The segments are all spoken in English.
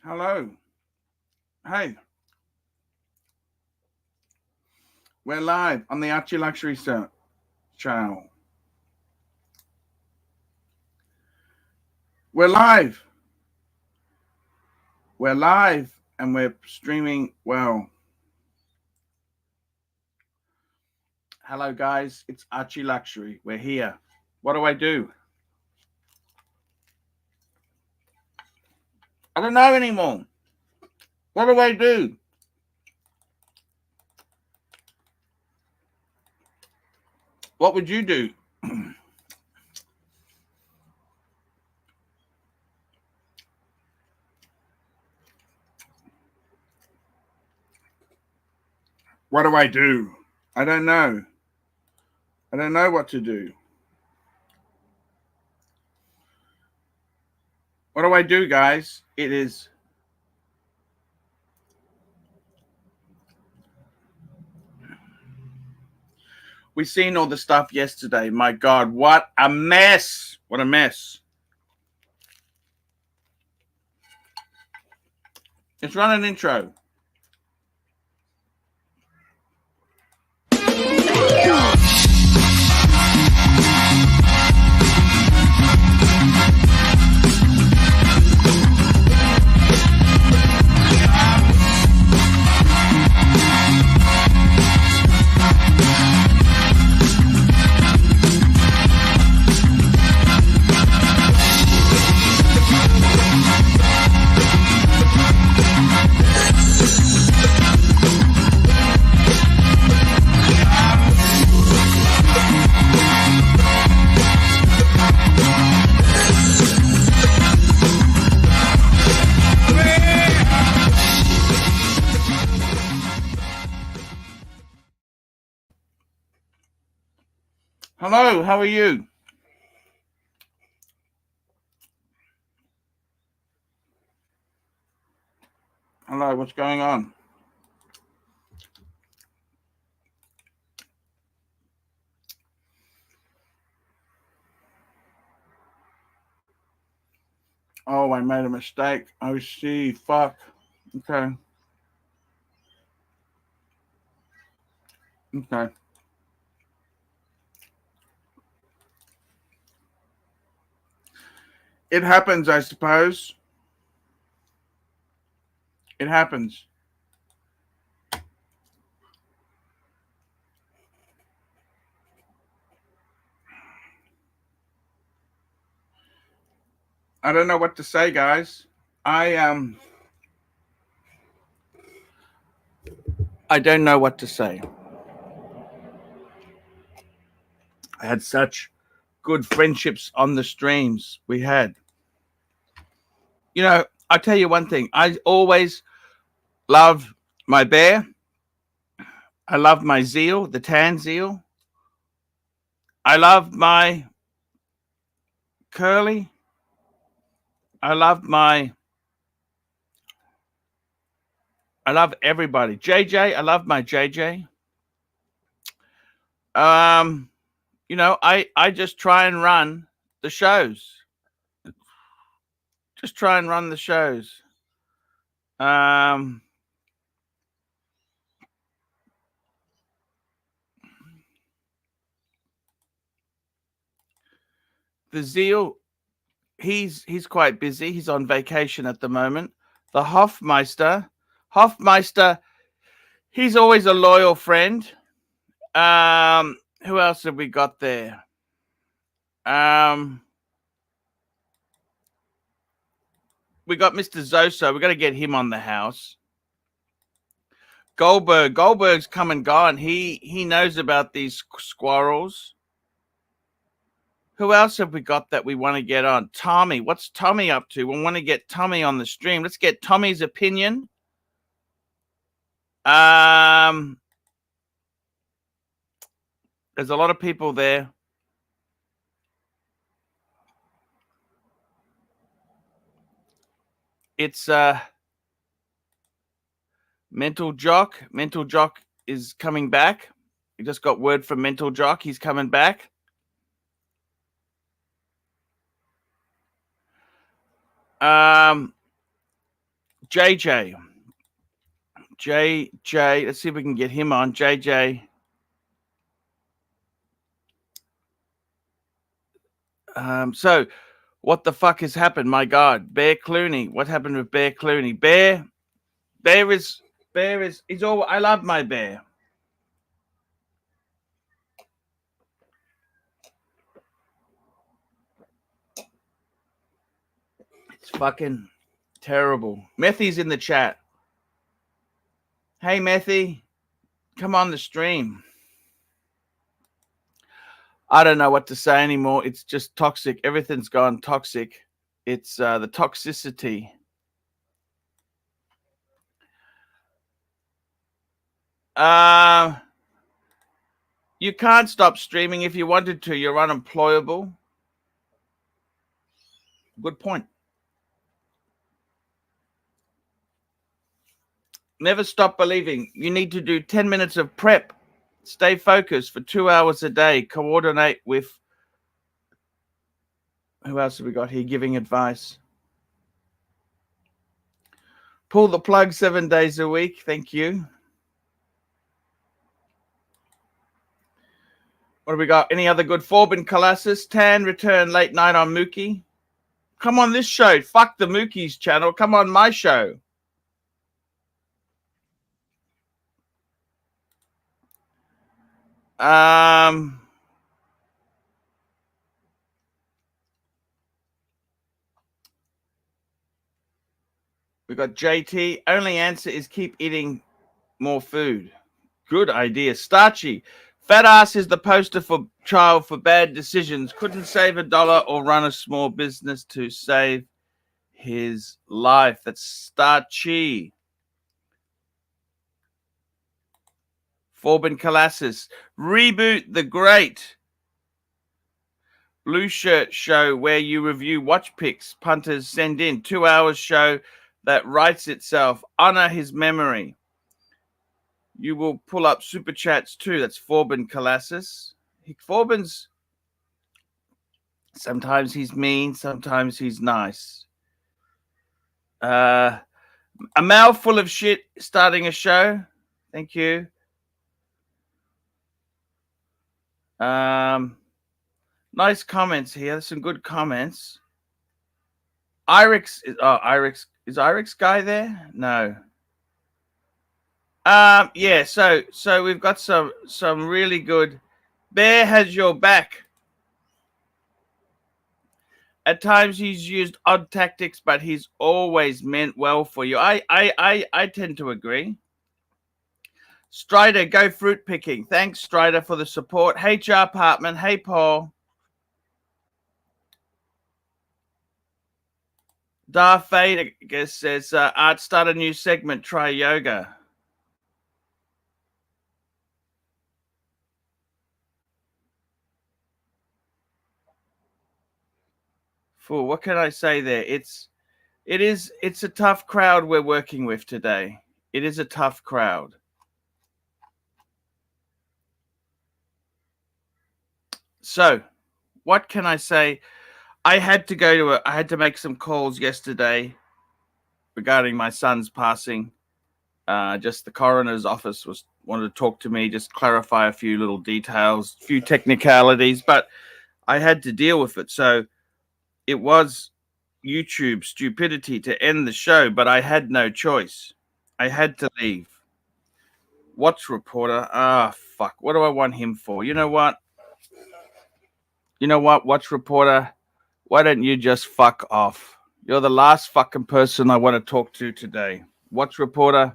Hello. Hey. We're live on the ArchieLuxury channel. We're live. We're live and we're streaming well. Hello, guys. It's ArchieLuxury. We're here. What do I do? I don't know anymore. What do I do? What would you do? What do I do? I don't know. I don't know what to do. What do I do, guys? It is... We seen all the stuff yesterday. My God, what a mess. What a mess. Let's run an intro. Hello, how are you? Hello, what's going on? Oh, I made a mistake. Oh, see, fuck. Okay. Okay. It happens, I suppose. It happens. I don't know what to say, guys. I don't know what to say. I had such good friendships on the streams we had. You know, I'll tell you one thing. I always love my bear. I love my zeal, the tan zeal. I love my curly. I love everybody. JJ, I love my JJ. You know, I just try and run the shows. Just try and run the shows. The zeal, he's quite busy. He's on vacation at the moment. The Hofmeister, he's always a loyal friend. Who else have we got there? We got Mr. Zoso. We got to get him on the house. Goldberg's come and gone. He knows about these squirrels. Who else have we got that we want to get on? Tommy. What's Tommy up to? We want to get Tommy on the stream. Let's get Tommy's opinion. There's a lot of people there. It's Mental Jock. Mental Jock is coming back. We just got word from Mental Jock. He's coming back. JJ. Let's see if we can get him on. JJ. So what the fuck has happened? My God, Bear Clooney. What happened with Bear Clooney? Bear is he's all. I love my bear. It's fucking terrible. Methy's in the chat. Hey Methy, come on the stream. I don't know what to say anymore. It's just toxic. Everything's gone toxic. It's the toxicity. You can't stop streaming if you wanted to. You're unemployable. Good point. Never stop believing. You need to do 10 minutes of prep. Stay focused for 2 hours a day. Coordinate with... Who else have we got here giving advice? Pull the plug 7 days a week. Thank you. What have we got? Any other good? Forbin Colossus. Tan return late night on Mookie. Come on this show. Fuck the Mookie's channel. Come on my show. We got JT. Only answer is keep eating more food. Good idea. Starchy. Fat ass is the poster for child for bad decisions. Couldn't save $1 or run a small business to save his life. That's Starchy. Forbin Colossus. Reboot the great Blue Shirt show where you review watch picks punters send in. 2 hours show that writes itself. Honor his memory. You will pull up super chats too. That's Forbin Colossus. Forbin's, sometimes he's mean, sometimes he's nice. A mouthful of shit starting a show. Thank you. Nice comments here. There's some good comments. Irix is Irix guy there? No. Yeah, so we've got some really good. Bear has your back. At times he's used odd tactics, but he's always meant well for you. I tend to agree. Strider, go fruit picking. Thanks, Strider, for the support. HR Apartment. Hey, Paul. Darth Vader, I guess, says, Art, start a new segment. Try yoga. Fool, what can I say there? It's a tough crowd we're working with today. It is a tough crowd. So, what can I say? I had to make some calls yesterday regarding my son's passing. Just the coroner's office wanted to talk to me, just clarify a few little details, a few technicalities, but I had to deal with it. So it was YouTube stupidity to end the show, but I had no choice. I had to leave. Watch reporter. Fuck. What do I want him for? You know what? Watch reporter. Why don't you just fuck off? You're the last fucking person I want to talk to today. Watch reporter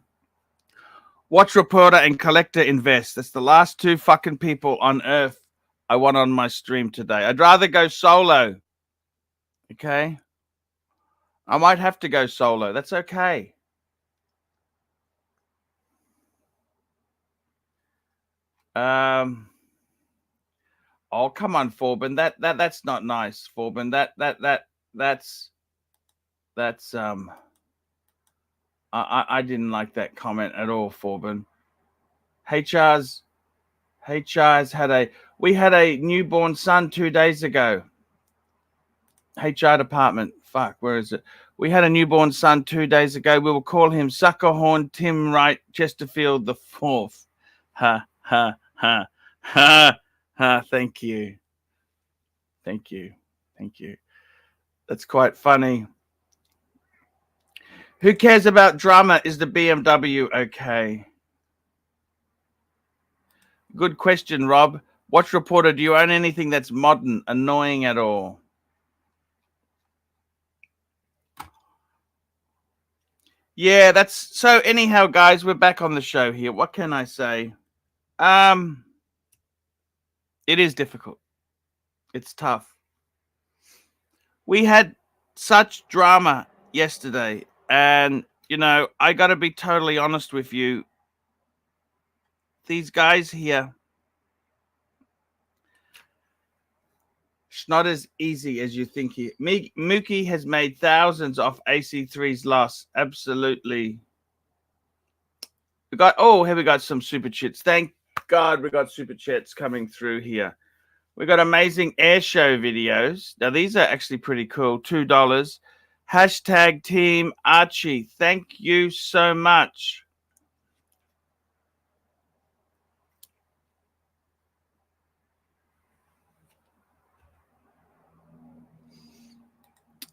and collector invest. That's the last two fucking people on earth I want on my stream today. I'd rather go solo. Okay? I might have to go solo. That's okay. Oh, come on, Forbin. That's not nice, Forbin. That's I didn't like that comment at all, Forbin. HR's we had a newborn son 2 days ago. HR department. Fuck, where is it? We had a newborn son 2 days ago. We will call him Suckerhorn Tim Wright Chesterfield the Fourth. Ha, ha, ha, ha, ha. Thank you. Thank you. Thank you. That's quite funny. Who cares about drama? Is the BMW okay? Good question, Rob. Watch Reporter, do you own anything that's modern, annoying at all? Yeah, that's so. Anyhow, guys, we're back on the show here. What can I say? It is difficult. It's tough. We had such drama yesterday, and you know, I got to be totally honest with you. These guys here, it's not as easy as you think. Here, Mookie has made thousands off AC3's loss. Absolutely. We got have we got some super chats? Thank God we got super chats coming through here. We got amazing air show videos. Now these are actually pretty cool. $2. Hashtag Team Archie. Thank you so much.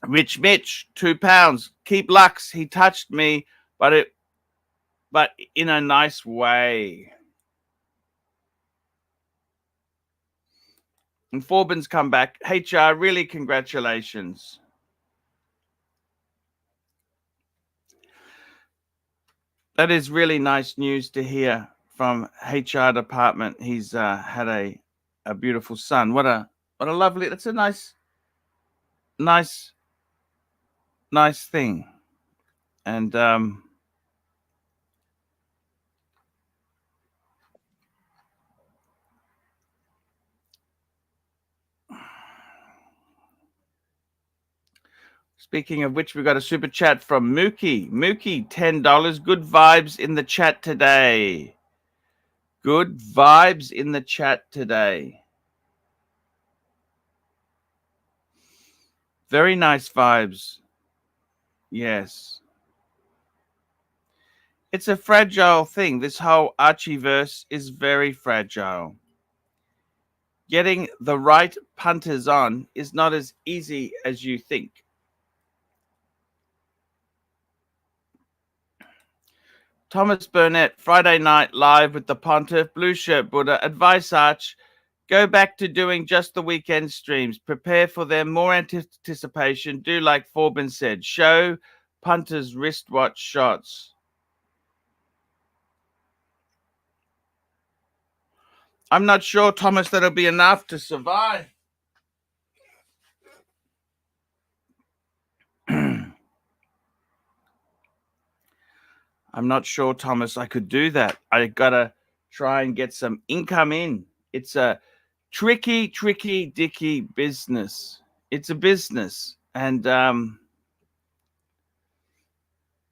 Rich Mitch, £2. Keep Lux. He touched me, but in a nice way. And Forbin's come back. HR, really congratulations. That is really nice news to hear from HR department. He's had a beautiful son. What a lovely. That's a nice thing. And speaking of which, we got a super chat from Mookie. Mookie, $10. Good vibes in the chat today. Good vibes in the chat today. Very nice vibes. Yes. It's a fragile thing. This whole Archieverse is very fragile. Getting the right punters on is not as easy as you think. Thomas Burnett, Friday night live with the Pontiff, Blue Shirt Buddha. Advice, Arch, go back to doing just the weekend streams. Prepare for them. More anticipation. Do like Forbin said. Show punters wristwatch shots. I'm not sure, Thomas, that'll be enough to survive. I'm not sure, Thomas, I could do that. I got to try and get some income in. It's a tricky dicky business. It's a business. And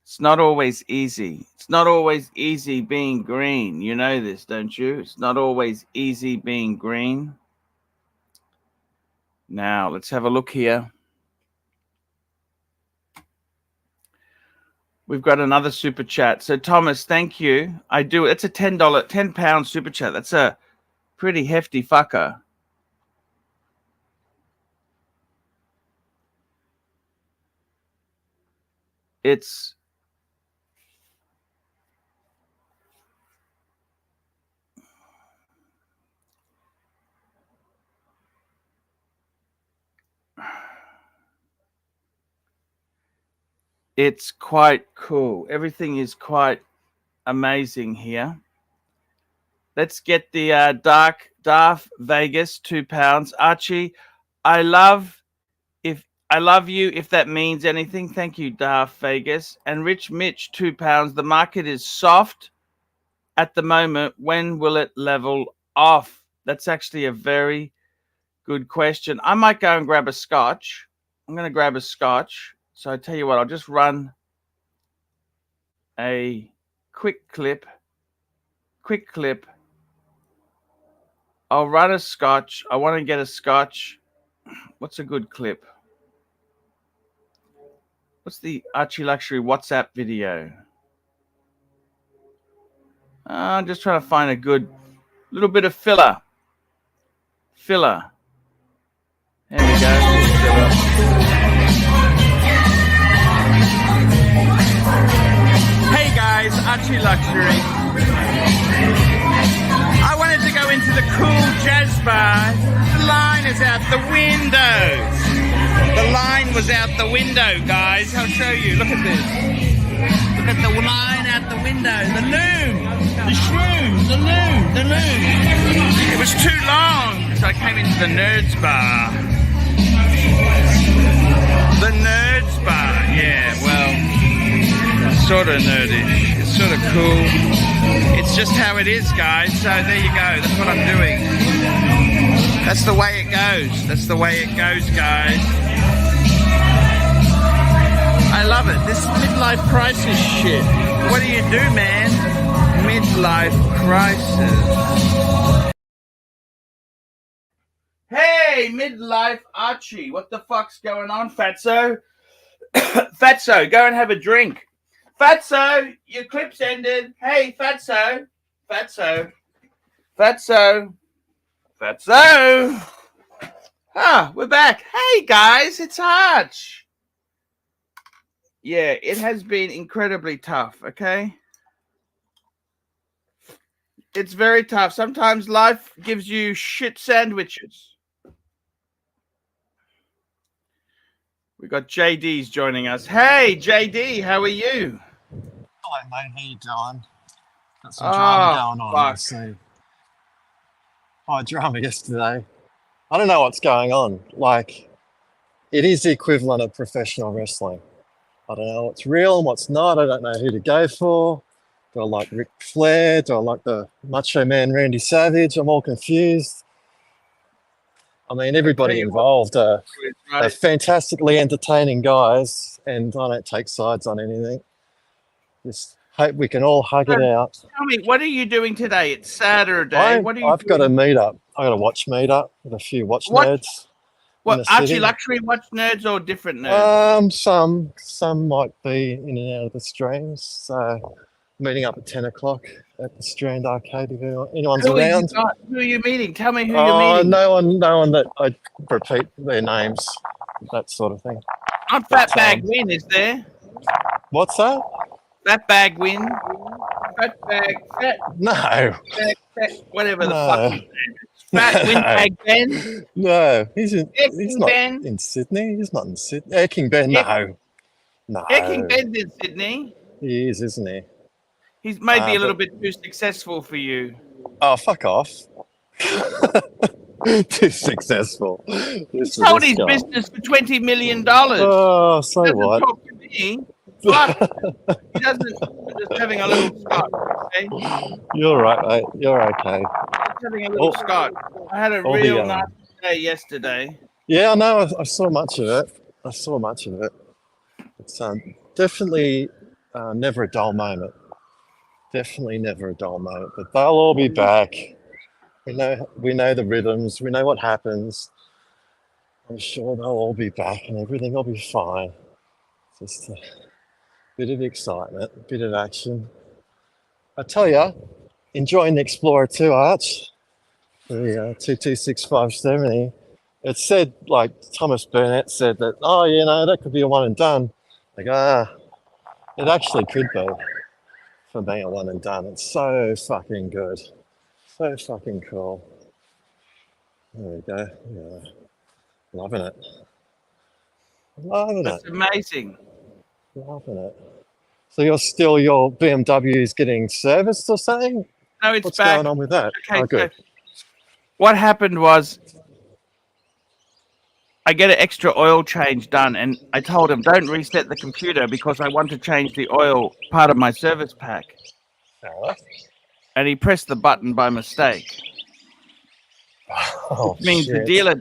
it's not always easy. It's not always easy being green. You know this, don't you? It's not always easy being green. Now, let's have a look here. We've got another super chat. So, Thomas, thank you. I do. It's a £10 super chat. That's a pretty hefty fucker. It's quite cool. Everything is quite amazing here. Let's get the Darth Vegas, £2. Archie, I love you if that means anything. Thank you, Darth Vegas. And Rich Mitch, £2. The market is soft at the moment. When will it level off? That's actually a very good question. I might go and grab a scotch. I'm going to grab a scotch. So I tell you what, I'll just run a quick clip. I'll run a scotch. I want to get a scotch. What's a good clip? What's the ArchieLuxury WhatsApp video? I'm just trying to find a good little bit of filler. Filler. There we go. Hey guys, ArchieLuxury. I wanted to go into the cool jazz bar. The line is out the windows. The line was out the window, guys. I'll show you. Look at this. Look at the line out the window. The loom. The shroom. The loom. It was too long, so I came into the nerds bar. The nerds bar. Yeah, well, sort of nerdish. It's sort of cool. It's just how it is, guys. So there you go. That's what I'm doing. That's the way it goes. That's the way it goes, guys. I love it. This midlife crisis shit. What do you do, man? Midlife crisis. Hey, midlife Archie. What the fuck's going on, Fatso? Fatso, go and have a drink. Fatso, your clip's ended. Hey, Fatso. Fatso. Fatso. Fatso. Ah, we're back. Hey, guys, it's Arch. Yeah, it has been incredibly tough, okay? It's very tough. Sometimes life gives you shit sandwiches. We got JD's joining us. Hey, JD, how are you? Hello, mate. How you doing? Got some drama going on. Fuck. So, drama yesterday. I don't know what's going on. Like, it is the equivalent of professional wrestling. I don't know what's real and what's not. I don't know who to go for. Do I like Ric Flair? Do I like the Macho Man Randy Savage? I'm all confused. I mean, everybody involved are fantastically entertaining guys, and I don't take sides on anything. Just hope we can all hug it out. Tell me, what are you doing today? It's Saturday. What are you I've got a meetup. I got a watch meetup with a few watch nerds. What, ArchieLuxury watch nerds or different nerds? Some might be in and out of the streams. So meeting up at 10 o'clock at the Strand Arcade if anyone's around. Who are you meeting? Tell me who you're meeting. No one that I repeat their names, that sort of thing. Not Fatbag Win, is there? What's that? Fatbag Win. Fatbag. No. Whatever the fuck his name is. Fat Windbag Ben? No, he's not in Sydney. He's not in Sydney. King Ben, no. King Ben's in Sydney. He is, isn't he? He's maybe a little bit too successful for you. Oh, fuck off. Too successll. He sold his business for $20 million. Oh, so what? Talk to me. Fuck. He doesn't. We're just having a little scotch. Okay? You're right, mate. You're okay. Just having a little scotch. I had a real nice day yesterday. Yeah, I know. I saw much of it. It's definitely never a dull moment. Definitely never a dull moment. But they'll all be back. We know the rhythms. We know what happens. I'm sure they'll all be back and everything will be fine. Just a bit of excitement, a bit of action. I tell you, enjoying the Explorer 2 Arch, the 226570. It said, like Thomas Burnett said that, that could be a one and done. Like, it actually could be for being a one and done. It's so fucking good. So fucking cool. There we go. Yeah. Loving it. That's amazing. Loving it. So your BMW is getting serviced or something? No, it's What's back. going on with that? Okay, good. So what happened was I get an extra oil change done, and I told him don't reset the computer because I want to change the oil part of my service pack. And he pressed the button by mistake. Which means the dealer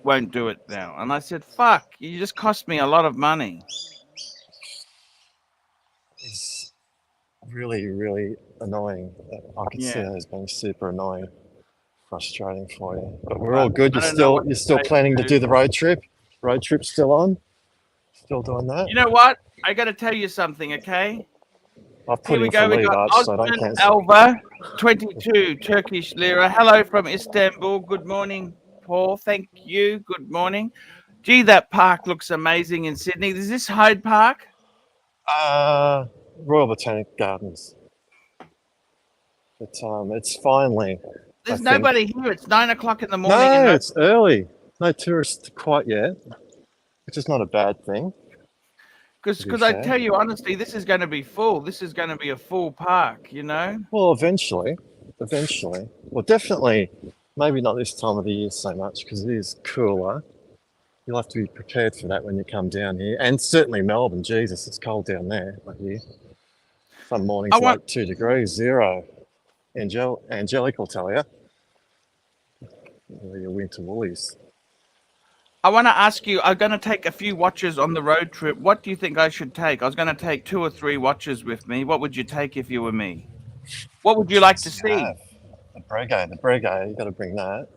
won't do it now. And I said, fuck, you just cost me a lot of money. It's really, really annoying. I can see that as being super annoying, frustrating for you. But we're all good. You're still planning to do the road trip? Road trip's still on? Still doing that? You know what? I got to tell you something, okay? I've put Here we in go. for We lead got Arch, so don't Osman cancel. Alva, 22 Turkish lira. Hello from Istanbul. Good morning, Paul. Thank you. Good morning. Gee, that park looks amazing in Sydney. Is this Hyde Park? Royal Botanic Gardens. But it's finally. There's I nobody think. here. It's 9 o'clock in the morning. No, And it's early. No tourists quite yet, which is not a bad thing. because I tell you honestly, this is going to be full. This is going to be a full park, you know? Well, eventually. Well, definitely, maybe not this time of the year so much because it is cooler. You'll have to be prepared for that when you come down here. And certainly Melbourne, Jesus, it's cold down there, like here. Some mornings like 2 degrees, 0. Angelic will tell you. Your winter woolies. I want to ask you, I'm going to take a few watches on the road trip. What do you think I should take? I was going to take 2 or 3 watches with me. What would you take if you were me? What would you like to see? The Breguet, you got to bring that.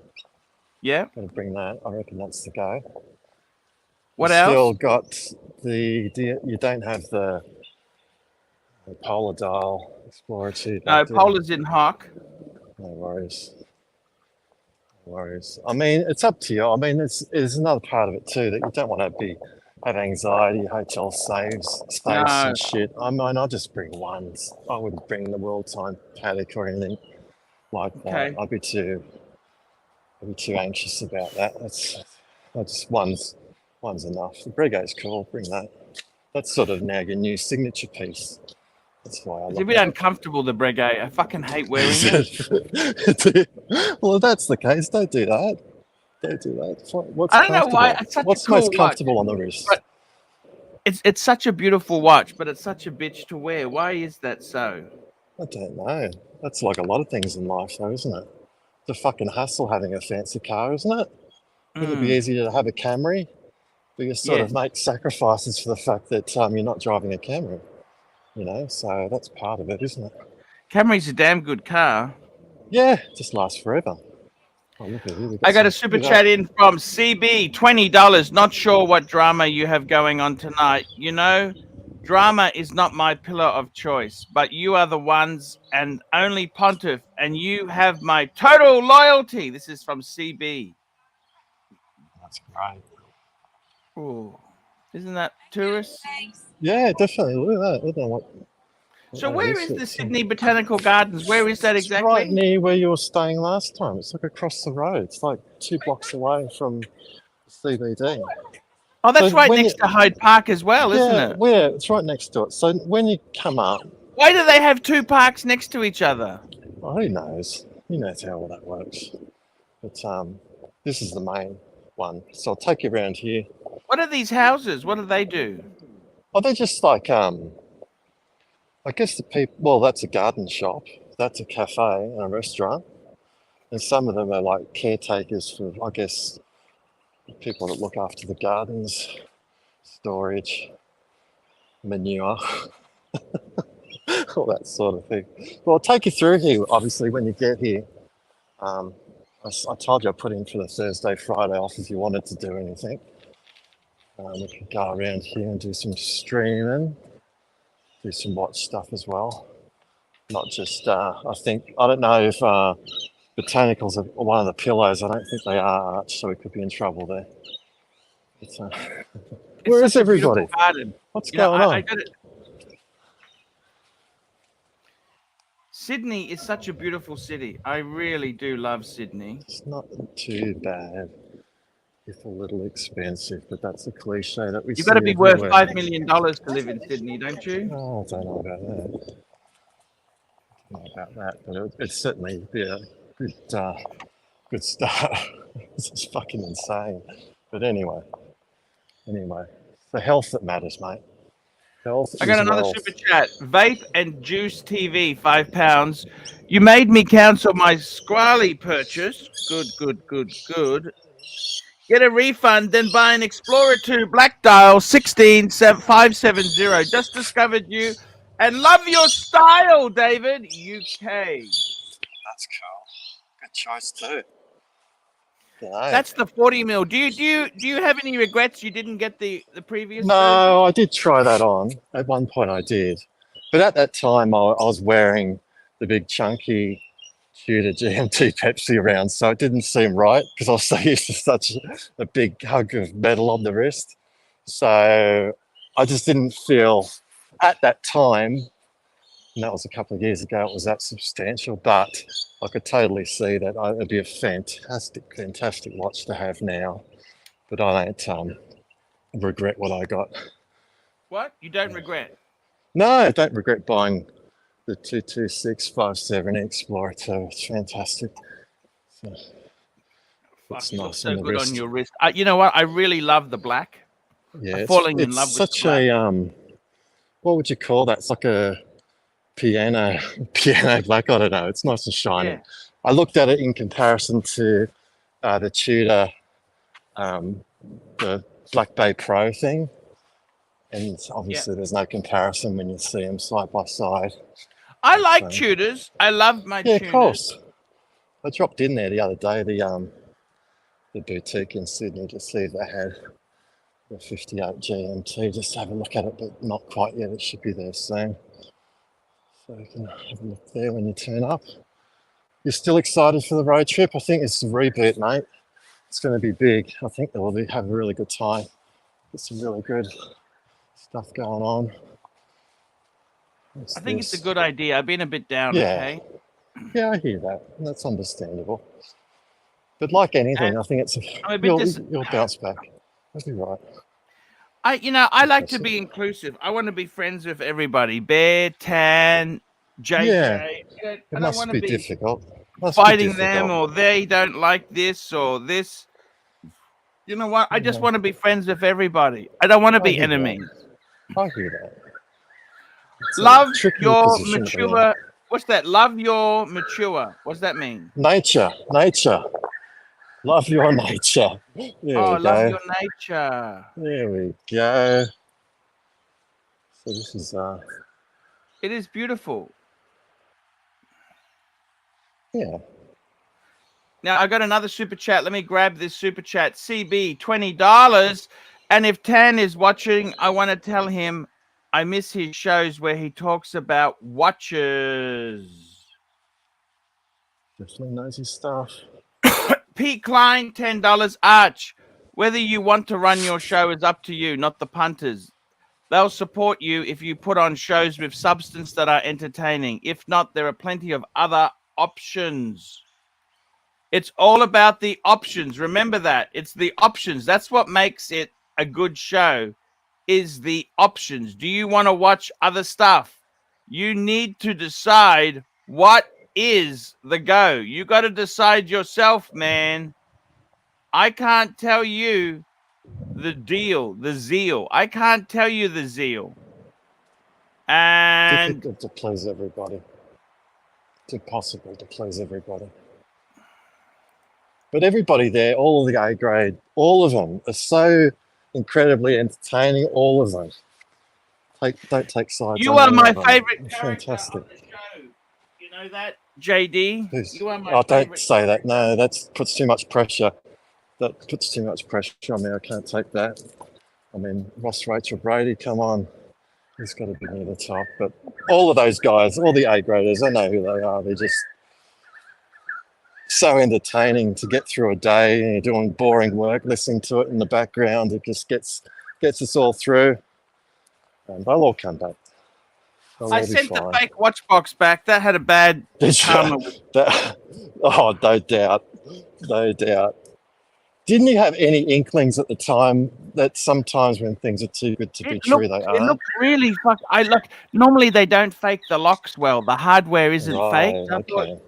Yeah. Got to bring that. I reckon that's the go. What You've else? Still got you don't have the Polar Dial Explorer 2. No, Polar's in hock. No worries. I mean, it's up to you. I mean, there's another part of it too that you don't want to have anxiety, hotel saves and shit. I mean, I'll just bring ones. I wouldn't bring the World Time Paddock or anything like that. I'd be too anxious about that. One's enough. The Breguet's cool. Bring that. That's sort of now your new signature piece. That's why It's a bit uncomfortable, the Breguet. I fucking hate wearing it. Well, if that's the case, don't do that. I don't know why. It's such What's a cool most comfortable watch, on the wrist? but it's such a beautiful watch, but it's such a bitch to wear. Why is that so? I don't know. That's like a lot of things in life, though, isn't it? It's a fucking hustle having a fancy car, isn't it? Wouldn't it be easier to have a Camry? But you sort of make sacrifices for the fact that you're not driving a Camry. You know, so that's part of it, isn't it? Camry's a damn good car. Yeah, just lasts forever. Oh, look at you. I got a super chat in from CB, $20. Not sure what drama you have going on tonight. You know, drama is not my pillar of choice, but you are the ones and only Pontiff, and you have my total loyalty. This is from CB. That's great. Oh, isn't that tourists? Yeah, definitely. Look at that. Look at what. So where is the Sydney Botanical Gardens? Where is that exactly? It's right near where you were staying last time. It's like across the road. It's like 2 blocks away from CBD. Oh, that's right next to Hyde Park as well, isn't it? Yeah, it's right next to it. So when you come up... Why do they have 2 parks next to each other? Oh, who knows? Who knows how all that works? But this is the main one. So I'll take you around here. What are these houses? What do they do? Oh, they're just like... I guess the people, well, that's a garden shop, that's a cafe and a restaurant, and some of them are like caretakers for, I guess, people that look after the gardens, storage, manure, all that sort of thing. Well, I'll take you through here, obviously, when you get here. I told you I put in for the Thursday, Friday off if you wanted to do anything. We could go around here and do some streaming. Do some watch stuff as well. Not just, I don't know if botanicals are one of the pillows. I don't think they are, Arch, so we could be in trouble there. But, where is everybody? What's going on? Sydney is such a beautiful city. I really do love Sydney. It's not too bad. It's a little expensive, but that's a cliche that we see. You've got to be worth $5 million to live in Sydney, don't you? Oh, I don't know about that. I don't know about that, but it's certainly be a good start. This is fucking insane. But anyway, it's the health that matters, mate. Health. I got another super chat. Vape and Juice TV, £5. You made me cancel my Squally purchase. Good. Get a refund, then buy an Explorer 2 Black Dial 16570. Just discovered you and love your style, David, UK. That's cool. Good choice too. No, That's the 40 mil. Do you have any regrets you didn't get the previous version? no, I did try that on. At one point I did. But at that time I was wearing the big chunky Tudor GMT Pepsi around, so it didn't seem right because I was so used to such a big hug of metal on the wrist. So I just didn't feel at that time, and that was a couple of years ago, it was that substantial, but I could totally see that it'd be a fantastic watch to have now. But I don't regret what I got. What? You don't regret? No, I don't regret buying the 22657 Explorer 2. It's fantastic. So Fuck, it's you look nice so on the good on wrist. your wrist. You know what? I really love the black. Yeah, I'm falling in love it's with the such black. a what would you call that? It's like a piano black. I don't know. It's nice and shiny. Yeah. I looked at it in comparison to the Tudor, the Black Bay Pro thing, and obviously there's no comparison when you see them side by side. I like Tudors. I love my Yeah, of tuners. course. I dropped in there the other day, the boutique in Sydney, to see if they had the 58 GMT, just to have a look at it, but not quite yet. It should be there soon. So you can have a look there when you turn up. You're still excited for the road trip? I think it's a reboot, mate. It's going to be big. I think they'll have a really good time. Get some really good stuff going on. I think it's a good idea. I've been a bit down, Yeah. okay? Yeah, I hear that. That's understandable. But like anything, I think you'll bounce back. That'll be right. I like to be inclusive. I want to be friends with everybody. Bear, Tan, JJ. Yeah. I don't want to be difficult. fighting them, or they don't like this or this. You know what? I just want to be friends with everybody. I don't want to be enemies. I hear that. Love your mature. What's that? Love your mature. What's that mean? Nature. Love your nature. There we go. Love your nature. There we go. So this is it is beautiful. Yeah. Now I got another super chat. Let me grab this super chat. CB $20. And if Tan is watching, I want to tell him I miss his shows where he talks about watches. Definitely knows his stuff. P. Klein, $10. Arch, whether you want to run your show is up to you, not the punters. They'll support you if you put on shows with substance that are entertaining. If not, there are plenty of other options. It's all about the options. Remember that. It's the options. That's what makes it a good show, is the options. Do you want to watch other stuff? You need to decide what is the go. You got to decide yourself, man. I can't tell you the zeal. I can't tell you the zeal. And difficult to please everybody. It's impossible to please everybody. But everybody there, all of the A grade, all of them are so incredibly entertaining. All of them. Don't take sides. You are my favorite character fantastic. on the show. You know that, JD? You are my favorite. Don't say that. No, that puts too much pressure. That puts too much pressure on me. I can't take that. I mean, Ross Rachel Brady, come on. He's got to be near the top. But all of those guys, all the A graders, I know who they are. They're just so entertaining to get through a day, and you're doing boring work, listening to it in the background. It just gets us all through. And they'll all come back. I sent the fake watch box back. That had a bad karma. Oh, no doubt. No doubt. Didn't you have any inklings at the time that sometimes when things are too good to be true, they are? It looked really normally they don't fake the locks well. The hardware isn't fake. Okay.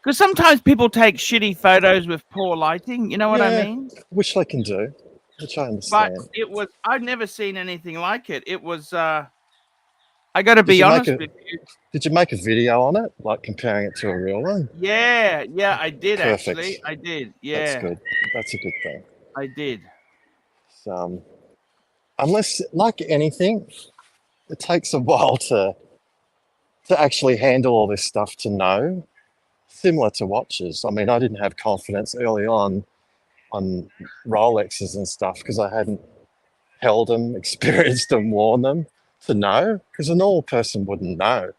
Because sometimes people take shitty photos with poor lighting. You know what I mean? Which they can do. Which I understand. But I've never seen anything like it. It was, I got to be honest with you. Did you make a video on it? Like comparing it to a real one? Yeah, I did. Perfect. Actually. I did. Yeah. That's good. That's a good thing. I did. So, unless, like anything, it takes a while to actually handle all this stuff to know. Similar to watches. I mean, I didn't have confidence early on on Rolexes and stuff because I hadn't held them, experienced them, worn them to know, because a normal person wouldn't know.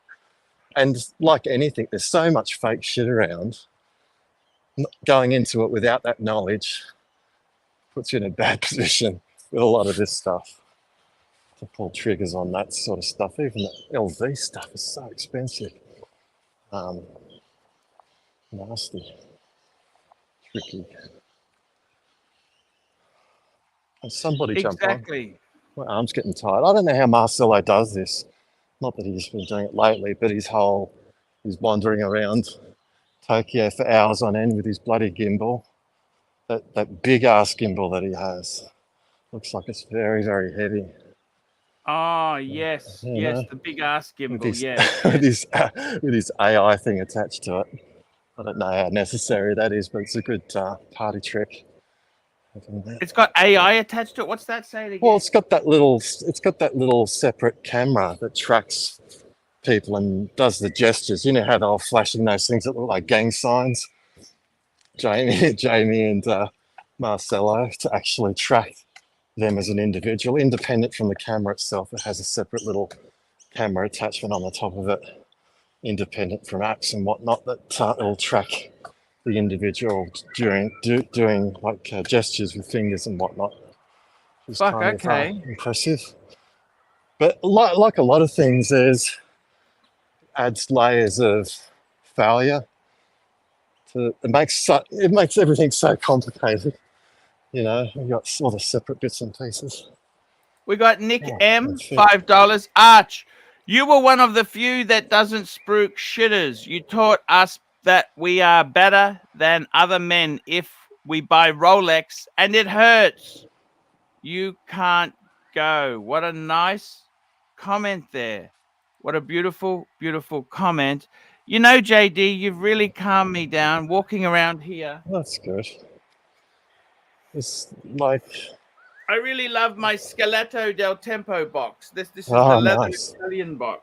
And like anything, there's so much fake shit around. Going into it without that knowledge puts you in a bad position with a lot of this stuff. To pull triggers on that sort of stuff. Even the LV stuff is so expensive. Nasty, tricky. And somebody jump on. Exactly. My arm's getting tired. I don't know how Marcelo does this. Not that he's been doing it lately, but he's wandering around Tokyo for hours on end with his bloody gimbal. That big ass gimbal that he has. Looks like it's very, very heavy. Oh, yes. You Yes, know, the big ass gimbal, with his, yes. with his AI thing attached to it. I don't know how necessary that is, but it's a good party trick. It's got AI attached to it. What's that saying again? Well, it's got that little separate camera that tracks people and does the gestures. You know how they're flashing those things that look like gang signs? Jamie and Marcelo, to actually track them as an individual, independent from the camera itself. It has a separate little camera attachment on the top of it, independent from apps and whatnot, that will track the individual during doing like gestures with fingers and whatnot. It's Fuck, kind okay. of impressive. But like a lot of things, adds layers of failure. It makes everything so complicated. You know, we've got all the separate bits and pieces. We got Nick M, $5. Arch, you were one of the few that doesn't spruik shitters. You taught us that we are better than other men if we buy Rolex, and it hurts. You can't go. What a nice comment there. What a beautiful, beautiful comment. You know, JD, you've really calmed me down walking around here. That's good. It's like... I really love my Skeletto del Tempo box. This is the leather Italian box.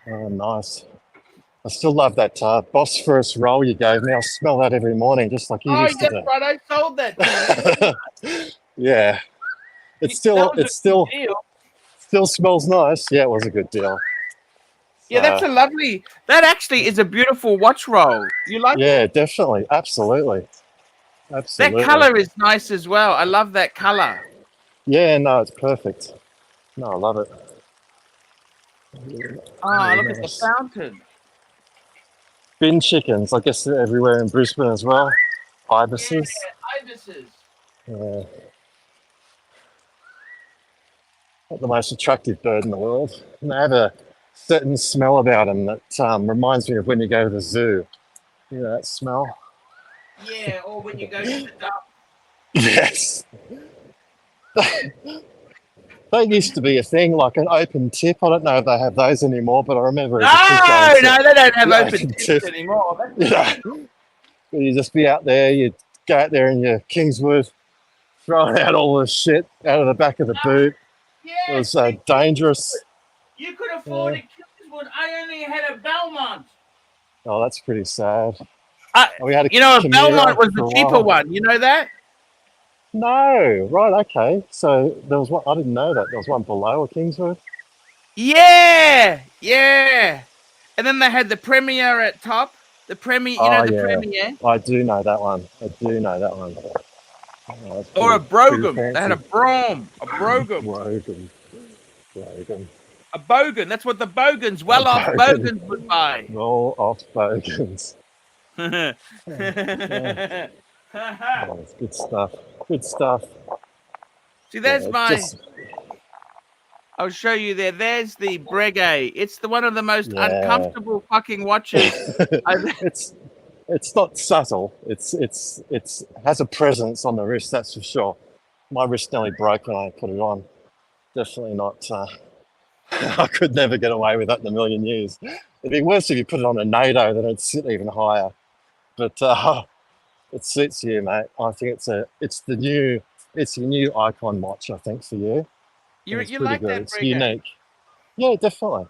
Oh, nice. I still love that Bosphorus roll you gave me. I'll smell that every morning, just like you used to do. Right. I sold that to you. Yeah. It still smells nice. Yeah, it was a good deal. Yeah, that's a lovely... That actually is a beautiful watch roll. You like it? Yeah, definitely. Absolutely. That color is nice as well. I love that color. Yeah, no, it's perfect. No, I love it. Oh, look at the fountain. Bin chickens, I guess they're everywhere in Brisbane as well. Ibises. Yeah, ibises. Yeah. Not the most attractive bird in the world. And they have a certain smell about them that reminds me of when you go to the zoo. You know that smell? Yeah, or when you go to the dump. Yes. That used to be a thing, like an open tip. I don't know if they have those anymore, but I remember. No, they don't have open tips anymore. You just be out there, you'd go out there in your Kingswood, throwing out all the shit out of the back of the boot. Yeah, it was dangerous. You could afford a Kingswood. I only had a Belmont. Oh, that's pretty sad. We had a Belmont was the cheaper one. You know that? No, right, okay. So there was one, I didn't know that. There was one below a Kingswood. Yeah. And then they had the Premier at top. The Premier, the Premier. I do know that one. Oh, or a Brougham. They had a Brougham. A Brougham. Brougham. A Bogan. That's what the Bogans, well-off Bogans would buy. Roll-off Bogans. Oh, it's good stuff. Good stuff. See, there's I'll show you there. There's the Breguet. It's one of the most uncomfortable fucking watches. It's not subtle. It's has a presence on the wrist, that's for sure. My wrist nearly broke when I put it on. Definitely not. I could never get away with that in a million years. It'd be worse if you put it on a NATO, then it'd sit even higher. But it suits you, mate. I think it's your new icon watch, I think, for you. You like good. that? It's unique. Yeah, definitely.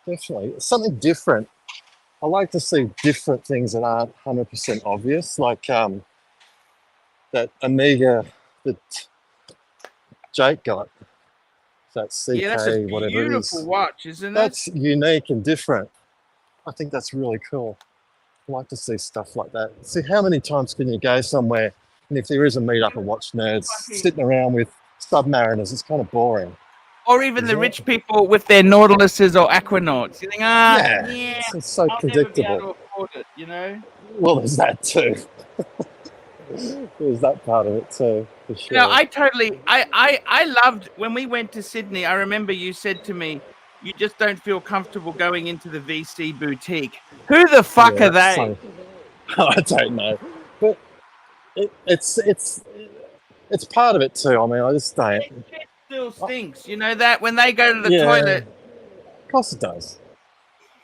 It's something different. I like to see different things that aren't 100% obvious. Like that Omega that Jake got. That Yeah, that's a CK, whatever it beautiful is. watch, isn't it? That's unique and different. I think that's really cool. I like to see stuff like that. See, how many times can you go somewhere, and if there is a meetup of watch nerds sitting around with submariners, it's kind of boring. Or even the Isn't rich it? people with their Nautiluses or Aquanauts. You think, Yeah, yeah, it's so I'll never be able predictable. to afford it, you know? Well, there's that too. There's that part of it too, for You know, sure. I loved when we went to Sydney. I remember you said to me, you just don't feel comfortable going into the VC boutique. Who the fuck Yeah, are that's they? so, I don't know, but it's part of it too. I mean, I just don't. That shit still stinks. You know that when they go to the Yeah, toilet, of course it does.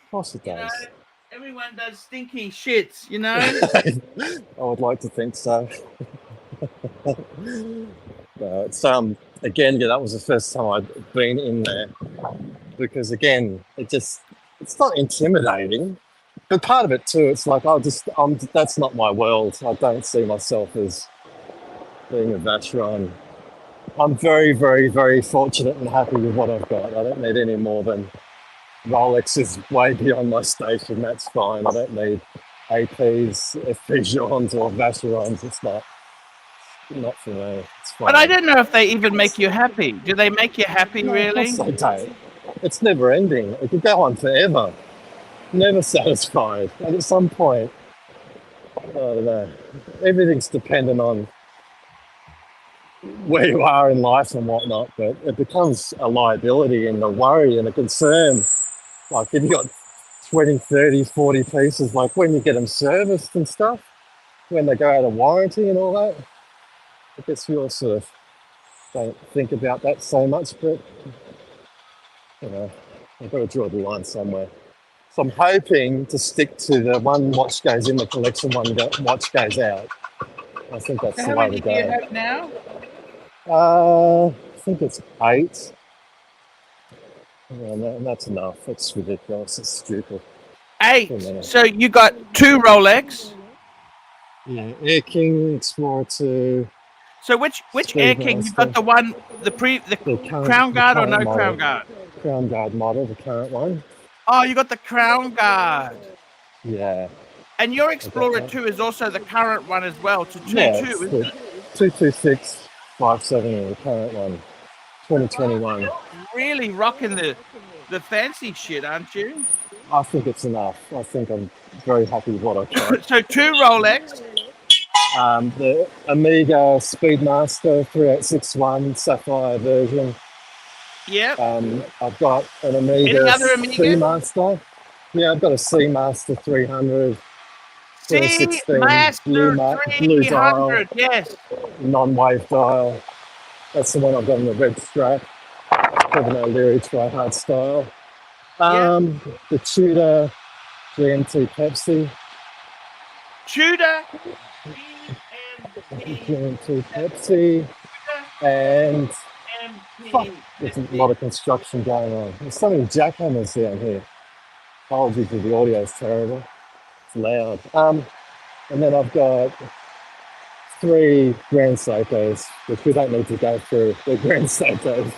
Of course it you know, does. everyone does stinky shits, you know? I would like to think so. No, it's again, yeah, that was the first time I'd been in there because again, it's not intimidating, but part of it too, it's like that's not my world. I don't see myself as being a Vacheron. I'm very, very, very fortunate and happy with what I've got. I don't need any more than Rolex is way beyond my station. That's fine. I don't need APs, Fusions or Vacherons. It's not for me. It's fine. But I don't know if they even make you happy. Do they make you happy, No, of really? course they don't. It's never ending. It could go on forever. Never satisfied. And at some point, I don't know. Everything's dependent on where you are in life and whatnot, but it becomes a liability and a worry and a concern. Like if you got 20, 30, 40 pieces, like when you get them serviced and stuff, when they go out of warranty and all that, I guess we all sort of don't think about that so much, but you know, I've got to draw the line somewhere. So I'm hoping to stick to the one watch goes in the collection, watch goes out. I think that's So the how way many to do you go. have now? I think it's 8. Yeah, and that's enough. That's ridiculous. It's stupid. 8. So you got 2 Rolex. Yeah, Air King, Explorer 2. So which Air King? You've got the one, the Crown Guard or no model, Crown Guard? Crown Guard model, the current one. Oh, you got the Crown Guard. Yeah. And your Explorer 2 is also the current one as well, to 2.2, Yeah, isn't it? 22657, the current one, 2021. Really rocking the fancy shit, aren't you? I think it's enough. I think I'm very happy with what I've got. So 2 Rolex. The Omega Speedmaster 3861 Sapphire version. Yep. I've got an Omega, Any other Omega? Seamaster. Yeah, I've got a Seamaster 300. Seamaster blue dial, 300, yes. non-wave dial. That's the one I've got in the red strap. Kevin O'Leary try-hard style. The Tudor GMT Pepsi. Tudor GMT Pepsi. And fuck, there's a lot of construction going on. There's so many jackhammers down here. Apologies if the audio is terrible. It's loud. And then I've got 3 Grand Seikos, which we don't need to go through. They're Grand Seikos.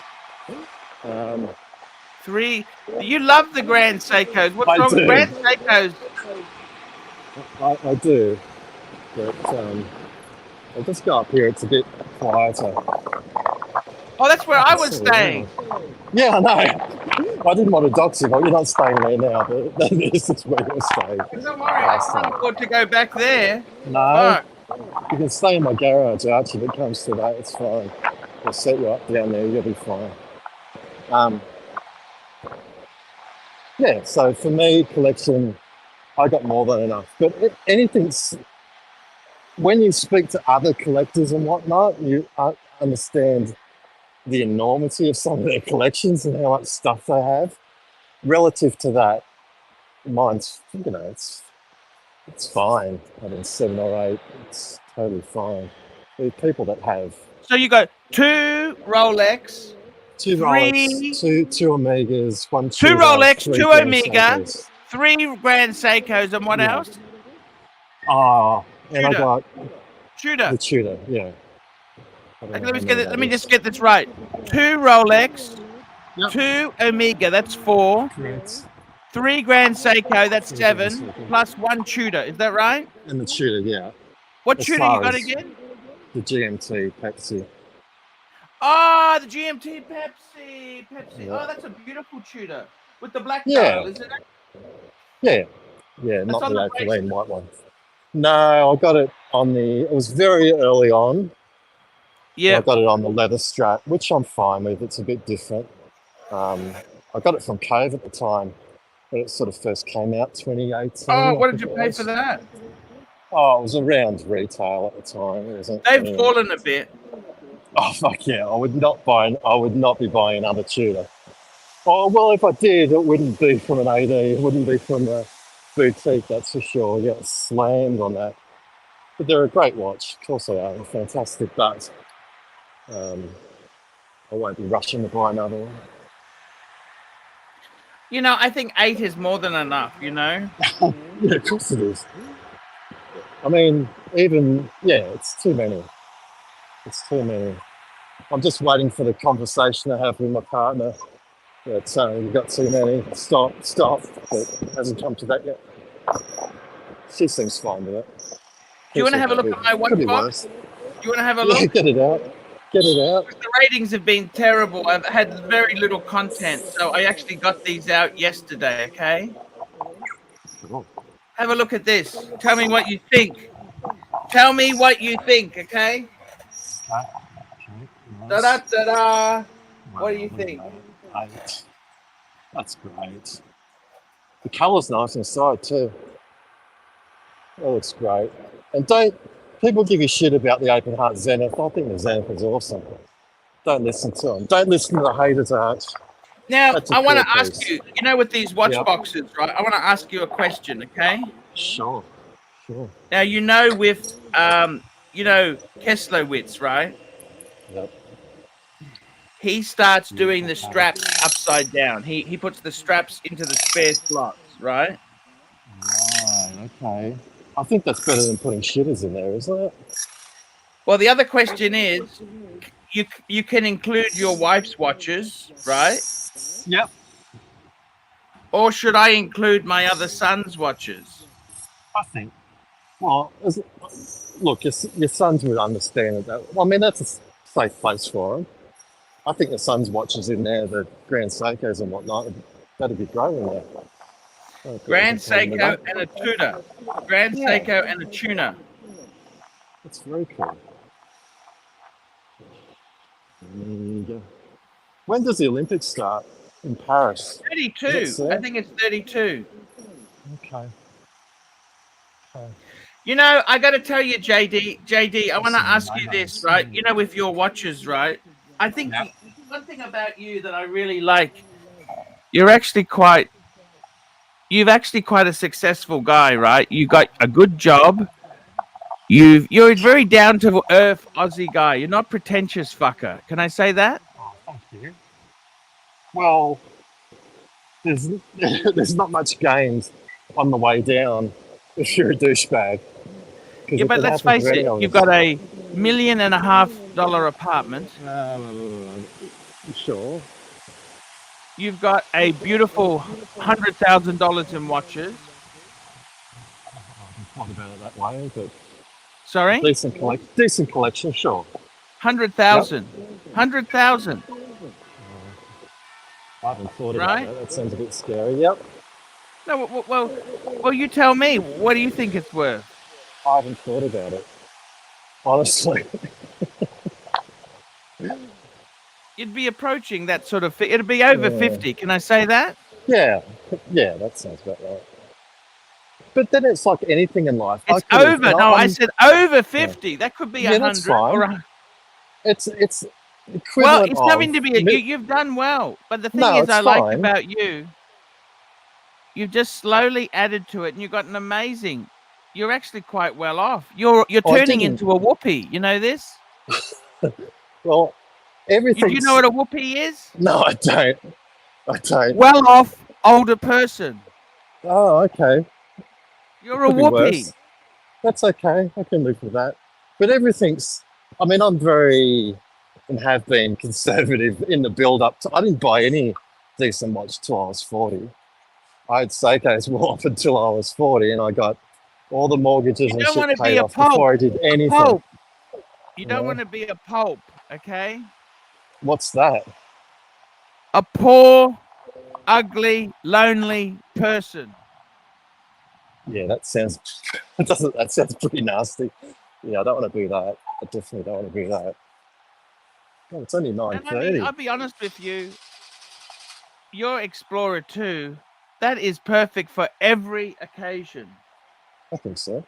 3. You love the Grand Seikos. What's wrong with Grand Seikos? I do. But I'll just go up here. It's a bit quieter. Oh, that's where I was staying. Yeah, I know. I didn't want to dox you, but you're not staying there now. But this is where you're staying. Don't worry, I can't afford to go back there. No, you can stay in my garage, Archie. If it comes to that, it's fine. We'll set you up down there. You'll be fine. Yeah. So for me, collection, I got more than enough. But anything's when you speak to other collectors and whatnot, you understand the enormity of some of their collections and how much stuff they have. Relative to that, mine's, it's fine. Having 7 or 8, it's totally fine. There are people that have. So you got 2 Rolex, 2 Rolex, 2 Omegas, 1 2 Tudor, Rolex, 3 2 Grand Omega, Seikos. 3 Grand Seikos, and what else? And I Tudor. got Tudor. The Tudor, yeah. I don't Okay, know let how me many get it. Let that me is. just get this right. 2 Rolex, Yep. 2 Omega, that's 4. Correct. 3 Grand Seiko, that's Three Grand 7. Seiko. Plus 1 Tudor. Is that right? And the Tudor, yeah. What As Tudor you far got as again? the GMT Pepsi. Ah, the GMT Pepsi. Pepsi. Yeah. Oh, that's a beautiful Tudor with the black Yeah. dial, isn't it? Yeah. Yeah, It's not on the the opaline bracelet. white one. No, I got it on the, it was very early on. And I Yep. got it on the leather strap, which I'm fine with. It's a bit different. I got it from Cove at the time when it sort of first came out, 2018, Oh, I what did think you it pay for was. that? Oh, it was around retail at the time. It wasn't. They've fallen a bit. Oh fuck yeah! I would not be buying another Tudor. Oh well, if I did, it wouldn't be from an AD. It wouldn't be from a boutique. That's for sure. Yeah, slammed on that. But they're a great watch. Of course they are. They're fantastic. But um, I won't be rushing to buy another one. You know, I think 8 is more than enough, you know? Yeah, of course it is. I mean, even it's too many. It's too many. I'm just waiting for the conversation to have with my partner. That you've got too many. Stop. But it hasn't come to that yet. She seems fine with it. Do you want to Thinks have a look at my could watch be box? worse. Do you want to have a Yeah, look? get it out. Get it out. The ratings have been terrible. I've had very little content, so I actually got these out yesterday, okay? Oh, Have a look at this. Tell me what you think. Tell me what you think, okay? okay. Nice. Da-da-da-da. Wow, What do you look at think? that. 8. That's great. The colour's nice inside too. That looks great. And don't people give you shit about the open heart Zenith? I think the Zenith is awesome. Don't listen to them. Don't listen to the haters, Arch. Now, That's a I want cool to ask piece. you, you know, with these watch Yep. boxes, right? I want to ask you a question, okay? Sure. Now, you know, with, Keslowitz, right? Yep. He starts doing Beautiful the pattern. straps upside down. He puts the straps into the spare slots, right? Right, okay. I think that's better than putting shitters in there, isn't it? Well, the other question is, you can include your wife's watches, right? Yep. Or should I include my other son's watches? I think. Well, look, your sons would understand it. Well, I mean, that's a safe place for them. I think the sons' watches in there, the Grand Seikos and whatnot, that'd be great in there. I don't think there's Grand a problem with Seiko that. and a Tudor. Grand Yeah, Seiko and a tuner. that's very cool. And, when does the Olympics start? In Paris? Is it 32. I soon? think it's 32. Okay. You know, I got to tell you, JD, I want to Some ask you this, logos. right? You know, with your watches, right? I think Yep. one thing about you that I really like, you're actually you've actually quite a successful guy, right? You got a good job. You're a very down to earth Aussie guy. You're not pretentious fucker. Can I say that? Oh, thank you. Well, there's there's not much gained on the way down if you're a douchebag. Because Yeah, it but could let's happen face to any it. of You've us. got a $1.5 million apartment. Sure. You've got a beautiful $100,000 in watches. I haven't thought about it that way, but Sorry, decent collection, sure. 100,000, 100,000, I haven't thought about right? that. That sounds a bit scary. Yep. No, well, you tell me. What do you think it's worth? I haven't thought about it. Honestly. You'd be approaching that sort of. It'd be over Yeah. 50. Can I say that? Yeah. Yeah, that sounds about right. But then it's like anything in life. It's over. No, I said over 50. That could be Yeah, that's 100 or fine. It's well, equivalent it's of nothing to be. You've done well, but the thing No, is, it's I like fine. about you. You've just slowly added to it, and you've got an amazing. You're actually quite well off. You're I turning didn't. into a whoopee. You know this? Well, Do you know everything's. what a whoopee is? No, I don't. I don't. Well off older person. Oh, okay. You're a Could be whoopee. worse. That's okay. I can live with that. But everything's, I mean, I'm very, and have been conservative in the build up to, I didn't buy any decent watch till I was 40. I had Seiko's well up until I was 40, and I got all the mortgages You and don't shit want to be paid a off pulp. before I did anything. Pulp. You You don't know? want to be a pulp, okay? What's that? A poor, ugly, lonely person. Yeah, that sounds, that sounds pretty nasty. Yeah, I don't want to do that. I definitely don't want to do that. Oh, it's only And I mean, 9:30. I'll be honest with you, your Explorer 2, that is perfect for every occasion. I think so.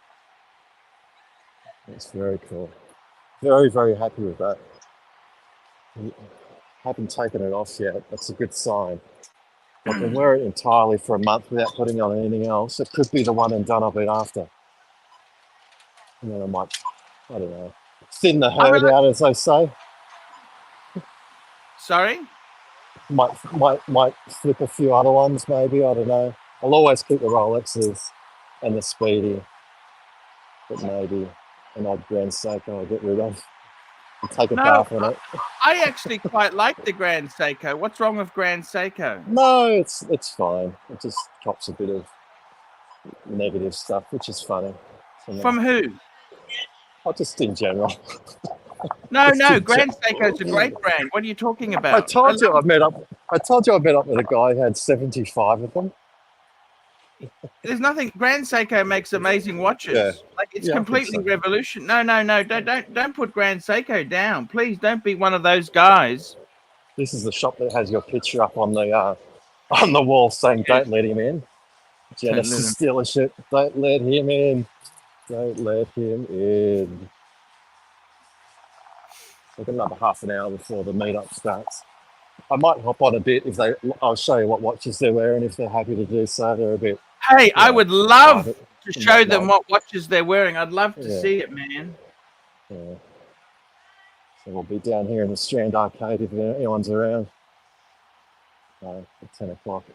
That's very cool. Very, very happy with that. Haven't taken it off yet. That's a good sign. I can wear it entirely for a month without putting on anything else. It could be the one and done I'll be after. And then I might, I don't know, thin the I herd out, as they say. Sorry? Might flip a few other ones, maybe. I don't know. I'll always keep the Rolexes and the Speedy, but maybe an odd Grand Seiko I'll get rid of and take a No, bath on it. I actually quite like the Grand Seiko. What's wrong with Grand Seiko? No, it's fine. It just drops a bit of negative stuff, which is funny. From who? Not just in general. No, Just no, in Grand Seiko is a great brand. What are you talking I about? told you I met up with a guy who had 75 of them. There's nothing. Grand Seiko makes amazing watches. Yeah. Like it's Yeah, I think completely so. revolution. No, don't put Grand Seiko down. Please don't be one of those guys. This is the shop that has your picture up on the wall saying Yes. "Don't let him in." Don't let Genesis dealership. Don't let him in. Don't let him in. We've got another half an hour before the meetup starts. I might hop on a bit if they. I'll show you what watches they're wearing if they're happy to do so. They're a bit. Hey, I would love private to and show them whatnot. what watches they're wearing. I'd love to Yeah. see it, man. Yeah. So we'll be down here in the Strand Arcade if anyone's around. At 10 o'clock.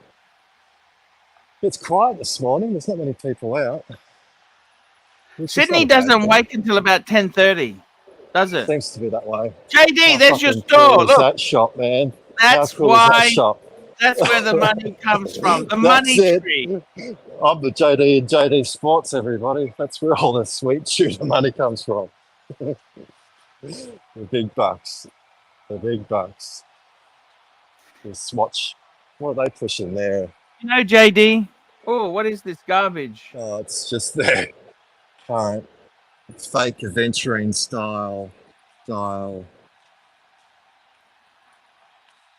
It's quiet this morning. There's not many people out. Sydney doesn't wake until about 10:30, does it? Seems to be that way. JD, How there's your fucking store. cool is Look, that shop, man? that's How cool is that why. shop? That's where the money comes from. The That's money it. tree. I'm the JD and JD Sports, everybody. That's where all the sweet shooter money comes from. The big bucks. The big bucks. The Swatch. What are they pushing there? You know, JD. Oh, what is this garbage? Oh, it's just their current fake aventurine style dial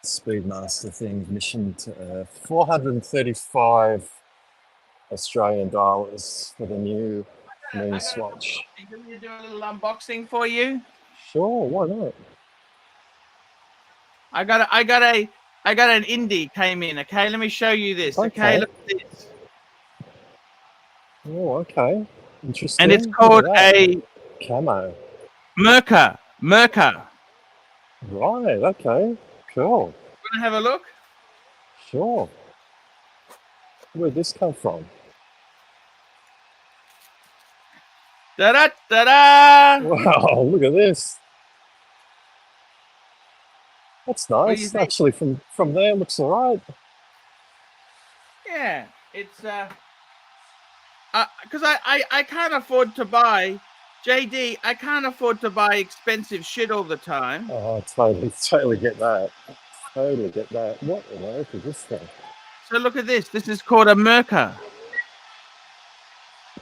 Speedmaster thing, mission to Earth. 435 Australian dollars for the new moon swatch. Can we do a little unboxing for you? Sure, why not? I got an indie came in. Okay, let me show you this. Okay, look at this. Oh, okay. Interesting. And it's called a camo. Merca. Right, okay. Cool. Want to have a look? Sure. Where'd this come from? Da-da-da-da! Wow, look at this. That's nice. think? Actually, from there, looks all right. Yeah, it's because I can't afford to buy, JD. I can't afford to buy expensive shit all the time. Oh, I totally get that. Totally get that. What on earth is this thing? So look at this. This is called a Merca.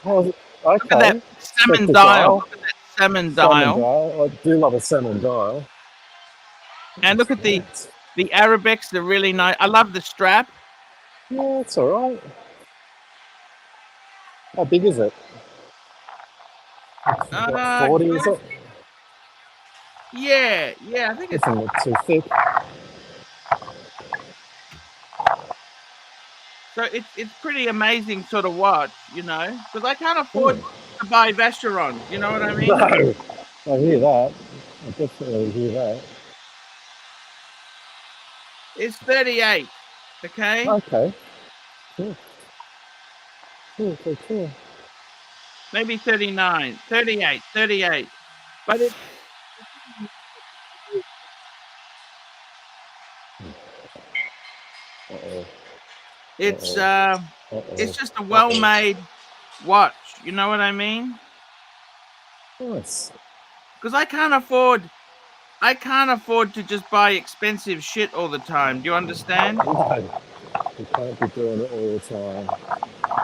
Oh, okay. Look at that salmon dial. Look at that salmon dial. I do love a salmon dial. And look at the Arabics. They're really nice. I love the strap. Yeah, it's all right. How big is it? 40, is it? Yeah, I think it's Doesn't look too thick. so it's pretty amazing sort of watch, you know, because I can't afford to buy Vacherons. You know what I mean? No, I hear that. I definitely hear that. It's 38. Okay. Okay. Cool. Maybe 39, 38. But Uh-oh. it's Uh-oh. just a Uh-oh. well-made watch. You know what I mean? Nice. Because I can't afford to just buy expensive shit all the time. Do you understand? No, you can't be doing it all the time.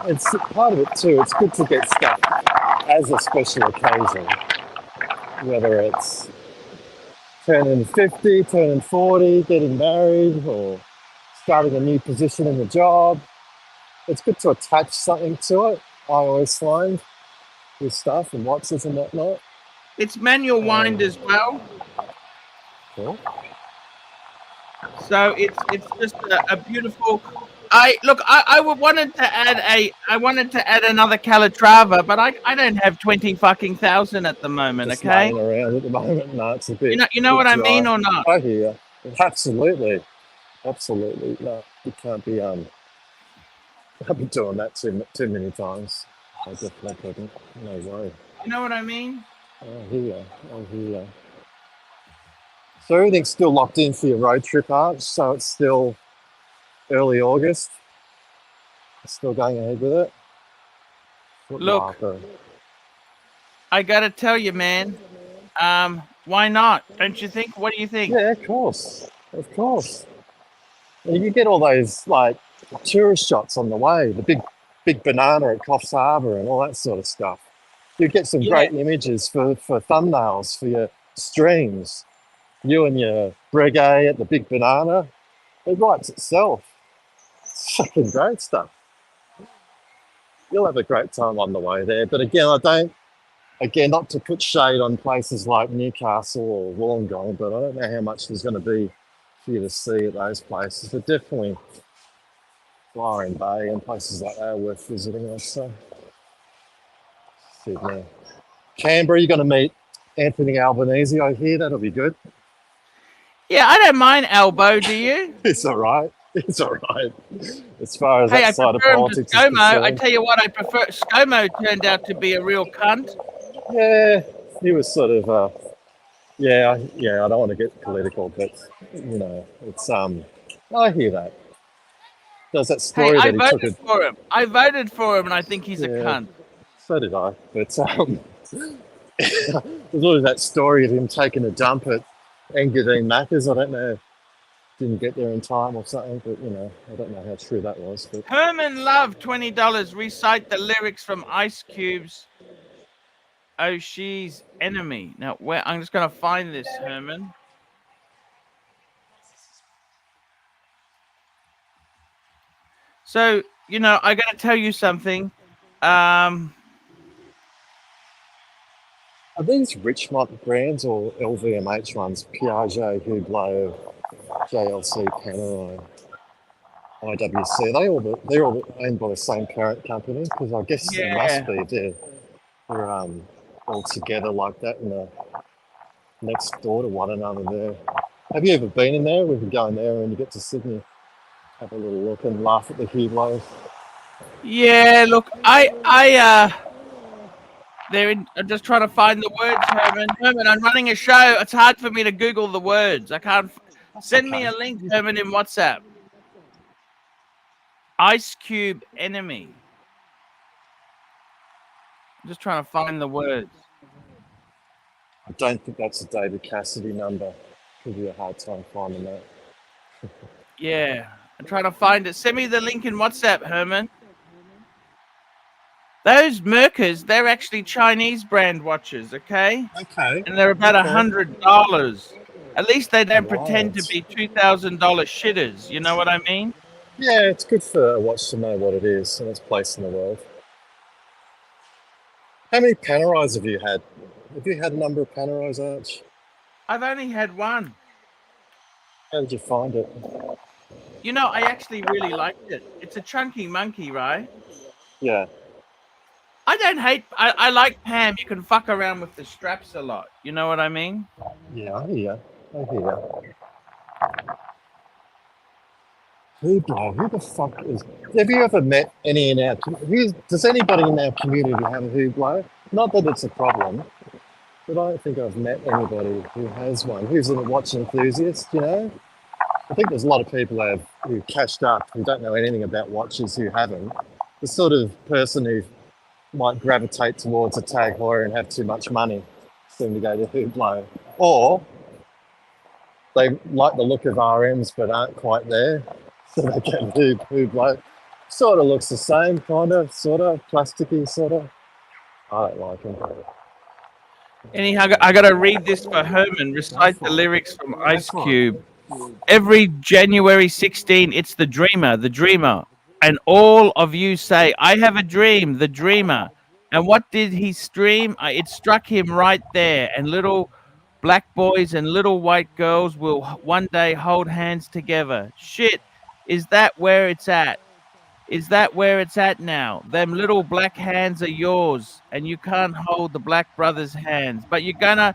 It's part of it too. It's good to get stuff as a special occasion, whether it's turning 50, turning 40, getting married, or starting a new position in the job. It's good to attach something to it. I always find with stuff and watches and whatnot. It's manual wind as well. Cool. So it's just a beautiful. I wanted to add another Calatrava, but I don't have 20 fucking thousand at the moment. Just Okay, laying around at the moment. No, it's a bit, you know bit what I dry. mean or not? I hear you. Absolutely. Absolutely. No, you can't be doing that too many times. I definitely couldn't. No way. You know what I mean? I hear you. I hear you. So everything's still locked in for your road trip, Arch. So it's still early August. Still going ahead with it. Look, I gotta tell you, man. Why not? Don't you think? What do you think? Yeah, of course. Of course. And you get all those like tourist shots on the way, the big banana at Coffs Harbour and all that sort of stuff. You get some Yeah, great images for thumbnails for your streams. You and your reggae at the big banana. It writes itself. It's fucking great stuff. You'll have a great time on the way there. But again, not to put shade on places like Newcastle or Wollongong, but I don't know how much there's going to be for you to see at those places. But definitely Byron Bay and places like that are worth visiting, I'd say. Sydney. Canberra, you're going to meet Anthony Albanese, I hear. That'll be good. yeah. I don't mind Elbow. Do you? It's all right. It's all right. As far as Hey, I that side of prefer him to politics is ScoMo. I concerned. tell you what, I prefer ScoMo. Turned out to be a real cunt. Yeah, he was sort of, yeah, I don't want to get political, but, you know, it's, I hear that. There's that Hey, story I that he took voted it. for him. I voted for him, and I think he's a Yeah, cunt. so did I. But there's always that story of him taking a dump at Engadine Macca's. I don't know, didn't get there in time or something, but, you know, I don't know how true that was. But Herman Love, $20. Recite the lyrics from Ice Cube's "Oh She's Enemy." Now, where I'm just gonna find this, Herman. So, you know, I gotta tell you something. are these Richmond brands or LVMH ones? Piaget, Hublot, JLC, Panerai, IWC. They're all owned by the same parent company, because I guess they must Yeah. be. They're all together like that and they're next door to one another there. Have you ever been in there? We can go in there when you get to Sydney, have a little look and laugh at the Hublots. Yeah, look, I'm just trying to find the words, Herman. Herman, I'm running a show. It's hard for me to Google the words. I can't. Send me Okay. a link, Herman, in WhatsApp. Ice Cube Enemy. I'm just trying to find the words. I don't think that's a David Cassidy number. Could be a hard time finding that. Yeah, I'm trying to find it. Send me the link in WhatsApp, Herman. Those Merkers, they're actually Chinese brand watches, okay? Okay. And they're about $100. At least they don't pretend to Right. be $2,000 shitters. You know what I mean? Yeah, it's good for a watch to know what it is and its place in the world. How many Panerais have you had? Have you had a number of Panerais, Arch? I've only had one. How did you find it? You know, I actually really liked it. It's a chunky monkey, right? Yeah. I like Pam. You can fuck around with the straps a lot. You know what I mean? Yeah, I hear you. I hear you. Hublot, who the fuck is... Have you ever met any in our... Does anybody in our community have a Hublot? Not that it's a problem, but I don't think I've met anybody who has one, who's a watch enthusiast, you know? I think there's a lot of people who cashed up, who don't know anything about watches, who haven't. The sort of person who might gravitate towards a Tag Heuer and have too much money seem to go to Hublot. Or they like the look of RMs but aren't quite there, so they get Hublot. Sort of looks the same, kind of, sort of, plasticky, sort of. I don't like them. Anyhow, I got to read this for Herman. Recite the lyrics from Ice Cube. Every January 16, it's the dreamer, the dreamer. And all of you say, I have a dream, the dreamer. And what did he stream? It struck him right there. And little black boys and little white girls will one day hold hands together. Shit, is that where it's at? Is that where it's at now? Them little black hands are yours, and you can't hold the black brother's hands. But you're gonna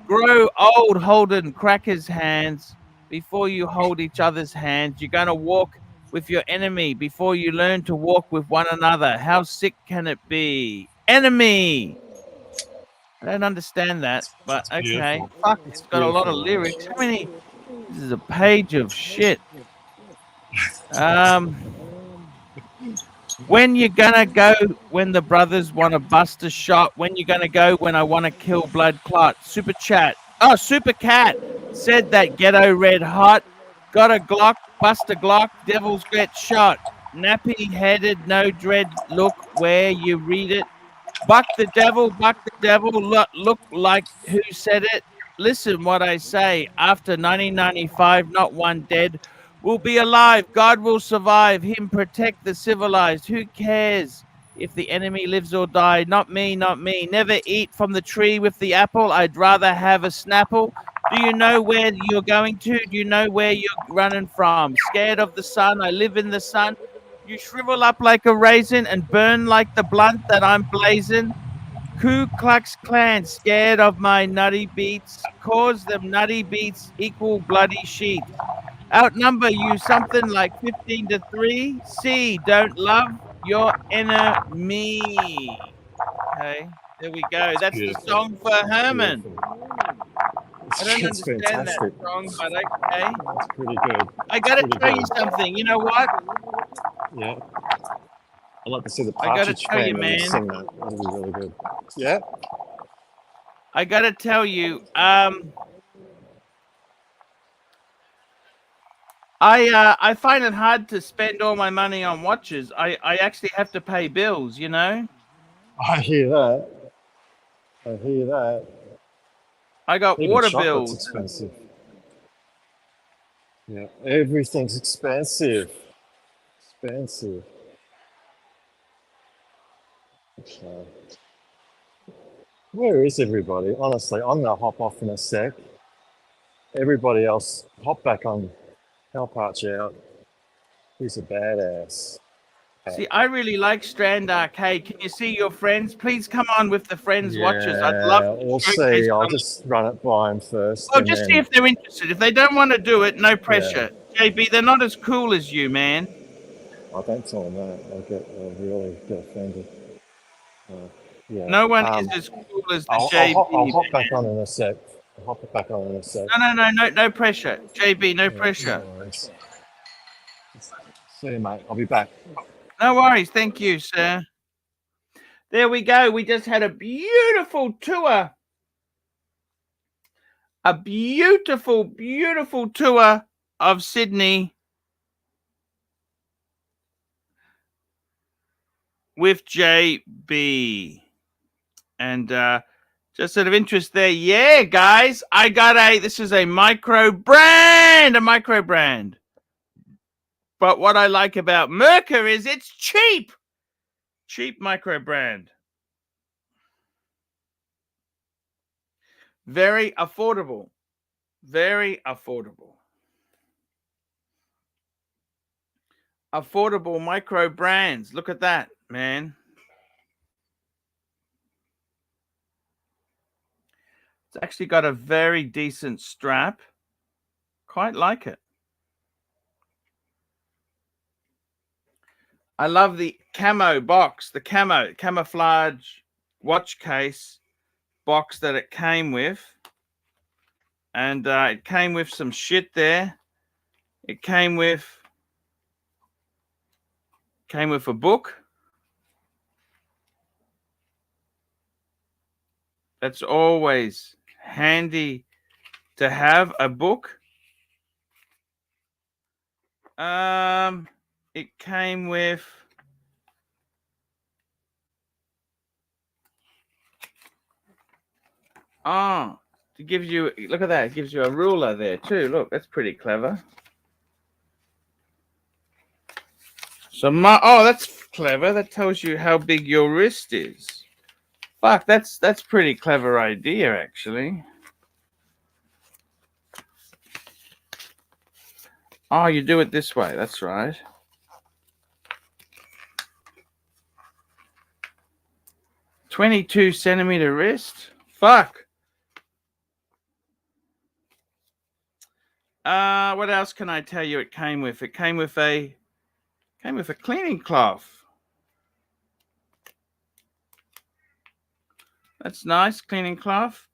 grow old holding crackers' hands before you hold each other's hands. You're gonna walk with your enemy before you learn to walk with one another. How sick can it be? Enemy! I don't understand that, but It's okay. beautiful. Fuck, It's it's got a lot of beautiful, lyrics. right? How many? This is a page of shit. When you gonna go when the brothers want to bust a shot? When you gonna go when I want to kill blood clot? Super chat. Oh, Super Cat said that ghetto red hot. Got a Glock, bust a Glock, devils get shot. Nappy headed, no dread, look where you read it. Buck the devil, look like who said it. Listen what I say. After 1995, not one dead will be alive. God will survive. Him protect the civilized. Who cares if the enemy lives or die? Not me, not me. Never eat from the tree with the apple. I'd rather have a snapple. Do you know where you're going to? Do you know where you're running from? Scared of the sun? I live in the sun. You shrivel up like a raisin and burn like the blunt that I'm blazing. Ku Klux Klan, scared of my nutty beats, cause them nutty beats equal bloody sheets. Outnumber you something like 15 to 3. C, don't love your enemy. Okay, there we go. It's That's the beautiful. song for It's Herman. beautiful. I don't It's understand that fantastic. song, but okay. It's pretty good. I It's got to pretty tell you good. something. You know what? Yeah. I'd like to see the I got to Partridge tell you, Family man. sing that. That'd be really good. Yeah. I got to tell you. I find it hard to spend all my money on watches. I actually have to pay bills, you know. I hear that. I hear that. I got Even water chocolate's bills. expensive. Yeah. Everything's expensive. Expensive. Okay. Where is everybody? Honestly, I'm going to hop off in a sec. Everybody else, hop back on. Help Archie out. He's a badass. See, I really like Strand Arcade. Can you see your friends? Please come on with the friends watches. I'd love Yeah, to we'll showcase see. I'll them. just run it by him first, Well, and just see then if they're interested. If they don't want to do it, no yeah, pressure. JB, they're not as cool as you, man. I don't tell him that. I'll really get offended. Uh, yeah, No one is as cool as the I'll JB. hop back on in a sec. I'll hop back on in a sec. No pressure. JB, no pressure. No worries. See you, mate. I'll be back. No worries. Thank you, sir. There we go. We just had a beautiful tour. A beautiful, beautiful tour of Sydney with JB. And just out of interest there, yeah, guys, I got this is a micro brand. But what I like about Merca is it's cheap. Cheap micro brand. Very affordable. Very affordable. Affordable micro brands. Look at that, man. It's actually got a very decent strap. Quite like it. I love the camo box, the camouflage watch case. box that it came with. And it came with some shit there. It came with a book. That's always handy to have, a book. It came with it gives you, look at that, it gives you a ruler there too. Look, that's pretty clever. So that's clever. That tells you how big your wrist is. Fuck, that's pretty clever idea actually. Oh, you do it this way. That's right. "22-centimeter wrist. Fuck. What else can I tell you? It came with. It came with a cleaning cloth. That's nice, cleaning cloth.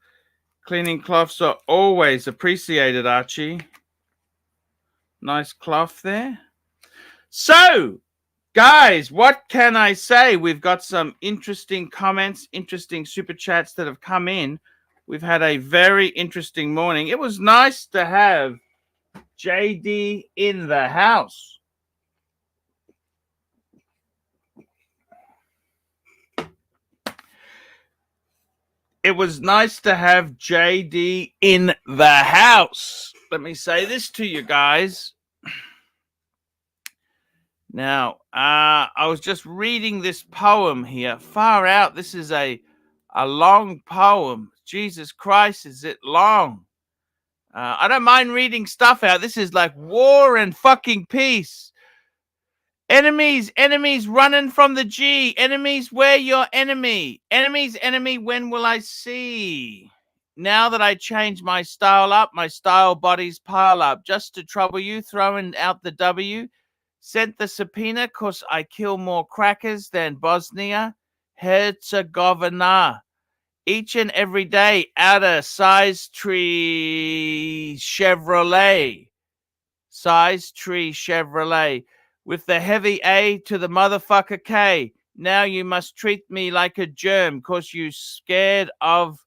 Cleaning cloths are always appreciated, Archie. Nice cloth there. So, guys, what can I say? We've got some interesting comments, interesting super chats that have come in. We've had a very interesting morning. It was nice to have JD in the house. It was nice to have JD in the house. Let me say this to you guys. Now, I was just reading this poem here. Far out. This is a long poem. Jesus Christ, is it long? I don't mind reading stuff out. This is like War and fucking Peace. Enemies running from the G. Enemies, where your enemy? Enemies, enemy, when will I see? Now that I change my style up, my style bodies pile up. Just to trouble you, throwing out the W. Sent the subpoena, 'cause I kill more crackers than Bosnia Herzegovina. Each and every day, out of size tree Chevrolet. Size tree Chevrolet. With the heavy A to the motherfucker K. Now you must treat me like a germ, 'cause you scared of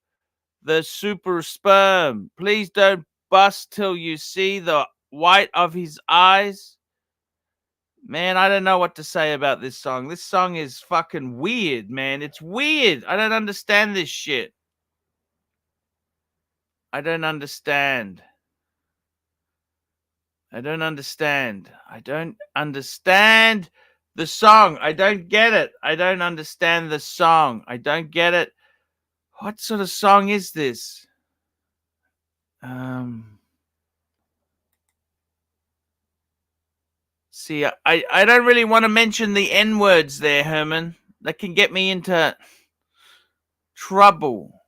the super sperm. Please don't bust till you see the white of his eyes. Man, I don't know what to say about this song. This song is fucking weird, man. It's weird. I don't understand this shit. I don't understand. I don't understand. I don't understand the song. I don't get it. I don't understand the song. I don't get it. What sort of song is this? See, I don't really want to mention the N words there, Herman. That can get me into trouble.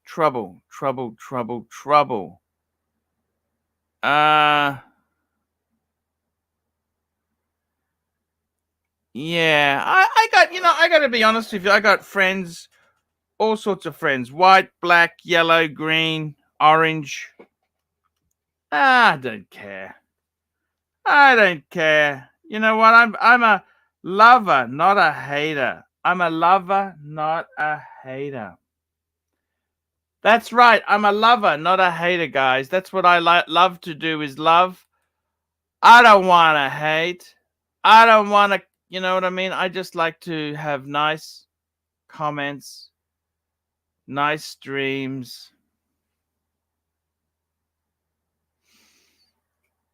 Trouble. Yeah, I got, I got to be honest with you. I got friends, all sorts of friends. White, black, yellow, green, orange. I don't care. I don't care. You know what? I'm a lover, not a hater. I'm a lover, not a hater. That's right. I'm a lover, not a hater, guys. That's what I love to do, is love. I don't want to hate. I don't want to, you know what I mean? I just like to have nice comments, nice streams.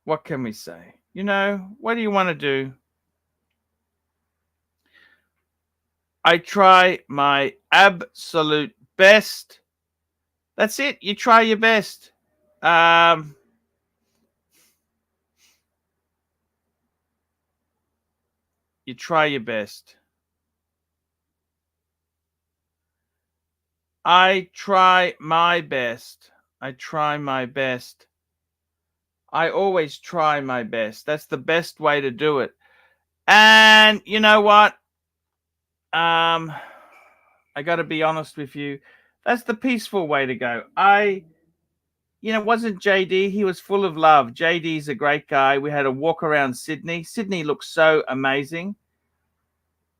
What can we say? What do you want to do? I try my absolute best. That's it. You try your best. You try your best. I try my best. I try my best. I always try my best. That's the best way to do it. And you know what? I got to be honest with you. That's the peaceful way to go. Wasn't JD? He was full of love. JD's a great guy. We had a walk around Sydney. Sydney looks so amazing.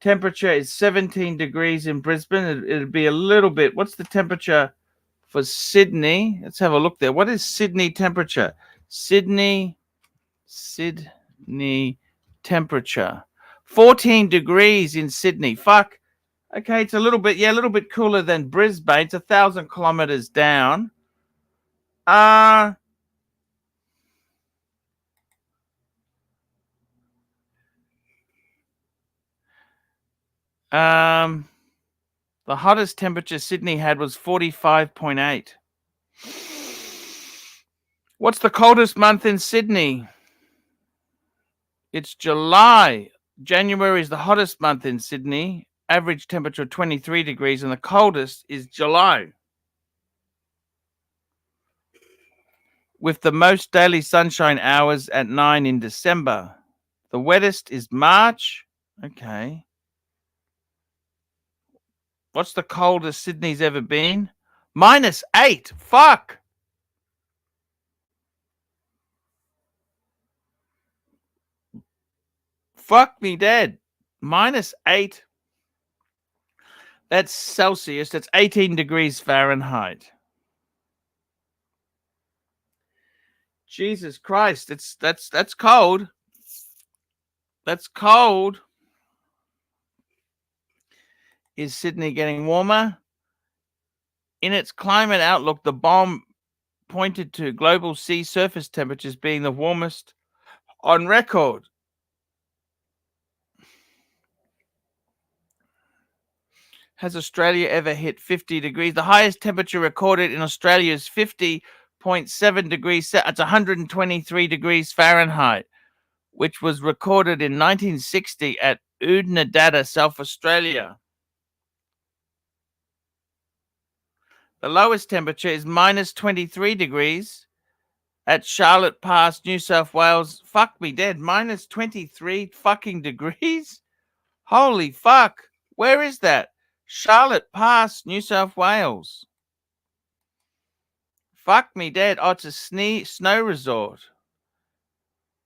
Temperature is 17 degrees in Brisbane. It'd be a little bit. What's the temperature for Sydney? Let's have a look there. What is Sydney temperature? Sydney temperature. 14 degrees in Sydney. Fuck. Okay, it's a little bit cooler than Brisbane. It's 1,000 kilometers down. The hottest temperature Sydney had was 45.8. What's the coldest month in Sydney? It's July. January is the hottest month in Sydney. Average temperature 23 degrees, and the coldest is July. With the most daily sunshine hours at 9 in December. The wettest is March. Okay. What's the coldest Sydney's ever been? -8. Fuck. Fuck me dead. -8. That's Celsius. That's 18 degrees Fahrenheit. Jesus Christ. That's cold. That's cold. Is Sydney getting warmer? In its climate outlook, the bomb pointed to global sea surface temperatures being the warmest on record. Has Australia ever hit 50 degrees? The highest temperature recorded in Australia is 50.7 degrees. It's 123 degrees Fahrenheit, which was recorded in 1960 at Oodnadatta, South Australia. The lowest temperature is -23 degrees at Charlotte Pass, New South Wales. Fuck me dead. -23 fucking degrees? Holy fuck. Where is that? Charlotte Pass, New South Wales. Fuck me dead. Oh, it's a snow resort.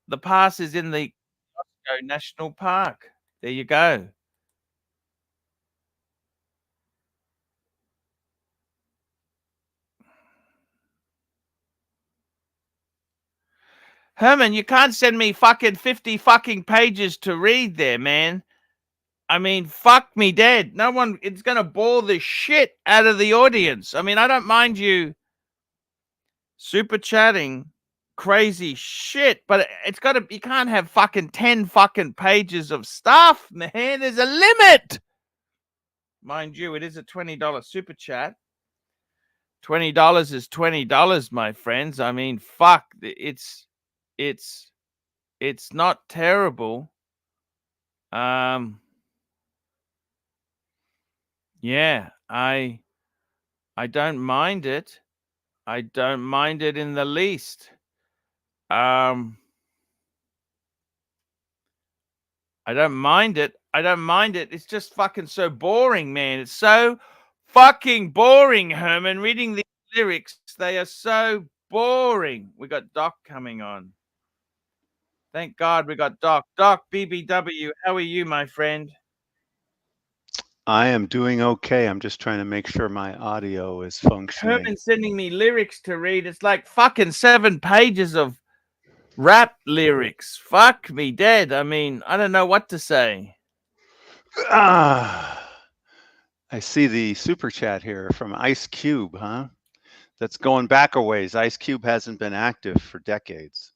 The pass is in the National Park. There you go. Herman, you can't send me fucking 50 fucking pages to read there, man. I mean, fuck me dead. No one, it's going to bore the shit out of the audience. I mean, I don't mind you super chatting crazy shit, but it's got to, you can't have fucking 10 fucking pages of stuff, man. There's a limit. Mind you, it is a $20 super chat. $20 is $20, my friends. I mean, fuck, it's not terrible. Yeah, I don't mind it. I don't mind it in the least. I don't mind it. I don't mind it. It's just fucking so boring, man. It's so fucking boring, Herman. Reading the lyrics, they are so boring. We got Doc coming on. Thank God we got Doc. Doc, BBW, how are you, my friend? I am doing okay. I'm just trying to make sure my audio is functioning. Herman's sending me lyrics to read. It's like fucking 7 pages of rap lyrics. Fuck me dead. I mean, I don't know what to say. I see the super chat here from Ice Cube, huh? That's going back a ways. Ice Cube hasn't been active for decades.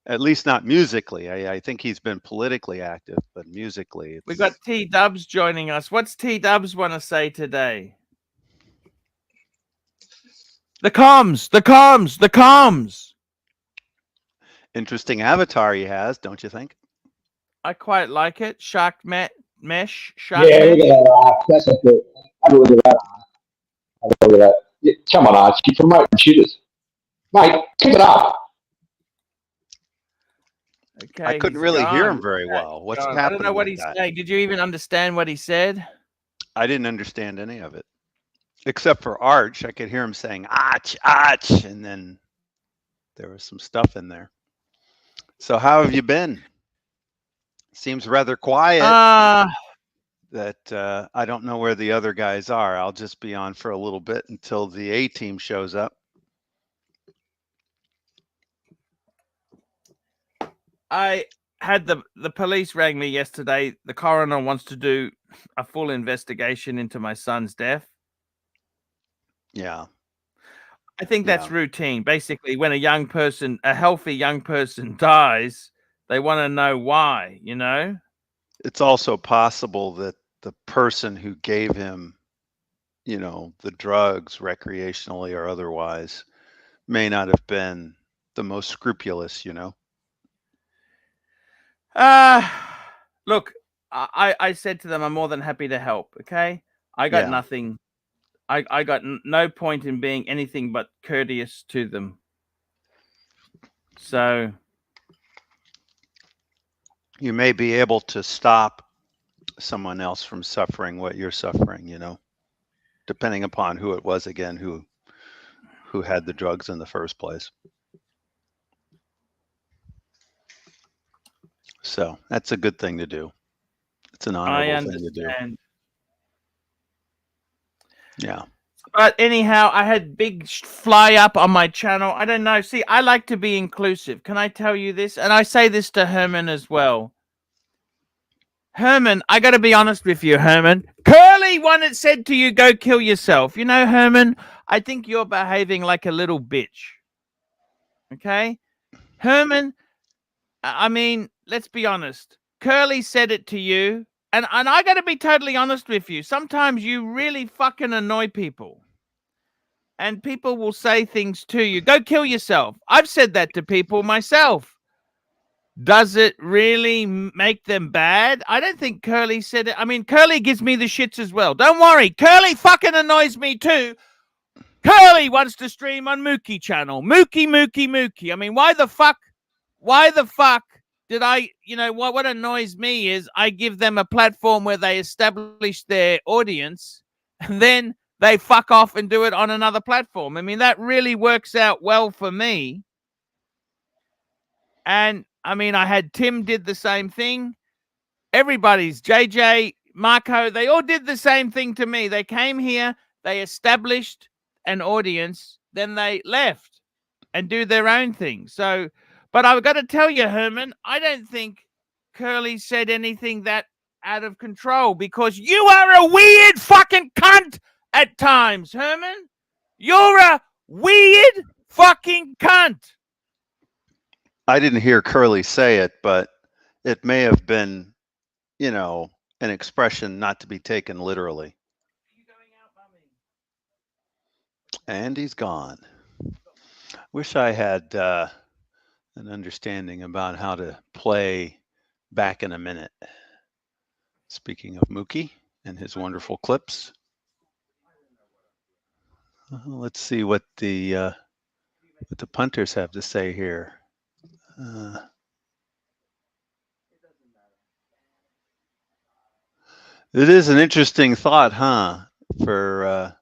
At least not musically. I think he's been politically active, but musically. We got T-Dubs joining us. What's T-Dubs want to say today? The comms. Interesting avatar he has, don't you think? I quite like it. Shark mesh. Yeah, look at that. That's a good. Have a look at that. Have a look at that. Yeah, come on, Archie, promote shooters. Mate, keep it up. Okay, I couldn't really hear him very well. What's happening? I don't know what he's saying. Did you even understand what he said? I didn't understand any of it. Except for Arch, I could hear him saying "Arch, Arch," and then there was some stuff in there. So how have you been? Seems rather quiet. That I don't know where the other guys are. I'll just be on for a little bit until the A team shows up. I had the police rang me yesterday. The coroner wants to do a full investigation into my son's death. Yeah. I think that's routine. Basically, when a healthy young person dies, they want to know why, you know? It's also possible that the person who gave him, the drugs recreationally or otherwise may not have been the most scrupulous, Look, I said to them, I'm more than happy to help, okay? I got nothing. I got no point in being anything but courteous to them. So you may be able to stop someone else from suffering what you're suffering, depending upon who it was again who had the drugs in the first place. So that's a good thing to do. It's an honorable thing to do. Yeah. But anyhow, I had big fly up on my channel. I don't know. See, I like to be inclusive. Can I tell you this? And I say this to Herman as well. Herman, I got to be honest with you, Herman. Curly one that said to you, go kill yourself. You know, Herman, I think you're behaving like a little bitch. Okay? Herman, I mean, let's be honest. Curly said it to you. And I got to be totally honest with you. Sometimes you really fucking annoy people. And people will say things to you. Go kill yourself. I've said that to people myself. Does it really make them bad? I don't think Curly said it. I mean, Curly gives me the shits as well. Don't worry. Curly fucking annoys me too. Curly wants to stream on Mookie channel. Mookie. I mean, why the fuck did I, what annoys me is I give them a platform where they establish their audience and then they fuck off and do it on another platform. I mean, that really works out well for me. And I mean, I had Tim did the same thing. Everybody's JJ, Marco, they all did the same thing to me. They came here, they established an audience, then they left and do their own thing. So, but I've got to tell you, Herman, I don't think Curly said anything that out of control because you are a weird fucking cunt at times, Herman. You're a weird fucking cunt. I didn't hear Curly say it, but it may have been, an expression not to be taken literally. And he's gone. Wish I had an understanding about how to play Back in a Minute. Speaking of Mookie and his wonderful clips. Let's see what the punters have to say here. It is an interesting thought, huh? For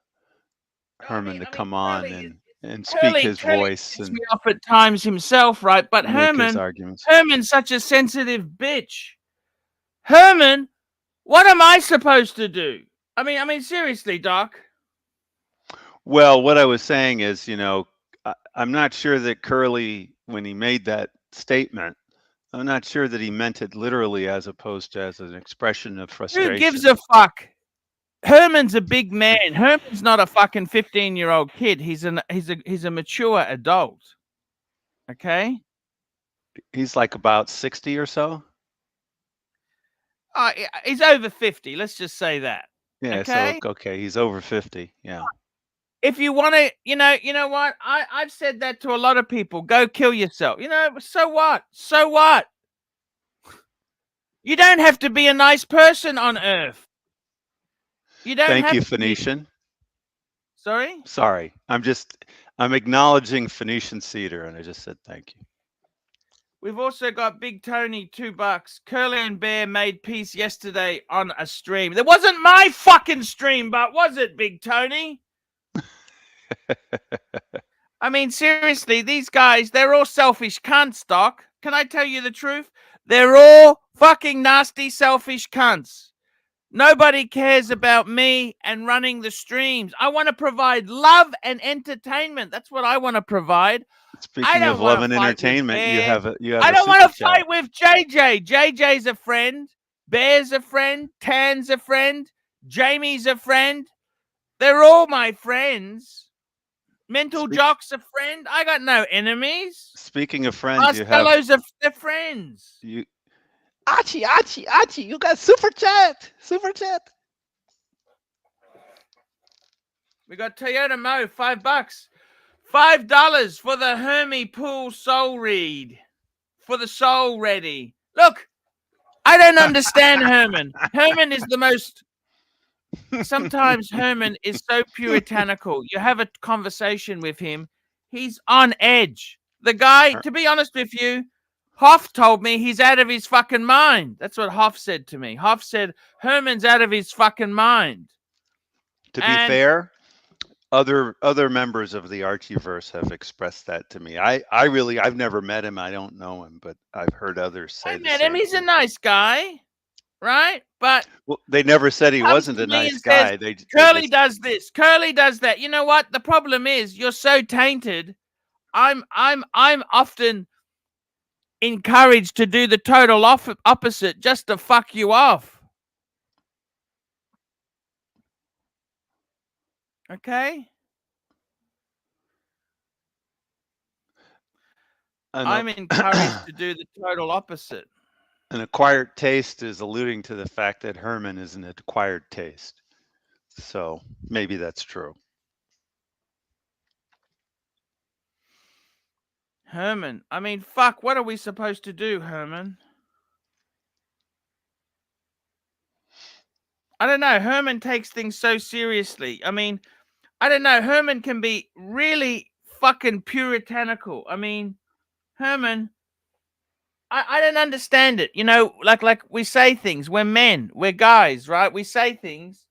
Herman to come on and speak his voice and me off at times himself, right? But Herman's such a sensitive bitch. Herman, what am I supposed to do? I mean, seriously, Doc. Well, what I was saying is, I'm not sure that Curly, when he made that statement, I'm not sure that he meant it literally as opposed to as an expression of frustration. Who gives a fuck? Herman's a big man. Herman's not a fucking 15-year-old kid. He's a mature adult. Okay? He's like about 60 or so. He's over 50. Let's just say that. Yeah. Okay? So okay, he's over 50. Yeah. If you want to, you know what? I've said that to a lot of people. Go kill yourself. So what? So what? You don't have to be a nice person on Earth. You don't. Thank you, Phoenician. Sorry? Sorry. I'm acknowledging Phoenician Cedar, and I just said thank you. We've also got Big Tony, $2. Curly and Bear made peace yesterday on a stream. That wasn't my fucking stream, but was it, Big Tony? I mean, seriously, these guys, they're all selfish cunts, Doc. Can I tell you the truth? They're all fucking nasty, selfish cunts. Nobody cares about me and running the streams. I want to provide love and entertainment. That's what I want to provide. I Speaking don't of love want and to fight with entertainment, you Bear. have a I don't super want to chat. fight with JJ. JJ's a friend. Bear's a friend. Tan's a friend. Jamie's a friend. They're all my friends. Mental Jock's a friend. I got no enemies. Speaking of friends, Marcello's they're friends. Archie, you got super chat. Super chat. We got Toyota Mo, $5. $5 for the Hermie Pool Soul Read. For the soul ready. Look, I don't understand Herman. Herman is the most... Sometimes Herman is so puritanical. You have a conversation with him, he's on edge. The guy, to be honest with you, Hoff told me he's out of his fucking mind. That's what Hoff said to me. Hoff said Herman's out of his fucking mind. To be fair, other members of the Archieverse have expressed that to me. I've never met him. I don't know him, but I've heard others say I met him. He's a nice guy, right? But they never said he wasn't a nice guy. Curly does this. Curly does that. You know what? The problem is you're so tainted. I'm often encouraged to do the total opposite just to fuck you off. Okay? I'm encouraged to do the total opposite. An acquired taste is alluding to the fact that Herman is an acquired taste. So maybe that's true. Herman, I mean, fuck, what are we supposed to do, Herman? I don't know. Herman takes things so seriously. I mean, I don't know. Herman can be really fucking puritanical. I mean, Herman, I don't understand it. You know, like we say things. We're men. We're guys, right? We say things.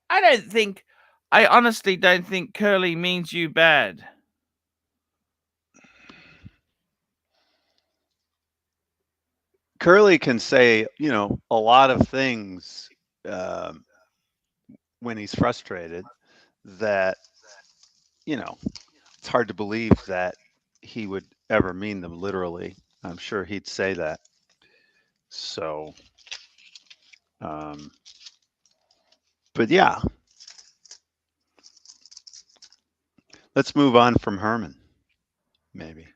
I honestly don't think Curly means you bad. Curly can say, a lot of things when he's frustrated that, it's hard to believe that he would ever mean them literally. I'm sure he'd say that. So, but yeah, let's move on from Herman, maybe.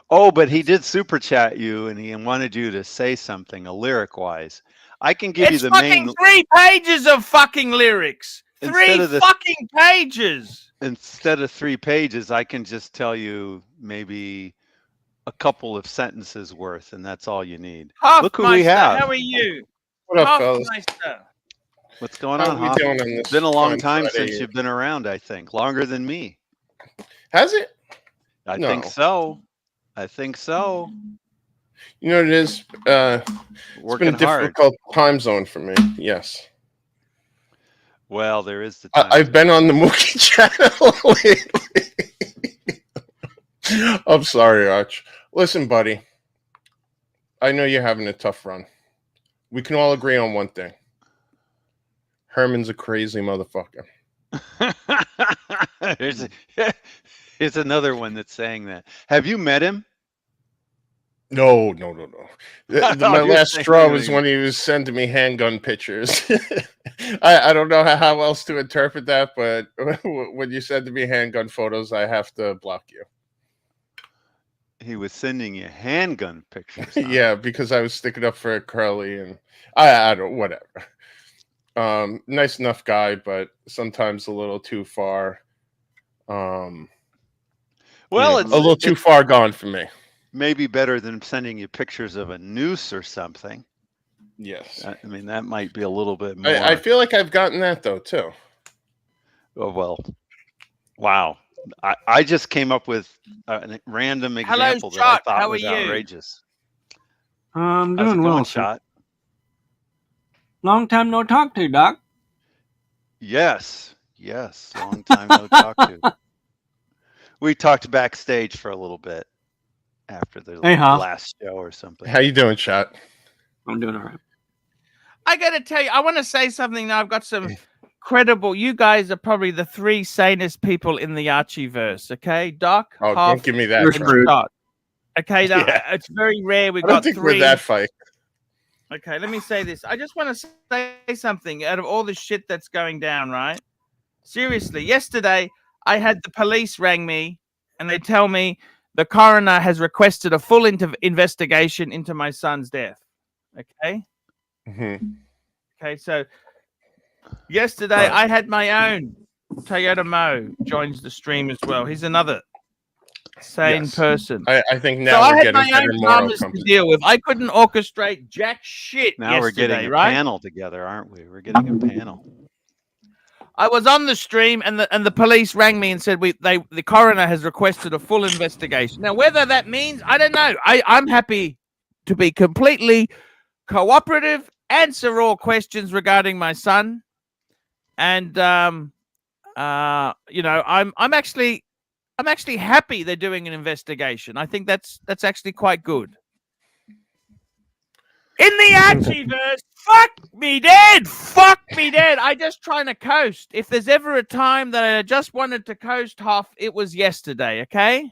Oh, but he did super chat you, and he wanted you to say something, lyric wise. I can give you the main. It's fucking 3 pages of fucking lyrics. 3 fucking pages. Instead of 3 pages, I can just tell you maybe a couple of sentences worth, and that's all you need. Look who we have. How are you? What up, fellas? What's going on, Hoff? It's been a long time since you've been around, I think. Longer than me. Has it? I think so. I think so. You know what it is? It's been a difficult time zone for me. Yes. Well, there is the time. I've been on the Mookie channel lately. I'm sorry, Arch. Listen, buddy. I know you're having a tough run. We can all agree on one thing. Herman's a crazy motherfucker. Here's another one that's saying that. Have you met him? No. My last straw was when he was sending me handgun pictures. I don't know how else to interpret that, but when you send me handgun photos, I have to block you. He was sending you handgun pictures. Huh? Yeah, because I was sticking up for Curly, and I don't, whatever. Nice enough guy, but sometimes a little too far. Well, it's a little too far gone for me. Maybe better than sending you pictures of a noose or something. Yes. I mean, that might be a little bit more. I feel like I've gotten that, though, too. Oh, well. Wow. I just came up with a random example that I thought was outrageous. I'm doing well, Shot? Long time no talk to, Doc. Yes. Yes, long time no talk to. We talked backstage for a little bit after the Hey, Hoff. last show or something. How you doing, Chat? I'm doing all right. I got to tell you, I want to say something now. I've got some credible. You guys are probably the three sanest people in the Archieverse. Okay, Doc. Oh, Hoff, don't give me that. You're Trump. screwed. Scott. Okay, now Yeah. it's very rare. We've I don't got think three. we're that fight. Okay, let me say this. I just want to say something out of all the shit that's going down, right? Seriously, yesterday I had the police rang me and they tell me the coroner has requested a full investigation into my son's death. Okay? Mm-hmm. Okay, so yesterday I had my own Toyota Mo joins the stream as well. He's another sane Yes. person. I think So now I we're had getting my better own moral dramas to compass. deal with. I couldn't orchestrate jack shit Now we're yesterday, getting a right? panel together, aren't we? We're getting a panel. I was on the stream and the police rang me and said the coroner has requested a full investigation. Now, whether that means, I don't know. I'm happy to be completely cooperative, answer all questions regarding my son. And you know, I'm actually happy they're doing an investigation. I think that's actually quite good. In the Archieverse, fuck me dead. Fuck me dead. I just trying to coast. If there's ever a time that I just wanted to coast, Hoff, it was yesterday, okay?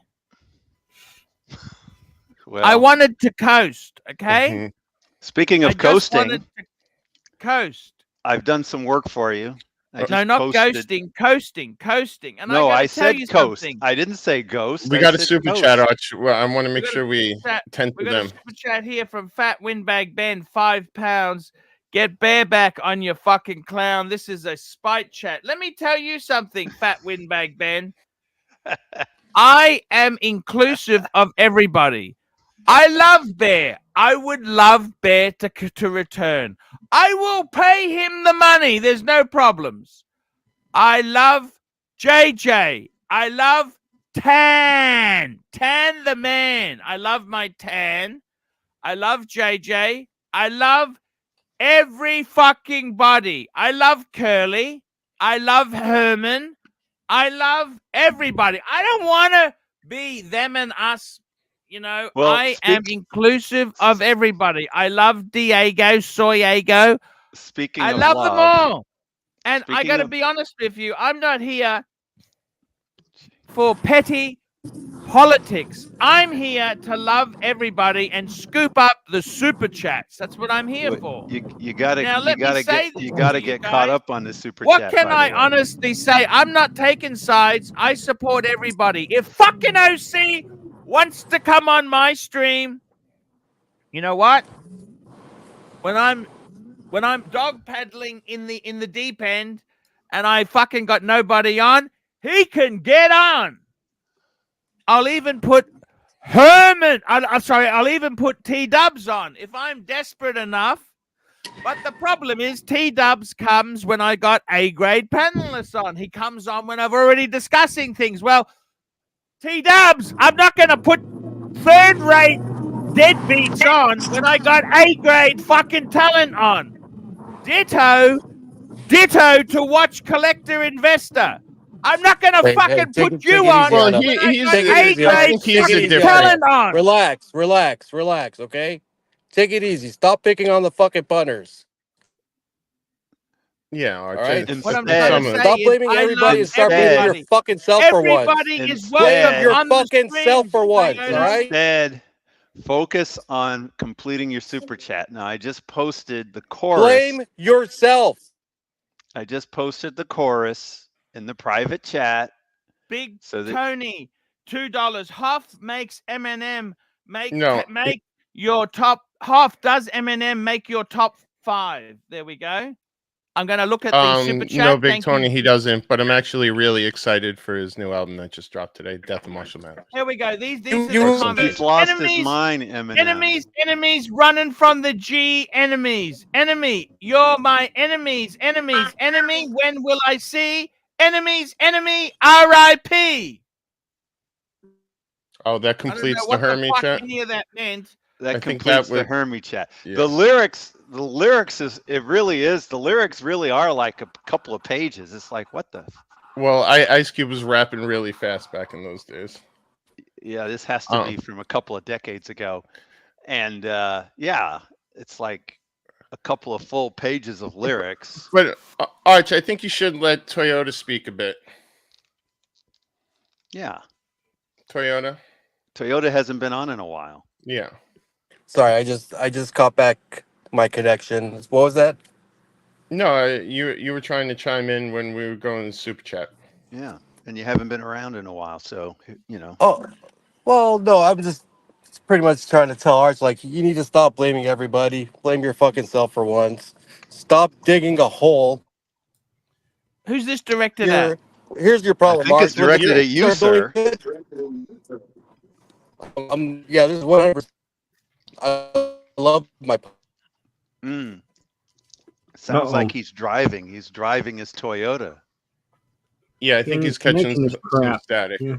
Well, I wanted to coast, okay? Mhm. speaking I of just wanted coasting, to coast. I've done some work for you. I No, just not posted. ghosting, coasting. And No, I I gotta tell said you coast. something. I didn't say ghost. We I got a said super coast. chat, Arch. Well, I want to make got a sure we super chat. tend We to got a them. super chat here from Fat Windbag Ben, £5. Get bareback on your fucking clown. This is a spite chat. Let me tell you something, Fat Windbag Ben. I am inclusive of everybody. I love Bear. I would love Bear to return. I will pay him the money. There's no problems. I love JJ. I love Tan. Tan the man. I love my Tan. I love JJ. I love every fucking body. I love Curly. I love Herman. I love everybody. I don't want to be them and us. You know, Well, I am inclusive of everybody. I love Diego, Soyego. Speaking I of love them love, all. And I Speaking got to of- be honest with you. I'm not here for petty politics. I'm here to love everybody and scoop up the super chats. That's what I'm here for. you gotta Now, let me say this you to gotta you get caught guys. up on the super What chat. can by I the way. honestly say? I'm not taking sides. I support everybody. If fucking OC wants to come on my stream, you know what? When I'm dog paddling in the deep end and I fucking got nobody on, he can get on. I'll even put Herman. I'm sorry. I'll even put T-Dubs on if I'm desperate enough. But the problem is T-Dubs comes when I got A-grade panelists on. He comes on when I've already discussing things. Well, T-Dubs, I'm not going to put third-rate deadbeats on when I got A-grade fucking talent on. Ditto to watch Collector Investor. I'm not going to fucking put you on. Well, when he's I got I think he's a fucking different. talent on. Relax, okay? Take it easy. Stop picking on the fucking punters. Yeah, Arch. All right? it's- What I'm it's trying some to of- say Stop is blaming I everybody love and start blaming your everybody. fucking self for once. Everybody is Instead- welcome Your on the fucking stream. self for once, all right? Instead, focus on completing your super chat. Now, I just posted the chorus. Blame yourself. I just posted the chorus in the private chat. Big So that Tony, $2. Huff makes Eminem make your top. Huff does Eminem make your top 5. There we go. I'm gonna look at the super chat. No, Big Thank Tony, you. he doesn't. But I'm actually really excited for his new album that just dropped today, Death of Marshall Mathers. Here we go. These You- are the you- comments. he's lost his Enemies, mind, Eminem. enemies running from the G. Enemies, enemy. You're my enemies. Enemy. When will I see enemies? Enemy. R.I.P. Oh, that I don't know completes the what Hermie fuck chat. any of that meant. That I think completes that the would- Hermie chat. Yes. The lyrics the lyrics it really is. The lyrics really are like a couple of pages. It's like, what the? Well, Ice Cube was rapping really fast back in those days. Yeah, this has to be from a couple of decades ago. And yeah, it's like a couple of full pages of lyrics. But Arch, I think you should let Toyota speak a bit. Yeah. Toyota hasn't been on in a while. Yeah. Sorry, I just got back my connection. What was that? No, you were trying to chime in when we were going to super chat. Yeah, and you haven't been around in a while, so you know. Oh, well, no, I'm just pretty much trying to tell Arch, like, you need to stop blaming everybody. Blame your fucking self for once. Stop digging a hole. Who's this directed at? Here's your problem, I think Arch. it's directed at you, sir. Yeah, this is 100%. I love my. Sounds like he's driving. He's driving his Toyota. Yeah, I think he's catching some static. Yeah.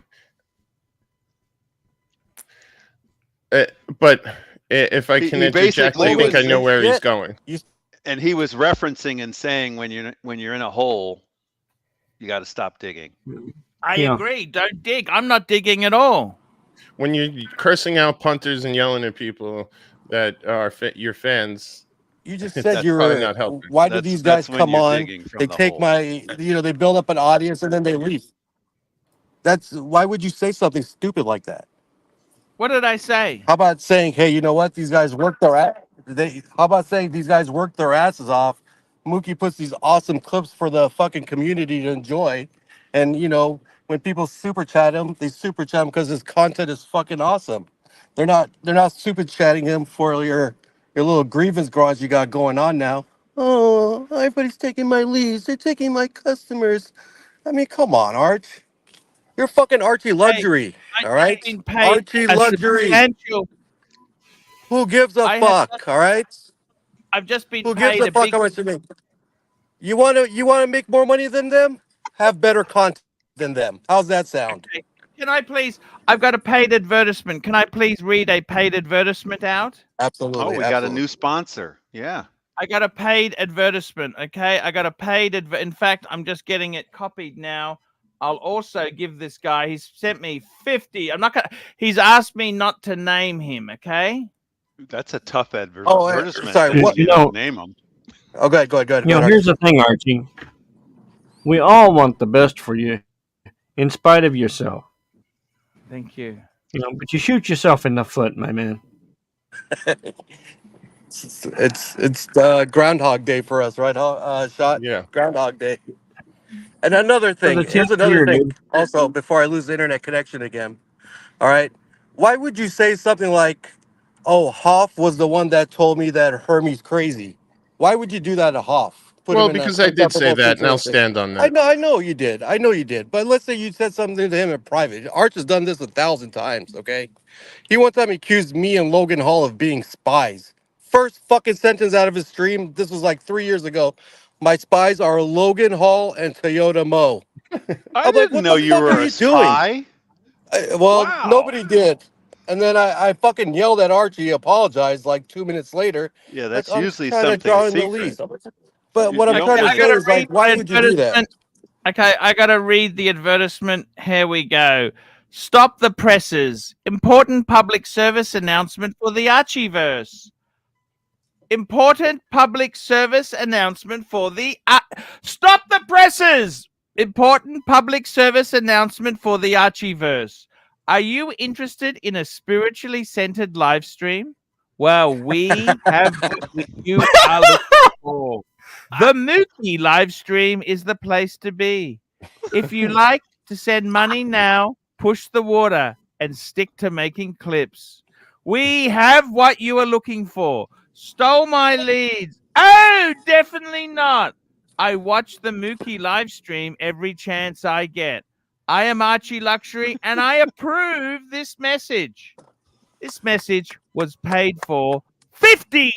But if I can interject, I think I know where he's going. And he was referencing and saying when you're in a hole, you got to stop digging. I agree. Don't dig. I'm not digging at all. When you're cursing out punters and yelling at people that are your fans, you just said you're probably not helping. Why do these guys come on? They take they build up an audience and then they leave. Why would you say something stupid like that? What did I say? How about saying, hey, you know what? These guys work their how about saying these guys work their asses off? Mookie puts these awesome clips for the fucking community to enjoy. And, you know, when people super chat him, they super chat him because his content is fucking awesome. They're not super chatting him for your little grievance garage you got going on now. Oh, everybody's taking my leads. They're taking my customers. I mean, come on, Arch. You're fucking ArchieLuxury, all right? ArchieLuxury. Who gives a fuck, all right? I've just been Who paid gives a fuck how much you make? You wanna make more money than them? Have better content than them. How's that sound? Okay. Can I please? I've got a paid advertisement. Can I please read a paid advertisement out? Absolutely. Oh, we got a new sponsor. Yeah. I got a paid advertisement. Okay, I got a paid. In fact, I'm just getting it copied now. I'll also give this guy. He's sent me 50. I'm not gonna. He's asked me not to name him. Okay. That's a tough advertisement. Sorry. What? You know, name him. Oh, go ahead. You know, here's the thing, Archie. We all want the best for you, in spite of yourself. Thank you. You know, but you shoot yourself in the foot, my man. It's Groundhog Day for us, right? Shot. Yeah. Groundhog Day. And another thing. Here's another thing. Also, before I lose the internet connection again. All right. Why would you say something like, "Oh, Hoff was the one that told me that Hermie's crazy"? Why would you do that to Hoff? Well, because I did say that, and I'll stand on that. I know you did. But let's say you said something to him in private. Arch has done this 1,000 times, okay? He one time accused me and Logan Hall of being spies. First fucking sentence out of his stream, this was like 3 years ago. My spies are Logan Hall and Toyota Mo. I didn't know you were a spy. Well, nobody did. And then I fucking yelled at Archie, apologized like 2 minutes later. Yeah, that's like, usually something secret. But what I'm trying to say is, like, why would you do that? Okay, I gotta read the advertisement. Here we go. Stop the presses. Important public service announcement for the Archieverse. Important public service announcement for the... Stop the presses! Important public service announcement for the Archieverse. Are you interested in a spiritually centered live stream? Well, we have what you are looking for. The Mookie live stream is the place to be. If you like to send money now, push the water and stick to making clips. We have what you are looking for. Stole my leads. Oh, definitely not. I watch the Mookie live stream every chance I get. I am ArchieLuxury and I approve this message. This message was paid for 50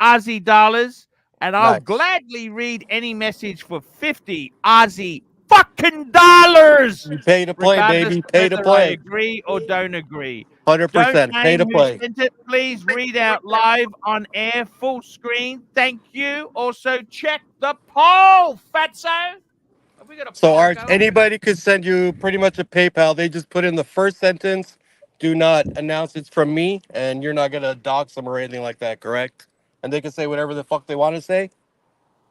Aussie dollars. And I'll gladly read any message for 50 Aussie fucking dollars. You pay to play, Regardless baby. of Pay to whether I play. agree or don't agree. 100%. Don't Pay to name who play. sent it. Please read out live on air, full screen. Thank you. Also, check the poll, fatso. Have we got a So, poll Arch, going? anybody could send you pretty much a PayPal. They just put in the first sentence. Do not announce it's from me, and you're not gonna dox them or anything like that, correct? And they can say whatever the fuck they want to say.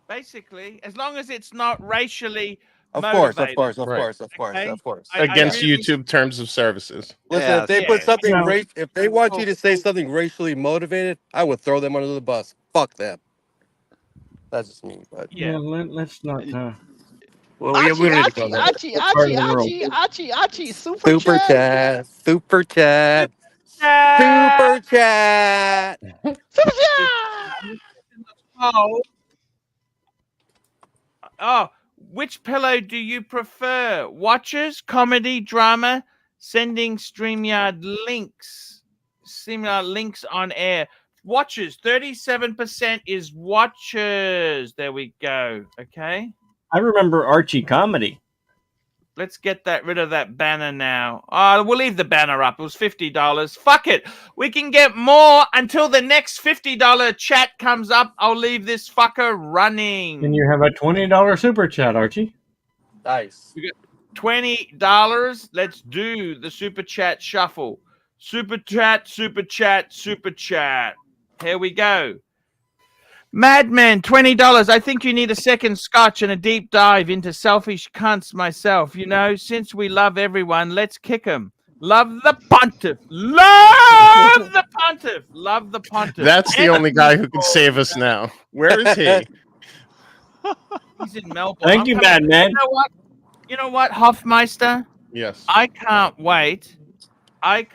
Basically, as long as it's not racially Of course, of motivated. course, of Right. course, of course, Okay? of course. I Against really, YouTube terms of services. Listen, Yeah, if they yeah. put something No. if they want you to say something racially motivated, I would throw them under the bus. Fuck them. That's just me, but Yeah. Let's not. well, we Archie, don't need to go Archie, there. Archie, Part of Archie, the world. Archie, Archie, Archie, super Super chat, chat, super chat, Ah, super chat. super chat. oh, oh, which pillow do you prefer? Watchers, comedy, drama, sending StreamYard links. StreamYard links on air. Watchers, 37% is watchers. There we go. Okay. I remember Archie comedy. Let's get rid of that banner now. We'll leave the banner up. It was $50. Fuck it. We can get more until the next $50 chat comes up. I'll leave this fucker running. And you have a $20 super chat, Archie. Nice. We got $20. Let's do the super chat shuffle. Super chat, super chat, super chat. Here we go. Madman, $20. I think you need a second scotch and a deep dive into selfish cunts myself. You know, since we love everyone, let's kick them. Love the pontiff. Love the pontiff. Love the pontiff. That's the only guy who can save us now. Where is he? He's in Melbourne. Thank I'm you, coming- Madman. You know what, Hoffmeister? Yes. I can't wait. Hold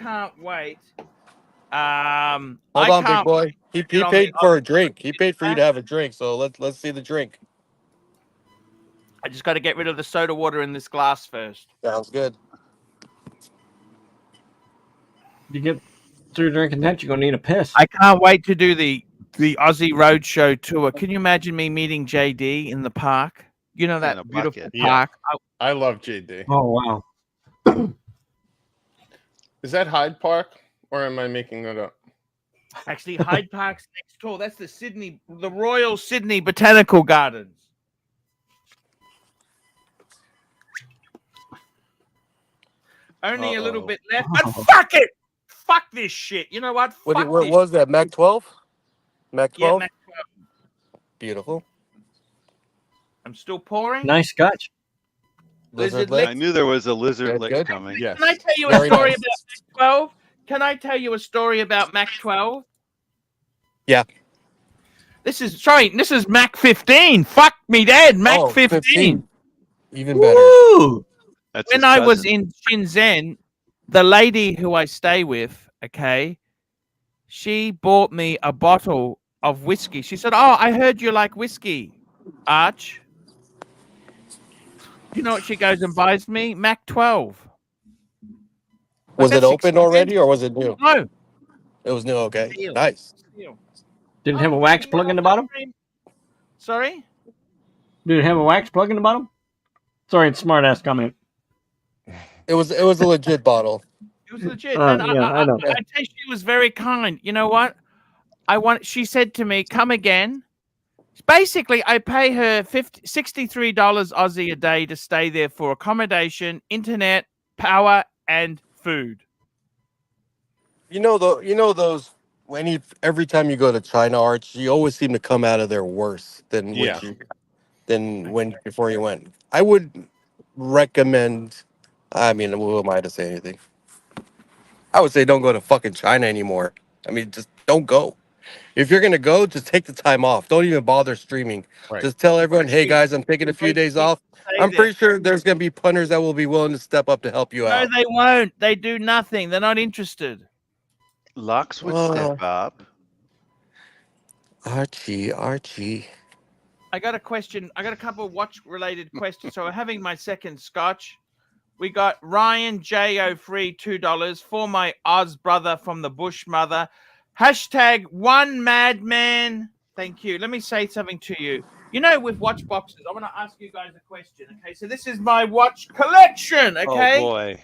on, big boy. He Get on paid the- for a drink. He paid for you to have a drink. So let's see the drink. I just got to get rid of the soda water in this glass first. Sounds good. You get through drinking that, you're gonna need a piss. I can't wait to do the Aussie Roadshow tour. Can you imagine me meeting JD in the park? You know In that a beautiful bucket. Yeah. park. I love JD. Oh wow. Is that Hyde Park or am I making that up? Actually, Hyde Park's next door. That's the Royal Sydney Botanical Gardens. Only a little bit left, but fuck it. Fuck this shit. You know what? What Fuck what this. was that? Mac 12? Mac Yeah, 12? Mac- Beautiful. I'm still pouring. Nice scotch. Lizard lick. I knew there was a lizard Good, lick good. coming. Yes. Can I tell you a Very story nice. about Mac 12? Can I tell you a story about Mac 12? Yeah. This is Mac 15. Fuck me dead. Mac Oh, 15. Even better. Woo! That's When his I was cousin. in Shenzhen, the lady who I stay with, okay, she bought me a bottle of whiskey. She said, "Oh, I heard you like whiskey, Arch." You know what she goes and buys me? Mac 12. Was it that's open expensive. already or was it new? No. It was new. Okay. Deal. Nice. Deal. Did it have a wax plug in the bottom? Sorry? Did it have a wax plug in the bottom? Sorry, it's smart ass comment. It was a legit bottle. It was legit. Yeah, And I know. I tell you, she was very kind. You know what? She said to me, "Come again." Basically, I pay her $63 Aussie a day to stay there for accommodation, internet, power, and food. You know those every time you go to China, Arch, you always seem to come out of there worse than Yeah. before you went. I would recommend. I mean, who am I to say anything? I would say don't go to fucking China anymore. I mean, just don't go. If you're gonna go, just take the time off. Don't even bother streaming. Right. Just tell everyone, hey guys, I'm taking a few days off. I'm pretty sure there's gonna be punters that will be willing to step up to help you No, out. they won't. They do nothing. They're not interested. Lux would step up. Archie. I got a question. I got a couple of watch-related questions. So, having my second scotch, we got Ryan J.O. Free, $2 for my Oz brother from the Bush mother. #1madman. Thank you. Let me say something to you. You know, with watch boxes, I want to ask you guys a question. Okay, so this is my watch collection. Okay. Oh boy.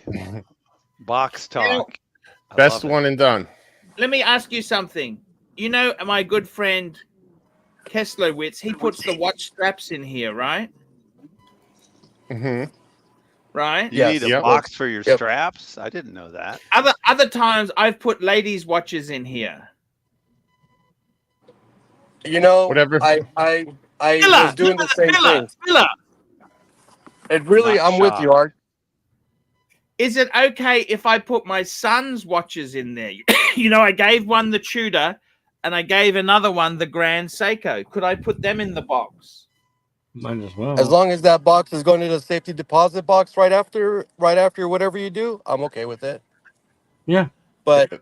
Box Now, talk. I Best love it. one and done. let me ask you something. You know, my good friend Kesslowitz, he puts the watch straps in here, right? Mm-hmm. Right. You need Yes. a Yep. box for your Yep. straps? I didn't know that. Other times, I've put ladies' watches in here. You know, Whatever. I Villa, was doing look the at same Villa, thing. Villa. It really, Not I'm with you, shocked. Art. Is it okay if I put my son's watches in there? You know, I gave one the Tudor, and I gave another one the Grand Seiko. Could I put them in the box? Might as As well. long as that box is going to the safety deposit box right after whatever you do, I'm okay with it. Yeah. But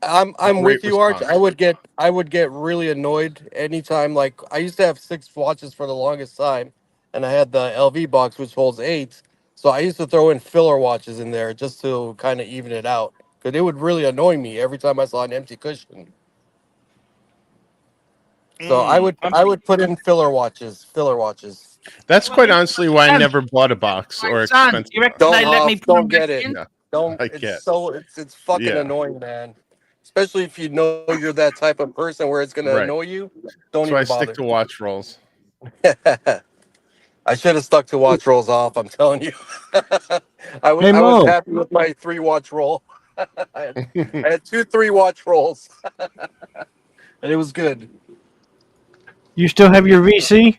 I'm Great with you, Arch. response. I would get really annoyed anytime. Like I used to have 6 watches for the longest time, and I had the LV box which holds 8. So I used to throw in filler watches in there just to kind of even it out, because it would really annoy me every time I saw an empty cushion. So I would put in filler watches. That's Well, quite honestly why I never bought a box my or son, expensive you reckon box. Don't they let me Hoff, put them don't back get it. in? Yeah, Don't. I It's get. so it's fucking Yeah, annoying, man. Especially if you know you're that type of person where it's gonna right. annoy you. Don't So I even stick bother. to watch rolls. I should have stuck to watch rolls off. I'm telling you. Hey I was Mo, happy with my 3 watch roll. I had 2 3 watch rolls, and it was good. you still have your VC?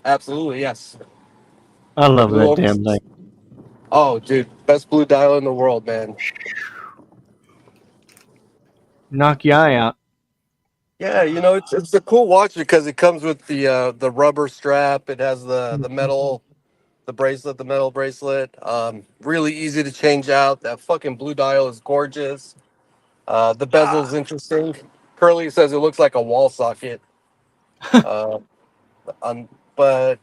Absolutely, yes. I The love blue that oaks. damn thing. Oh, dude, best blue dial in the world, man. Knock your eye out. Yeah, you know it's a cool watch because it comes with the rubber strap. It has the metal the metal bracelet. Really easy to change out. That fucking blue dial is gorgeous. The bezel's interesting. Curly says it looks like a wall socket. Uh, but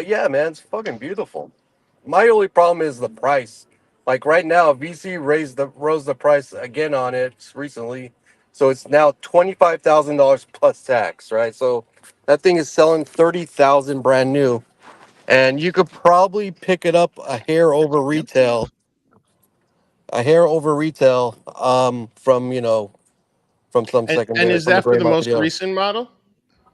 yeah, man, it's fucking beautiful. My only problem is the price. Like right now, VC rose the price again on it recently, so it's now $25,000 plus tax. Right, so that thing is selling 30,000 brand new, and you could probably pick it up a hair over retail. A hair over retail, from from some And secondary is from the that for gray the market most dealer. recent model?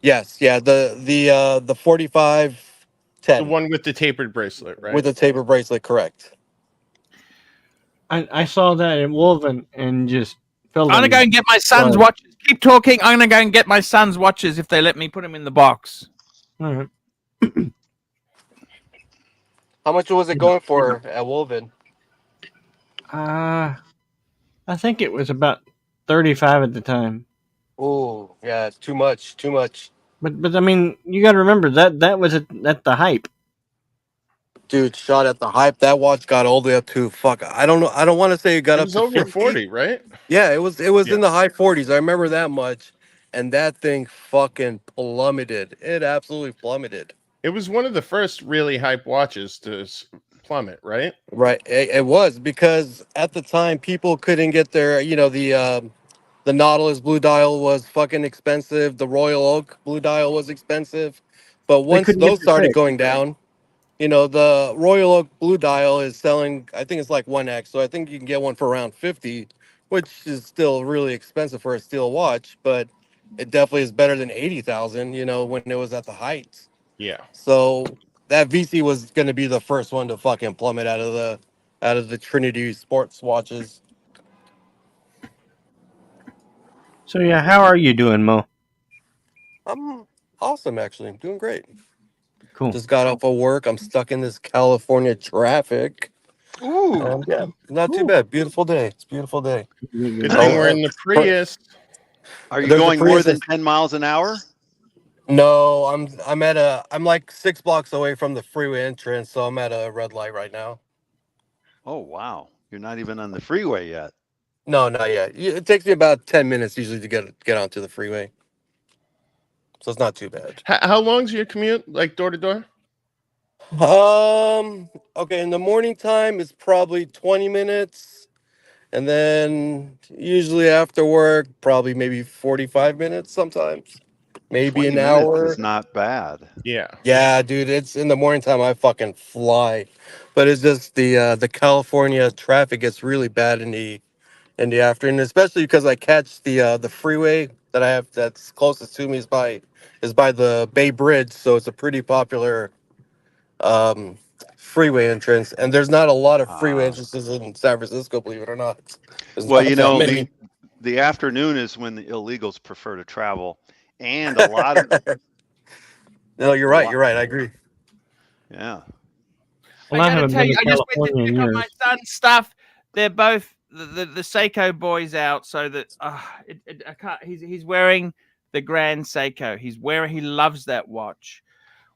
Yes, yeah, the 4510 The one with the tapered bracelet, right? with a taper bracelet, correct. I saw that in Woven and just fell I'm gonna go in and get my son's love. watches. Keep talking. I'm gonna go and get my son's watches if they let me put them in the box. All right. How much was it going for at Woven? I think it was about 35 at the time. Oh, yeah, it's too much, too much. But I mean, you got to remember that was at the hype. Dude, shot at the hype. That watch got all the way up to fuck. I don't know. I don't want to say it got It up was to over 50. 40, right? Yeah, it was Yeah. in the high 40s. I remember that much. And that thing fucking plummeted. It absolutely plummeted. It was one of the first really hype watches to plummet, right? Right. It was because at the time people couldn't get their, the Nautilus blue dial was fucking expensive. The Royal Oak blue dial was expensive. But They once couldn't get those the started click. going down, the Royal Oak blue dial is selling, I think it's like 1X. So I think you can get one for around 50, which is still really expensive for a steel watch, but it definitely is better than 80,000, when it was at the height. Yeah. So that VC was going to be the first one to fucking plummet out of the Trinity sports watches. So yeah, how are you doing, Mo? I'm awesome, actually. I'm doing great. Cool. Just got off of work. I'm stuck in this California traffic. Ooh. Yeah, not too bad. Beautiful day. It's a beautiful day. Good thing Oh, we're in the Prius. Are you there's a going more Prius. than 10 miles an hour? No, I'm like 6 blocks away from the freeway entrance, so I'm at a red light right now. Oh, wow. You're not even on the freeway yet. No, not yet. It takes me about 10 minutes usually to get onto the freeway, so it's not too bad. How long's your commute, like door to door? Okay, in the morning time it's probably 20 minutes, and then usually after work, probably maybe 45 minutes sometimes. maybe 20 an minutes hour. is not bad. Yeah. Yeah, dude, it's in the morning time. I fucking fly, but it's just the California traffic gets really bad in the afternoon, especially because I catch the freeway that I have that's closest to me is by the Bay Bridge, so it's a pretty popular um, freeway entrance, and there's not a lot of freeway entrances in San Francisco, believe it or not. There's Well, not you that know, many. the afternoon is when the illegals prefer to travel, and a lot of No, you're a right. lot. You're right. I agree. Yeah. Well, I I gotta haven't tell been you, to I just went to California in check on my years. son's stuff. They're both the Seiko boys out, so that I can't. He's wearing the Grand Seiko. He loves that watch,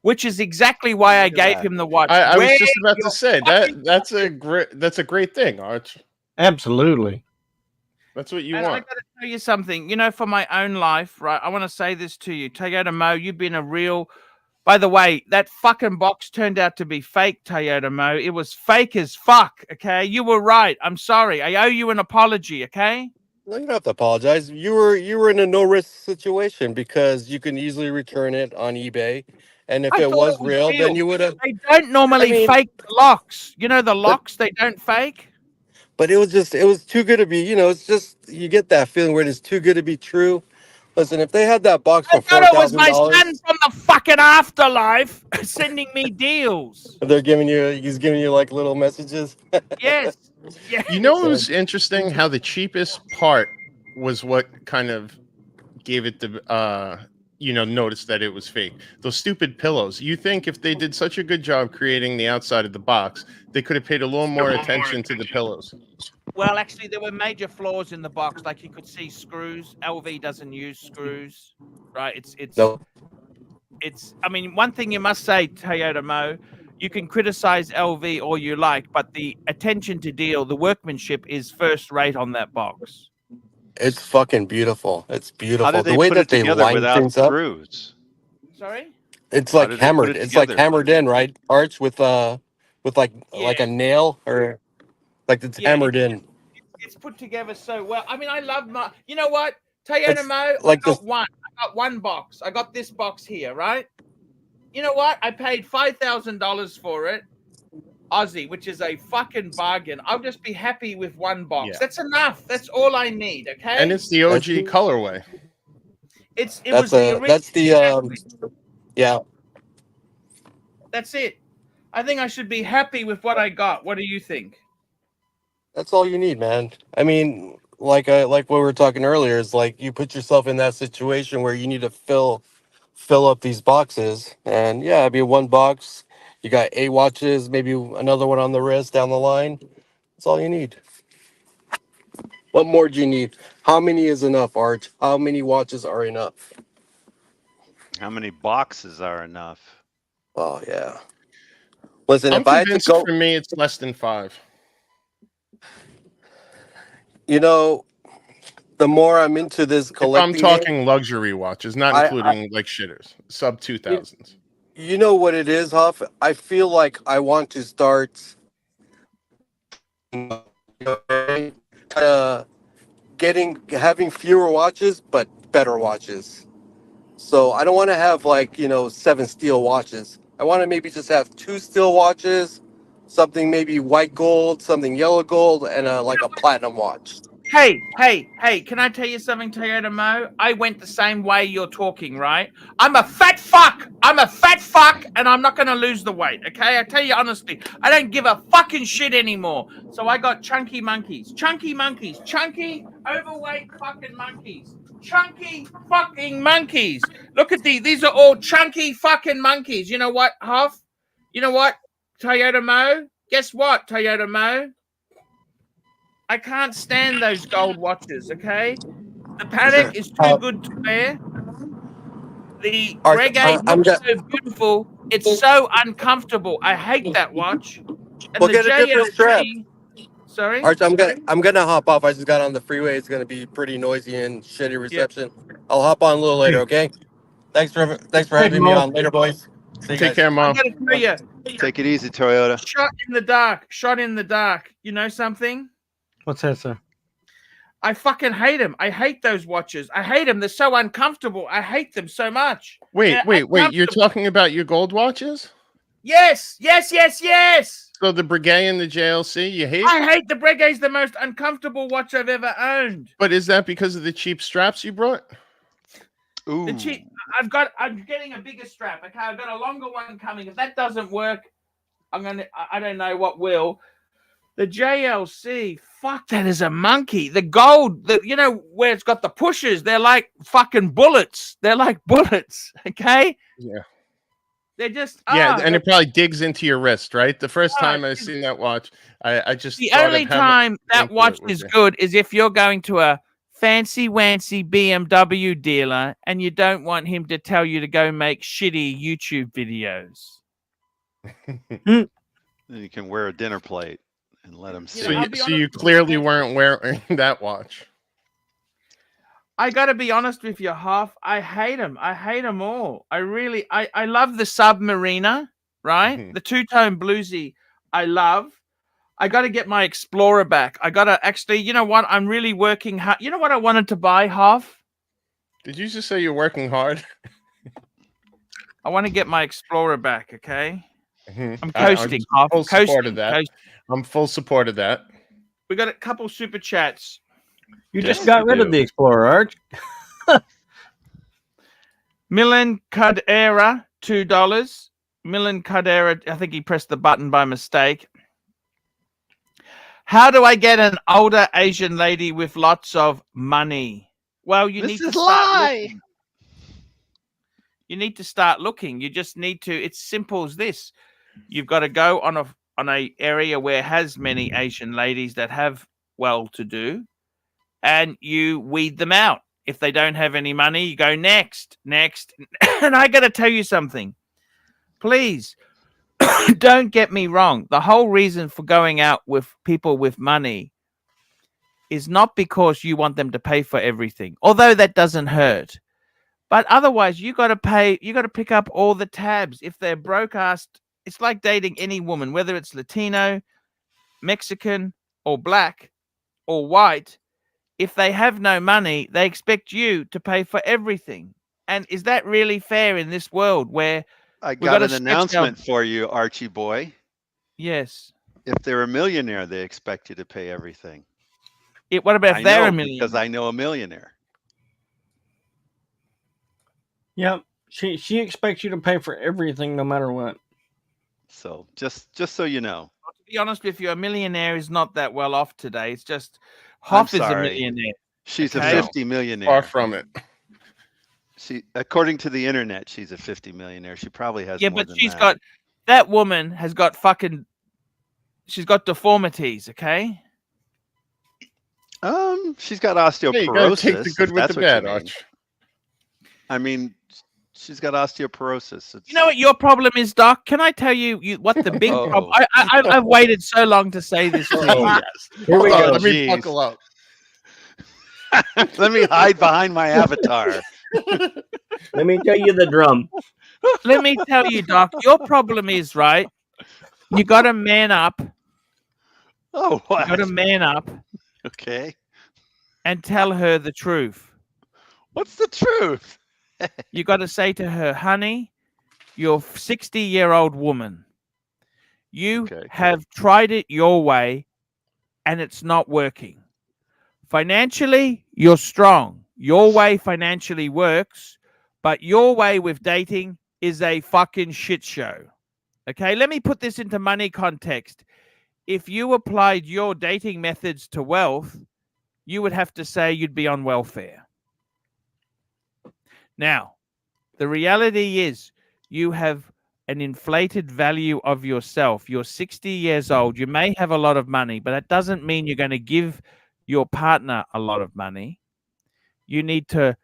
which is exactly why I gave him the watch. I was Wear just about to your say fucking that's a great thing, Arch. Absolutely. That's what you And I want. got to tell you something, you know, for my own life, right? I want to say this to you, Toyota Mo. You've been a real. By the way, that fucking box turned out to be fake, Toyota Mo. It was fake as fuck. Okay, you were right. I'm sorry. I owe you an apology. Okay. No, you don't have to apologize. You were in a no risk situation because you can easily return it on eBay, and if I it thought was it was real, then real. you would have. They don't I normally mean, fake the locks. You know the but locks they don't fake. it was too good to be. It's just you get that feeling where it's too good to be true. Listen, if they had that box I for thought it was my son $4,000, from the fucking afterlife sending me deals. he's giving you like little messages. Yes. Yeah. You know, it So, was interesting how the cheapest part was what kind of gave it the notice that it was fake. Those stupid pillows. You think if they did such a good job creating the outside of the box, they could have paid a little more attention to the pillows. Well, actually, there were major flaws in the box. Like you could see screws. LV doesn't use screws, right? no, I mean, one thing you must say, Toyota Mo, you can criticize LV all you like, but the attention to detail, the workmanship is first rate on that box. it's fucking beautiful. It's How beautiful. did The they way put that it they together line without things up, screws? Sorry? it's How like did they put hammered. it It's like together? hammered in, right? Arch with Yeah, like a nail or like it's yeah. hammered in. It's put together so well. I mean, I love my. You know what, Toyota It's Mo, like this. I got one box. I got this box here, right? You know what? I paid $5,000 for it, Aussie, which is a fucking bargain. I'll just be happy with one box. Yeah. That's enough. That's all I need. Okay. And it's the OG colorway. It was the original. That's the yeah. That's it. I think I should be happy with what I got. What do you think? That's all you need, man. I mean, like what we were talking earlier is like you put yourself in that situation where you need to fill up these boxes, and yeah, I mean one box, you got 8 watches, maybe another one on the wrist down the line. That's all you need. What more do you need? How many is enough, Arch? How many watches are enough? How many boxes are enough? Oh yeah. Listen, I'm if I had to convinced go, for me it's less than 5. the more I'm into this If I'm collecting game, talking luxury watches, not I including like shitters, sub 2000s. you know what it is, Huff? I feel like I want to start having fewer watches but better watches. So I don't want to have 7 steel watches. I want to maybe just have 2 steel watches, something maybe white gold, something yellow gold, and like a platinum watch. Hey, can I tell you something, Toyota Mo? I went the same way you're talking, right? I'm a fat fuck, and I'm not going to lose the weight, okay? I tell you honestly, I don't give a fucking shit anymore. So I got chunky, overweight fucking monkeys. Chunky fucking monkeys. Look at these are all chunky fucking monkeys. You know what, Huff? You know what, Toyota Mo? Guess what, Toyota Mo? I can't stand those gold watches, okay? The Patek is too good to wear. The Reggae looks so beautiful. It's so uncomfortable. I hate that watch. And We'll the get a different strap. JLG, sorry? Arch, I'm gonna hop off. I just got on the freeway. It's gonna be pretty noisy and shitty reception. I'll hop on a little later, okay? Thanks for having me on. Later, boys. See you Take guys. care, I'm Mom. going to tell you, Take it easy, Toyota. shot in the dark. You know something? What's that, sir? I fucking hate them. I hate those watches. I hate them. They're so uncomfortable. I hate them so much. Wait. They're You're uncomfortable. talking about your gold watches? Yes. So the Breguet and the JLC, you hate? I hate the Breguet's the most uncomfortable watch I've ever owned. But is that because of the cheap straps you brought? Ooh. The cheap. I'm getting a bigger strap. Okay, I've got a longer one coming. If that doesn't work, I don't know what will. The JLC, fuck, that is a monkey. The gold, you know where it's got the pushers, they're like fucking bullets. They're like bullets, okay? Yeah. They're just and it probably digs into your wrist, right? The first time I seen that watch, I just the thought only of how time that painful watch it would is be. good is if you're going to a fancy wancy BMW dealer and you don't want him to tell you to go make shitty YouTube videos. Then you can wear a dinner plate and let him see. So you clearly weren't wearing that watch. I got to be honest with you, Huff. I hate them. I hate them all. I love the Submariner, right? Mhm. The two-tone bluesy, I love. I got to get my Explorer back. I got to actually, you know what? I'm really working hard. You know what I wanted to buy, Huff? Did you just say you're working hard? I want to get my Explorer back, okay? Mhm. I'm coasting, Huff. Full support of Coasting, that. coasting. I'm full support of that. We got a couple super chats. You Yes, just got we rid of do. the Explorer, Arch. Milan Kudera, $2. Milan Kudera, I think he pressed the button by mistake. How do I get an older Asian lady with lots of money? Well, you This need to is start lie. looking. You need to start looking. You just need to. It's simple as this. You've got to go on a area where has many Asian ladies that have well to do, and you weed them out. If they don't have any money, you go next. And I got to tell you something. Please, don't get me wrong. The whole reason for going out with people with money is not because you want them to pay for everything, although that doesn't hurt. But otherwise, you got to pay. You got to pick up all the tabs. If they're broke-assed, it's like dating any woman, whether it's Latino, Mexican, or black, or white. If they have no money, they expect you to pay for everything. And is that really fair in this world where I we got gotta an stretch announcement for you, Archie boy. Yes. If they're a millionaire, they expect you to pay everything. What about I if they're know a million? because I know a millionaire. Yep. She expects you to pay for everything no matter what. So just so you know. To be honest with you, a millionaire is not that well off today. It's just I'm Hoff is a sorry. millionaire. She's Okay. a 50 millionaire. Far from it. She, according to the internet, she's a 50 millionaire. She probably has Yeah, more but than she's that. got that woman has got fucking. She's got deformities. Okay. She's got osteoporosis. Hey, you gotta take the good if with that's the what you bad, mean. Arch. I mean, she's got osteoporosis. You know what your problem is, Doc? Can I tell you what the big Oh. problem? I've waited so long to say this to Oh, you. yes. Here we Hold on, go. let me Jeez. buckle up. Let me hide behind my avatar. Let me tell you the drum. Let me tell you, Doc. Your problem is right. You got to man up. Oh, You got to what? man up Okay. and tell her the truth. What's the truth? You got to say to her, honey, you're a 60-year-old woman. You Okay. have tried it your way and it's not working. Financially, you're strong. Your way financially works, but your way with dating is a fucking shit show. Okay, let me put this into money context. If you applied your dating methods to wealth, you would have to say you'd be on welfare. Now, the reality is you have an inflated value of yourself. You're 60 years old. You may have a lot of money, but that doesn't mean you're going to give your partner a lot of money. You need to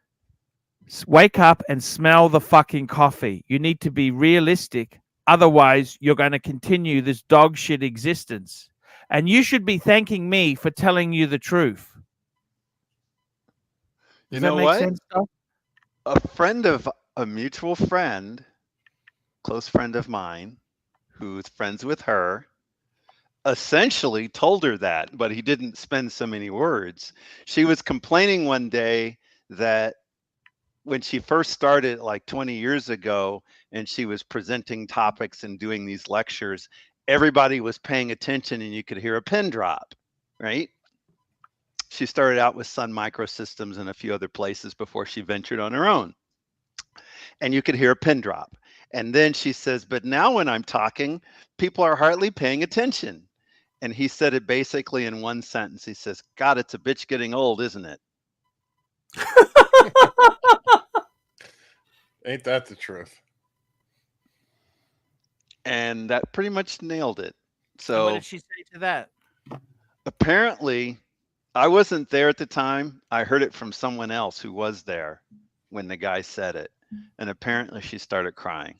wake up and smell the fucking coffee. You need to be realistic. Otherwise, you're going to continue this dog shit existence. And you should be thanking me for telling you the truth. You Does know that make what? sense, Doc? A friend of a mutual friend, close friend of mine, who's friends with her, essentially told her that, but he didn't spend so many words. She was complaining one day that when she first started like 20 years ago and she was presenting topics and doing these lectures, everybody was paying attention and you could hear a pin drop, right? She started out with Sun Microsystems and a few other places before she ventured on her own. And you could hear a pin drop. And then she says, but now when I'm talking, people are hardly paying attention. And he said it basically in one sentence. He says, God, it's a bitch getting old, isn't it? Ain't that the truth? And that pretty much nailed it. So what So did she say to that? apparently, I wasn't there at the time. I heard it from someone else who was there when the guy said it. And apparently she started crying.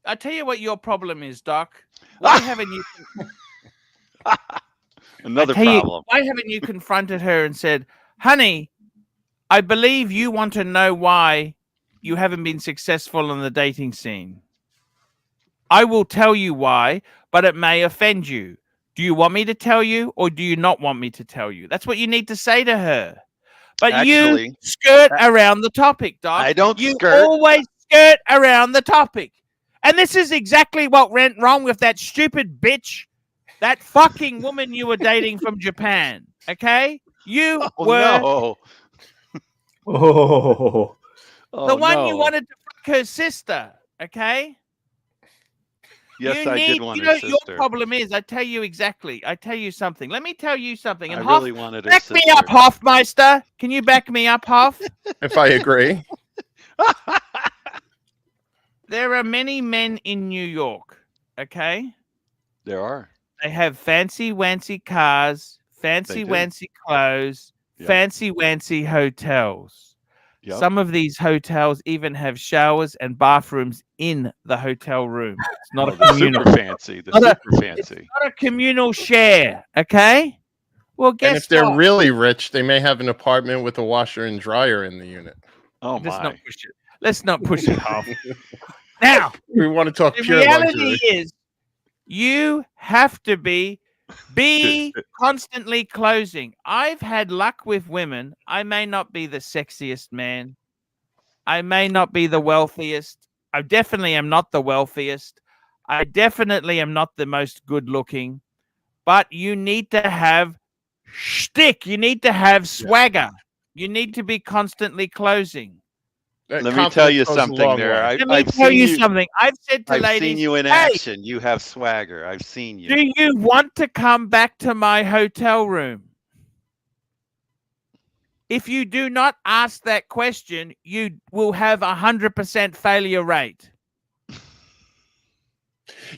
I tell you what your problem is, Doc. Why haven't you? Another I tell you, problem. why haven't you confronted her and said, "Honey, I believe you want to know why you haven't been successful on the dating scene. I will tell you why, but it may offend you. Do you want me to tell you, or do you not want me to tell you?" That's what you need to say to her. But Actually, you skirt around the topic, Doc. I don't You skirt. always skirt around the topic. And this is exactly what went wrong with that stupid bitch, that fucking woman you were dating from Japan. Okay? You Oh, were no. Oh, Oh, the one you no. wanted to fuck her sister. Okay? Yes, you I need, did want you her know, your sister. problem is, I tell you exactly. I tell you something. Let me tell you something. I And really Hoff, wanted her back sister. me up, Hoffmeister. Can you back me up, Hoff? If I agree. There are many men in New York, okay? There are. They have fancy wancy cars, fancy They do. wancy clothes, Yep. fancy wancy hotels. Yep. Some of these hotels even have showers and bathrooms in the hotel room. It's not Oh, a the communal. super fancy. The Not a- super fancy. Not a communal share, okay? Well, And guess if they're what? really rich, they may have an apartment with a washer and dryer in the unit. Oh, Let's my. not push it. Let's not push it, Hoff. Now, We want to talk the pure reality luxury. is you have to be constantly closing. I've had luck with women. I may not be the sexiest man. I may not be the wealthiest. I definitely am not the wealthiest. I definitely am not the most good looking. But you need to have shtick. You need to have swagger. You need to be constantly closing. That Let me tell you confidence goes a something long there. way. Let me I've tell seen you you. something. I've said to I've ladies, seen you in hey, action. You have swagger. I've seen you. do you want to come back to my hotel room? If you do not ask that question, you will have 100% failure rate.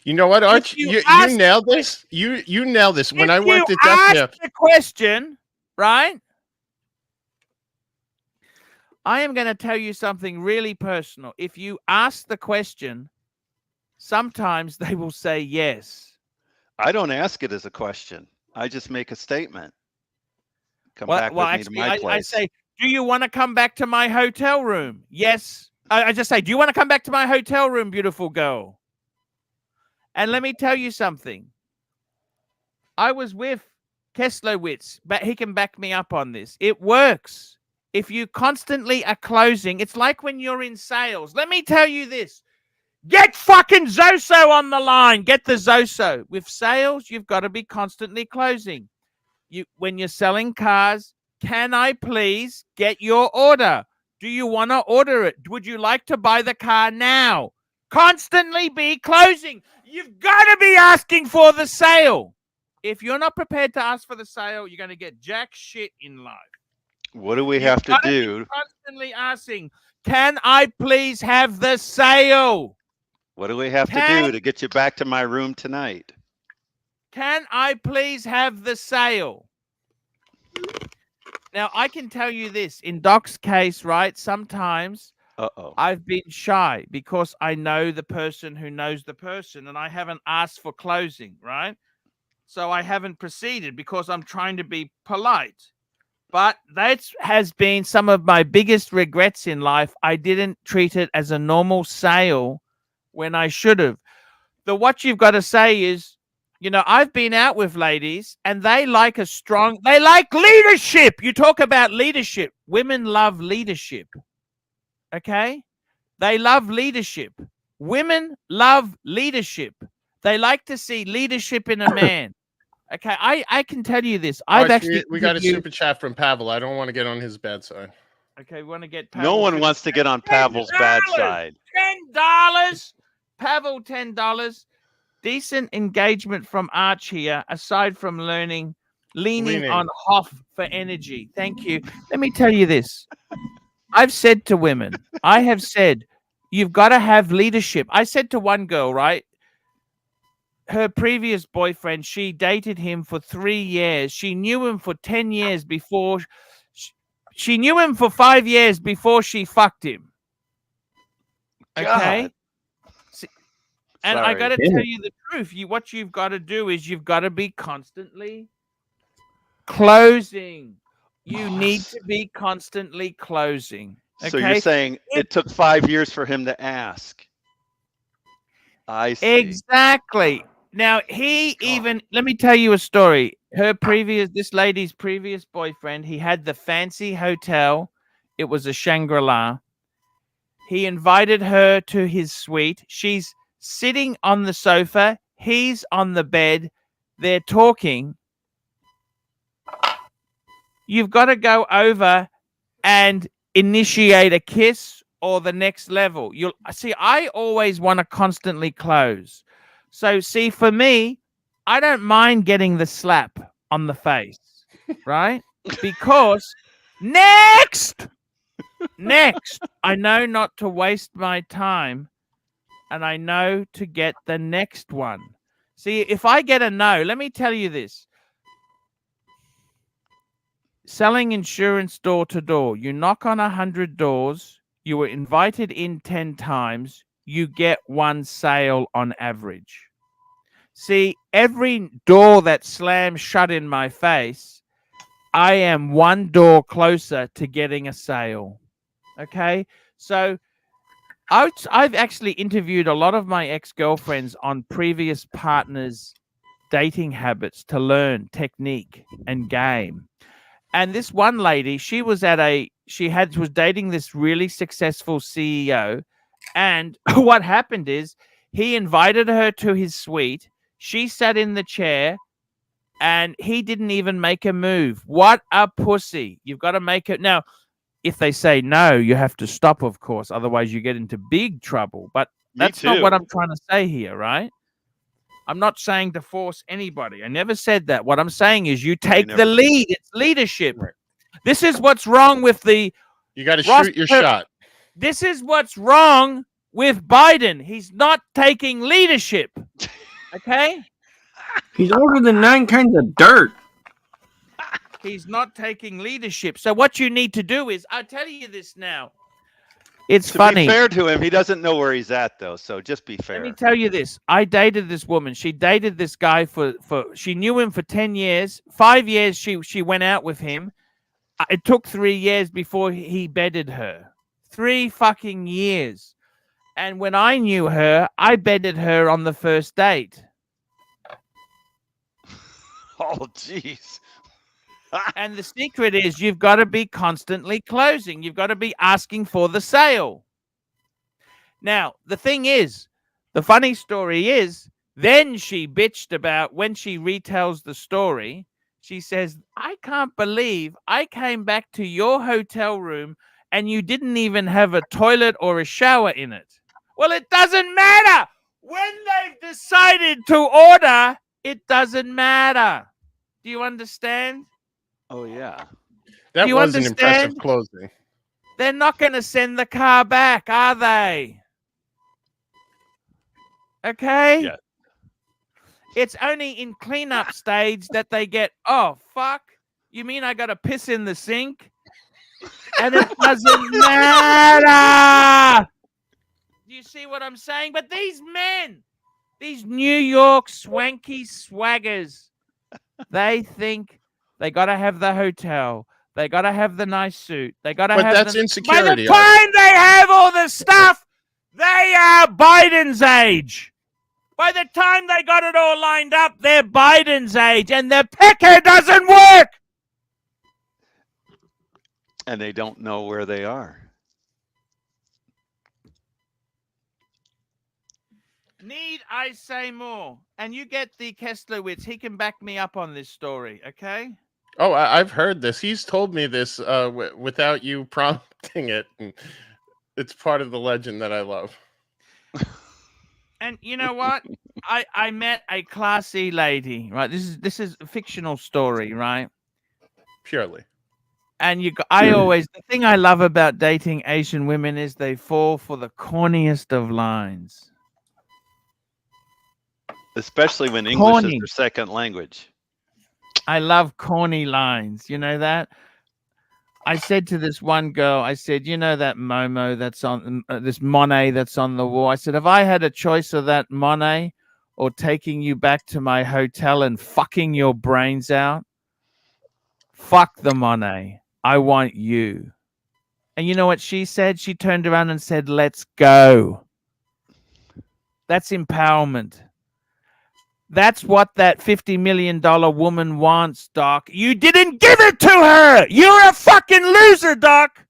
You know what, Arch? you You ask- nailed this. You nailed this. When If I worked you at Death ask the question, right? I am going to tell you something really personal. If you ask the question, sometimes they will say yes. I don't ask it as a question. I just make a statement. Come Well, back with me to actually, my I place. say, do you want to come back to my hotel room? Yes. I just say, do you want to come back to my hotel room, beautiful girl? And let me tell you something. I was with Kesslowitz, but he can back me up on this. It works. If you constantly are closing, it's like when you're in sales. Let me tell you this. Get fucking Zoso on the line. Get the Zoso. With sales, you've got to be constantly closing. When you're selling cars, can I please get your order? Do you want to order it? Would you like to buy the car now? Constantly be closing. You've got to be asking for the sale. If you're not prepared to ask for the sale, you're going to get jack shit in life. What do we You've have to gotta be do? constantly asking, can I please have the sale? What do we have to do to get you back to my room tonight? Can I please have the sale? Now, I can tell you this. In Doc's case, right, sometimes Uh-oh. I've been shy because I know the person who knows the person, and I haven't asked for closing, right? So I haven't proceeded because I'm trying to be polite. But that has been some of my biggest regrets in life. I didn't treat it as a normal sale when I should have. What you've got to say is, You know, I've been out with ladies and they like they like leadership. You talk about leadership. Women love leadership. Okay? They love leadership. Women love leadership. They like to see leadership in a man. Okay, I can tell you this. Archie, we got a super chat from Pavel. I don't want to get on his bad side. Okay, we want to get No one wants to get on Pavel's bad side. $10. Pavel, $10. Decent engagement from Arch here, aside from leaning on Hoff for energy. Thank you. Let me tell you this. I've said to women, I have said, you've got to have leadership. I said to one girl, right? Her previous boyfriend, she dated him for 3 years. She knew him for 10 years before. She knew him for 5 years before she fucked him. Okay? And I got to tell you the truth. What you've got to do is you've got to be constantly closing. You need to be constantly closing. Okay? So you're saying it took 5 years for him to ask. I see. Exactly. Now, let me tell you a story. This lady's previous boyfriend, he had the fancy hotel. It was a Shangri-La. He invited her to his suite. She's sitting on the sofa. He's on the bed. They're talking. You've got to go over and initiate a kiss or the next level. You'll see, I always want to constantly close. So see, for me, I don't mind getting the slap on the face, right? Because next, I know not to waste my time. And I know to get the next one. See, if I get a no, let me tell you this. Selling insurance door to door. You knock on 100 doors. You were invited in 10 times. You get one sale on average. See, every door that slams shut in my face, I am one door closer to getting a sale. Okay? So I've actually interviewed a lot of my ex-girlfriends on previous partners' dating habits to learn technique and game. And this one lady, she was dating this really successful CEO. And what happened is he invited her to his suite. She sat in the chair and he didn't even make a move. What a pussy. You've got to make it. Now, if they say no, you have to stop, of course. Otherwise, you get into big trouble. But that's not what I'm trying to say here, right? I'm not saying to force anybody. I never said that. What I'm saying is you take the lead. It's leadership. Right. This is what's wrong with the... You got to shoot your shot. This is what's wrong with Biden. He's not taking leadership. Okay? He's older than 9 kinds of dirt. He's not taking leadership. So what you need to do is, I'll tell you this now. It's funny. To be fair to him, he doesn't know where he's at, though. So just be fair. Let me tell you this. I dated this woman. She dated this guy she knew him for 10 years. 5 years she went out with him. It took 3 years before he bedded her. 3 fucking years. And when I knew her, I bedded her on the first date. Oh, jeez. And the secret is you've got to be constantly closing. You've got to be asking for the sale. Now, the thing is, the funny story is, then she bitched about when she retells the story. She says, I can't believe I came back to your hotel room and you didn't even have a toilet or a shower in it. Well, it doesn't matter. When they've decided to order, it doesn't matter. Do you understand? Oh, yeah. That was an impressive closing. They're not going to send the car back, are they? Okay? Yeah. It's only in cleanup stage that they get, oh, fuck. You mean I got to piss in the sink? And it doesn't matter. Do you see what I'm saying? But these men, these New York swanky swaggers, they think they got to have the hotel. They got to have the nice suit. They got to have that's insecurity. By the time they have all the stuff, they are Biden's age. By the time they got it all lined up, they're Biden's age, and the pecker doesn't work. And they don't know where they are. Need I say more? And you get the Kesslowitz. He can back me up on this story, okay? Oh, I've heard this. He's told me this without you prompting it. And it's part of the legend that I love. And you know what? I met a classy lady, right? This is a fictional story, right? Purely. And the thing I love about dating Asian women is they fall for the corniest of lines. Especially when English is Corny. their second language. I love corny lines. You know that? I said to this one girl, I said, you know that Momo that's on this Monet that's on the wall? I said, if I had a choice of that Monet or taking you back to my hotel and fucking your brains out, fuck the Monet. I want you. And you know what she said? She turned around and said, let's go. That's empowerment. That's what that $50 million woman wants, Doc. You didn't give it to her. You're a fucking loser, Doc.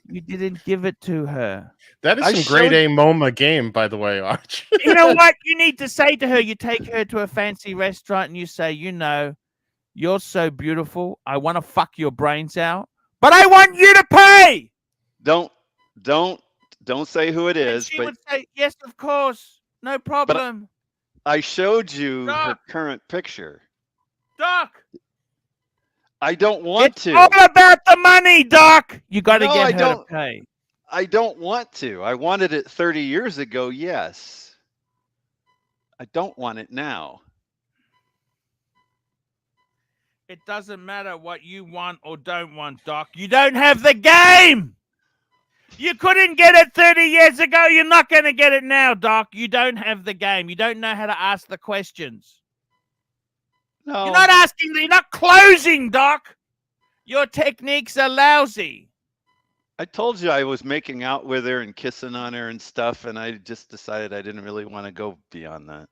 You didn't give it to her. That is some grade A MoMA game, by the way, Arch. You know what? You need to say to her, you take her to a fancy restaurant and you say, you know, you're so beautiful. I want to fuck your brains out, but I want you to pay. Don't say who it And is, she but would say, yes, of course. No problem. I showed you her Doc. current picture. Doc. I don't want to. All about the money, Doc. You got to No, get her to pay. I don't want to. I wanted it 30 years ago, yes. I don't want it now. It doesn't matter what you want or don't want, Doc. You don't have the game. You couldn't get it 30 years ago. You're not going to get it now, Doc. You don't have the game. You don't know how to ask the questions. No. You're not asking. You're not closing, Doc. Your techniques are lousy. I told you I was making out with her and kissing on her and stuff, and I just decided I didn't really want to go beyond that.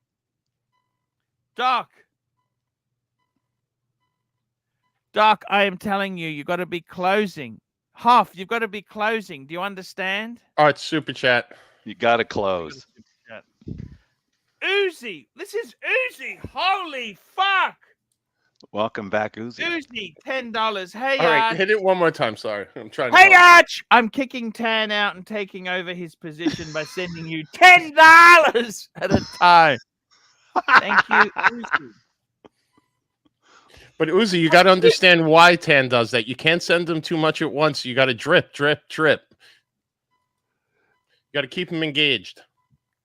Doc, I am telling you, you got to be closing. Huff, you've got to be closing. Do you understand? Arch super chat. You got to close. Uzi, this is Uzi. Holy fuck. Welcome back, Uzi. Uzi, $10. Hey, All right, Arch. hit it one more time. Sorry, I'm trying to. Hey, Arch. I'm kicking Tan out and taking over his position by sending you $10 at a time. Thank you, Uzi. But Uzi, you got to understand why Tan does that. You can't send them too much at once. You got to drip, drip, drip. You got to keep them engaged.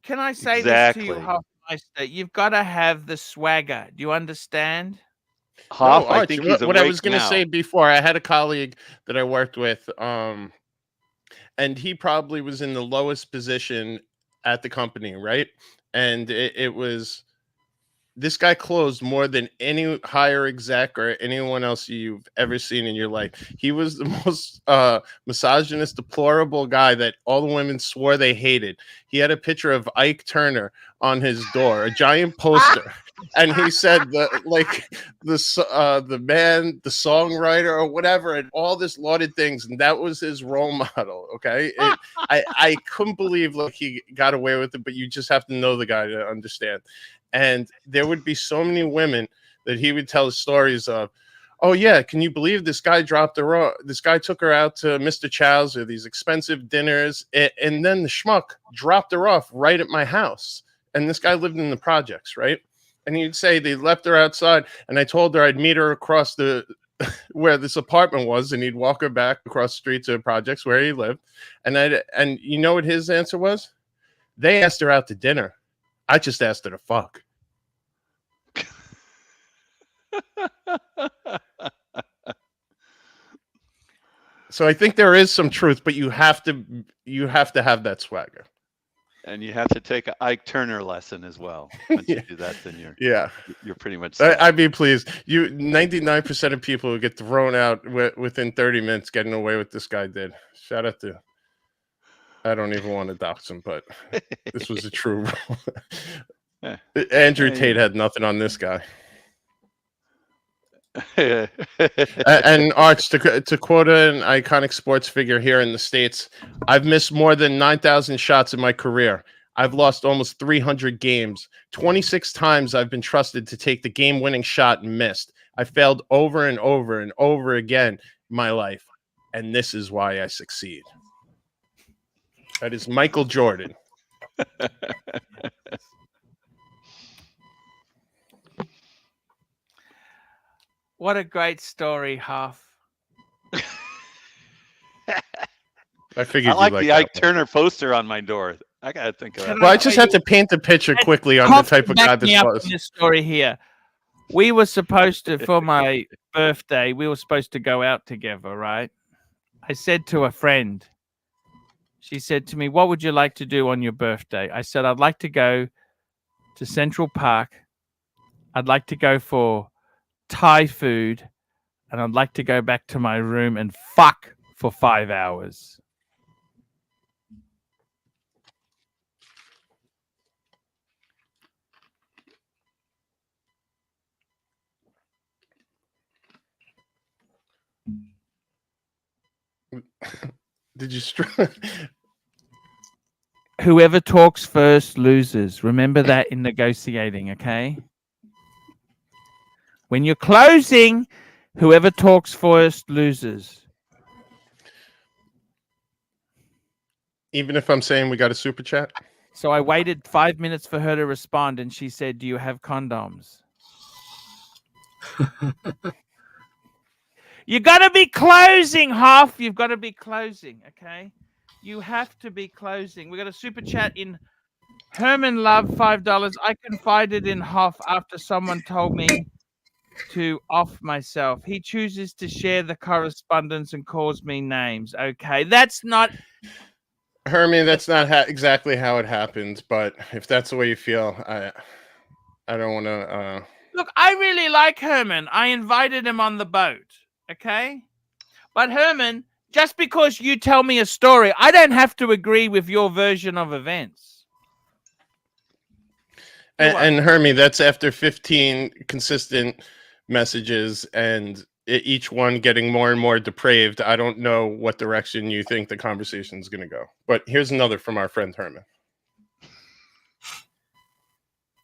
Can I say this to you, Hoffmeister? You've got to have the swagger. Do you understand? Hoff, No, I Arch, think he's what I was going to say before, I had a colleague that I worked with, and he probably was in the lowest position at the company, right? And it was... This guy closed more than any higher exec or anyone else you've ever seen in your life. He was the most misogynist, deplorable guy that all the women swore they hated. He had a picture of Ike Turner on his door, a giant poster. And he said the man, the songwriter or whatever, and all this lauded things. And that was his role model. Okay. I couldn't believe he got away with it, but you just have to know the guy to understand. And there would be so many women that he would tell stories of, oh yeah, can you believe this guy dropped her off? This guy took her out to Mr. Chow's or these expensive dinners, and then the schmuck dropped her off right at my house. And this guy lived in the projects, right? And he'd say they left her outside, and I told her I'd meet her across the where this apartment was, and he'd walk her back across the street to the projects where he lived. And you know what his answer was? They asked her out to dinner. I just asked her to fuck. So I think there is some truth, but you have to have that swagger. And you have to take an Ike Turner lesson as well. Once you do that, then you're pretty much set. I'd be pleased. 99% of people who get thrown out within 30 minutes getting away with this guy did. Shout out to I don't even want to dox him, but this was a true rule. Andrew Tate had nothing on this guy. And Arch, to quote an iconic sports figure here in the States, I've missed more than 9,000 shots in my career. I've lost almost 300 games. 26 times I've been trusted to take the game-winning shot and missed. I failed over and over and over again in my life, and this is why I succeed. That is Michael Jordan. What a great story, Huff. I figured I like you'd the that Ike one. Turner poster on my door. I gotta think of that. Well, I just had to paint the picture quickly on the type of guy this was. This story here. We were supposed to, for my birthday, we were supposed to go out together, right? I said to a friend, she said to me, what would you like to do on your birthday? I said, I'd like to go to Central Park. I'd like to go for Thai food. And I'd like to go back to my room and fuck for 5 hours. Did you? Whoever talks first loses. Remember that in negotiating, okay? When you're closing, whoever talks first loses. Even if I'm saying we got a super chat? So I waited 5 minutes for her to respond, and she said, do you have condoms? You got to be closing, Hoff. You've got to be closing, okay? You have to be closing. We got a super chat in Herman Love, $5. I confided in Hoff after someone told me to off myself. He chooses to share the correspondence and calls me names. Okay, that's not... Herman, that's not exactly how it happened, but if that's the way you feel, I don't want to... Look, I really like Herman. I invited him on the boat, okay? But Herman, just because you tell me a story, I don't have to agree with your version of events. And Hermie, that's after 15 consistent messages and each one getting more and more depraved. I don't know what direction you think the conversation is going to go. But here's another from our friend Herman.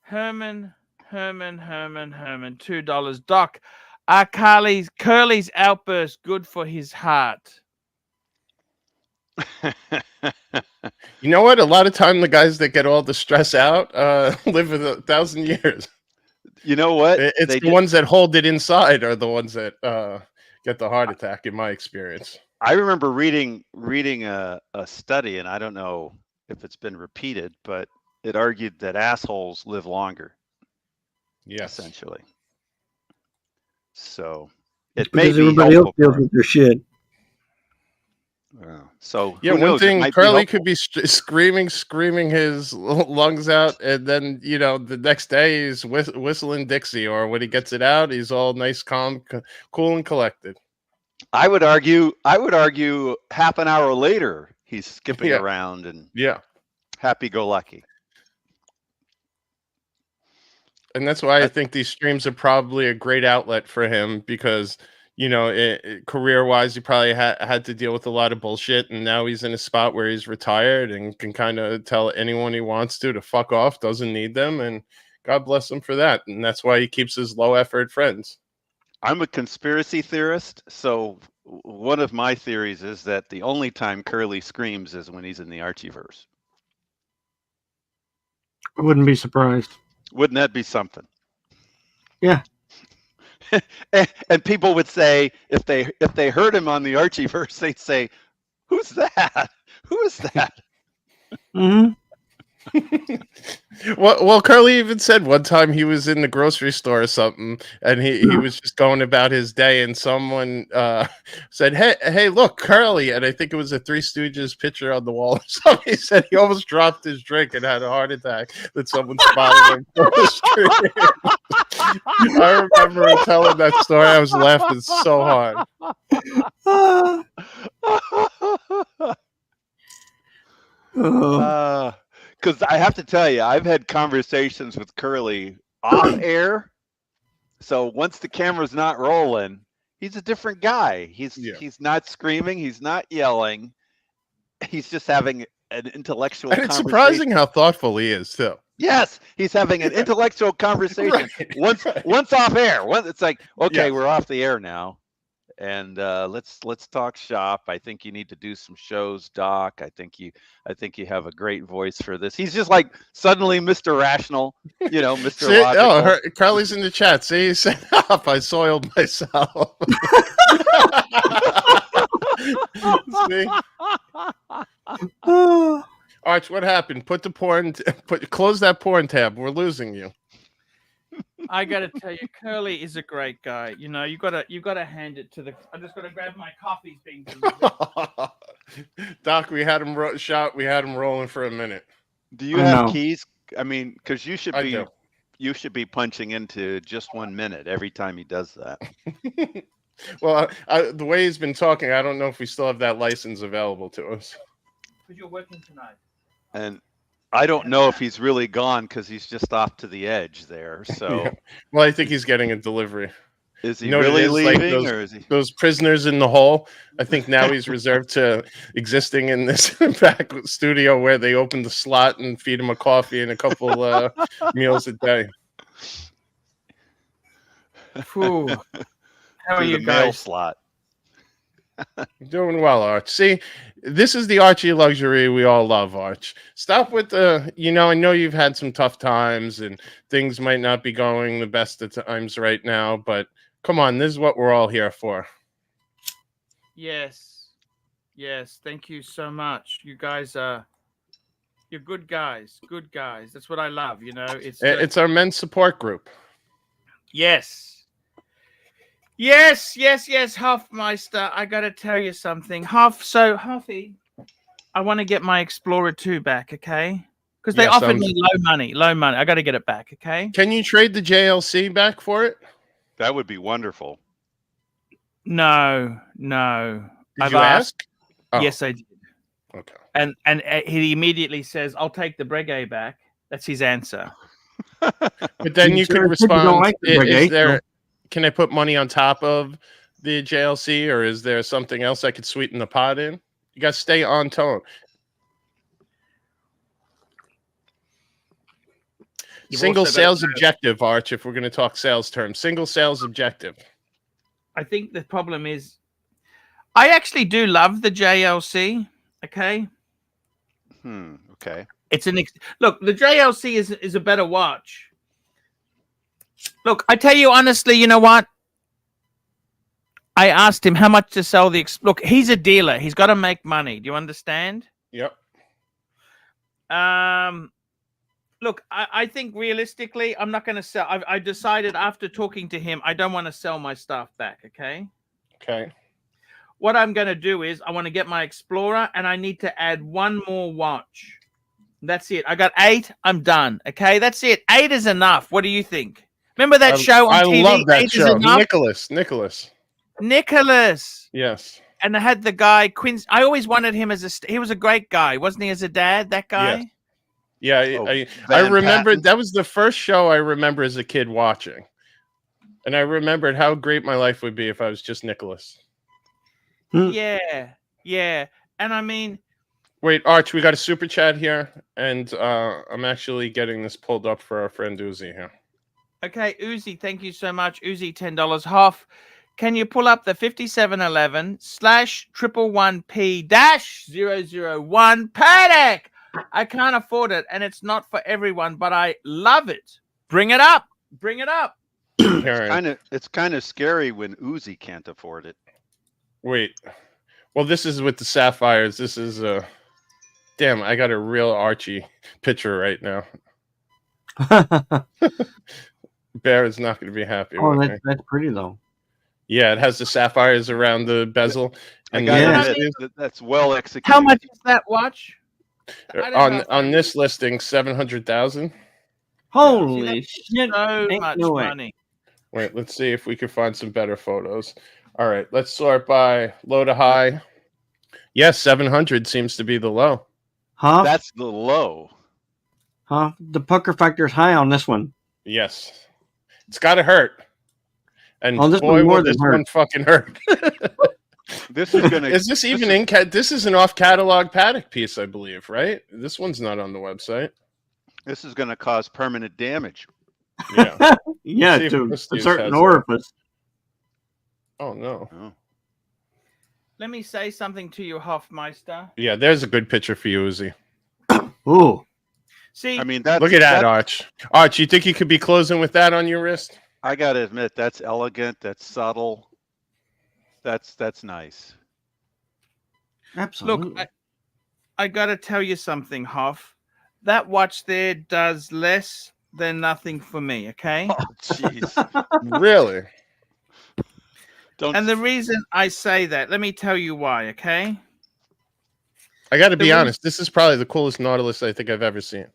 Herman, $2. Doc, are Curly's outburst good for his heart? You know what? A lot of time the guys that get all the stress out live with 1,000 years. You know what? It's the ones that hold it inside are the ones that get the heart attack, in my experience. I remember reading a study, and I don't know if it's been repeated, but it argued that assholes live longer. Yes. Essentially. So it Because may be everybody else helpful deals with their shit. So yeah, one thing, Curly could be screaming his lungs out, and then the next day he's whistling Dixie, or when he gets it out, he's all nice, calm, cool, and collected. I would argue half an hour later he's skipping around and happy-go-lucky. And that's why I think these streams are probably a great outlet for him, because career-wise, he probably had to deal with a lot of bullshit, and now he's in a spot where he's retired and can kind of tell anyone he wants to fuck off, doesn't need them, and God bless him for that. And that's why he keeps his low-effort friends. I'm a conspiracy theorist, so one of my theories is that the only time Curly screams is when he's in the Archieverse. I wouldn't be surprised. Wouldn't that be something? Yeah. And people would say, if they heard him on the Archieverse, they'd say, "Who's that? Who is that?" Mm-hmm. Well, Curly even said one time he was in the grocery store or something, and he was just going about his day, and someone said, hey, look, Curly, and I think it was a Three Stooges picture on the wall or something. He said he almost dropped his drink and had a heart attack that someone spotted him on the street. I remember telling that story. I was laughing so hard. Because I have to tell you, I've had conversations with Curly off air. So once the camera's not rolling, he's a different guy. He's not screaming. He's not yelling. He's just having an intellectual And it's conversation. surprising how thoughtful he is, too. Yes, he's having an intellectual conversation. Once off air. It's like, okay, Yes. we're off the air now. And let's talk shop. I think you need to do some shows, Doc. I think you have a great voice for this. He's just like suddenly Mr. Rational, Mr. Logical. Carly's in the chat. See, set up. I soiled myself. See? Arch, what happened? Close that porn tab. We're losing you. I gotta tell you, Curly is a great guy. You gotta hand it to the. I'm just gonna grab my coffee's being delivered. Doc, we had him We had him rolling for a minute. Do you have keys? I mean, because you should be punching into just 1 minute every time he does that. Well, the way he's been talking, I don't know if we still have that license available to us. Because you're working tonight. And I don't know if he's really gone because he's just off to the edge there. So, yeah. Well, I think he's getting a delivery. Is he really leaving, or is he? Those prisoners in the hole. I think now he's reserved to existing in this back studio where they open the slot and feed him a coffee and a couple meals a day. How are you mail guys? Slot. Doing well, Arch. See, this is the Archie luxury we all love, Arch. Stop with the, I know you've had some tough times and things might not be going the best of times right now, but come on, this is what we're all here for. Yes. Thank you so much. You guys you're good guys. Good guys. That's what I love. It's our men's support group. Yes, Hoffmeister. I got to tell you something. Hoffy, I want to get my Explorer 2 back, okay? Because they offered me low money. I got to get it back, okay? Can you trade the JLC back for it? That would be wonderful. No. Did you ask? Oh. Yes, I did. Okay. And he immediately says, "I'll take the Breguet back." That's his answer. But then you could respond. Can I put money on top of the JLC, or is there something else I could sweeten the pot in? You got to stay on tone. Single sales objective, Arch, if we're going to talk sales terms. Single sales objective. I think the problem is I actually do love the JLC, okay? Okay. It's look, the JLC is a better watch. Look, I tell you honestly, you know what? I asked him how much to sell the... Look, he's a dealer. He's got to make money. Do you understand? Yep. Look, I think realistically, I'm not going to sell. I decided after talking to him, I don't want to sell my stuff back, okay? Okay. What I'm going to do is I want to get my Explorer, and I need to add one more watch. That's it. I got 8. I'm done, okay? That's it. 8 is enough. What do you think? Remember that show on TV? I love that show. Nicholas. Yes. And I had the guy, Quincy. I always wanted him he was a great guy. Wasn't he as a dad, that guy? Yes. Yeah, I remember that was the first show I remember as a kid watching. And I remembered how great my life would be if I was just Nicholas. Yeah. And I mean... Wait, Arch, we got a super chat here. And I'm actually getting this pulled up for our friend Uzi here. Okay, Uzi, thank you so much. Uzi, $10. Hoff, can you pull up the 5711/111P-001 paddock? I can't afford it, and it's not for everyone, but I love it. Bring it up. It's kind of scary when Uzi can't afford it. Wait. Well, this is with the sapphires. This is damn, I got a real Archie picture right now. Bear is not going to be happy. That's pretty though. Yeah, it has the sapphires around the bezel. And that's well executed. How much is that watch? On this listing, 700,000. Holy shit! So much money. Wait, let's see if we can find some better photos. All right, let's sort by low to high. Yes, 700 seems to be the low. Huh? That's the low. Huh? The pucker factor is high on this one. Yes. It's got to hurt. And Oh, this boy, one more will than this hurt. one fucking hurt. This is gonna. Is this even in cat? This is an off-catalog paddock piece, I believe, right? This one's not on the website. This is gonna cause permanent damage. Yeah. Yeah, See if to a Christie's certain has that. orifice. Oh, no. Oh. Let me say something to you, Hofmeister. Yeah, there's a good picture for you, Uzi. Ooh. See, I mean, that's, Look at that, Arch. Arch, you think you could be closing with that on your wrist? I gotta admit, that's elegant. That's subtle. That's nice. Absolutely. look, I got to tell you something, Hoff. That watch there does less than nothing for me, okay? Oh, jeez. Really? Don't. And the reason I say that, let me tell you why, okay? I got to be The honest. This is probably the coolest Nautilus I think I've ever seen.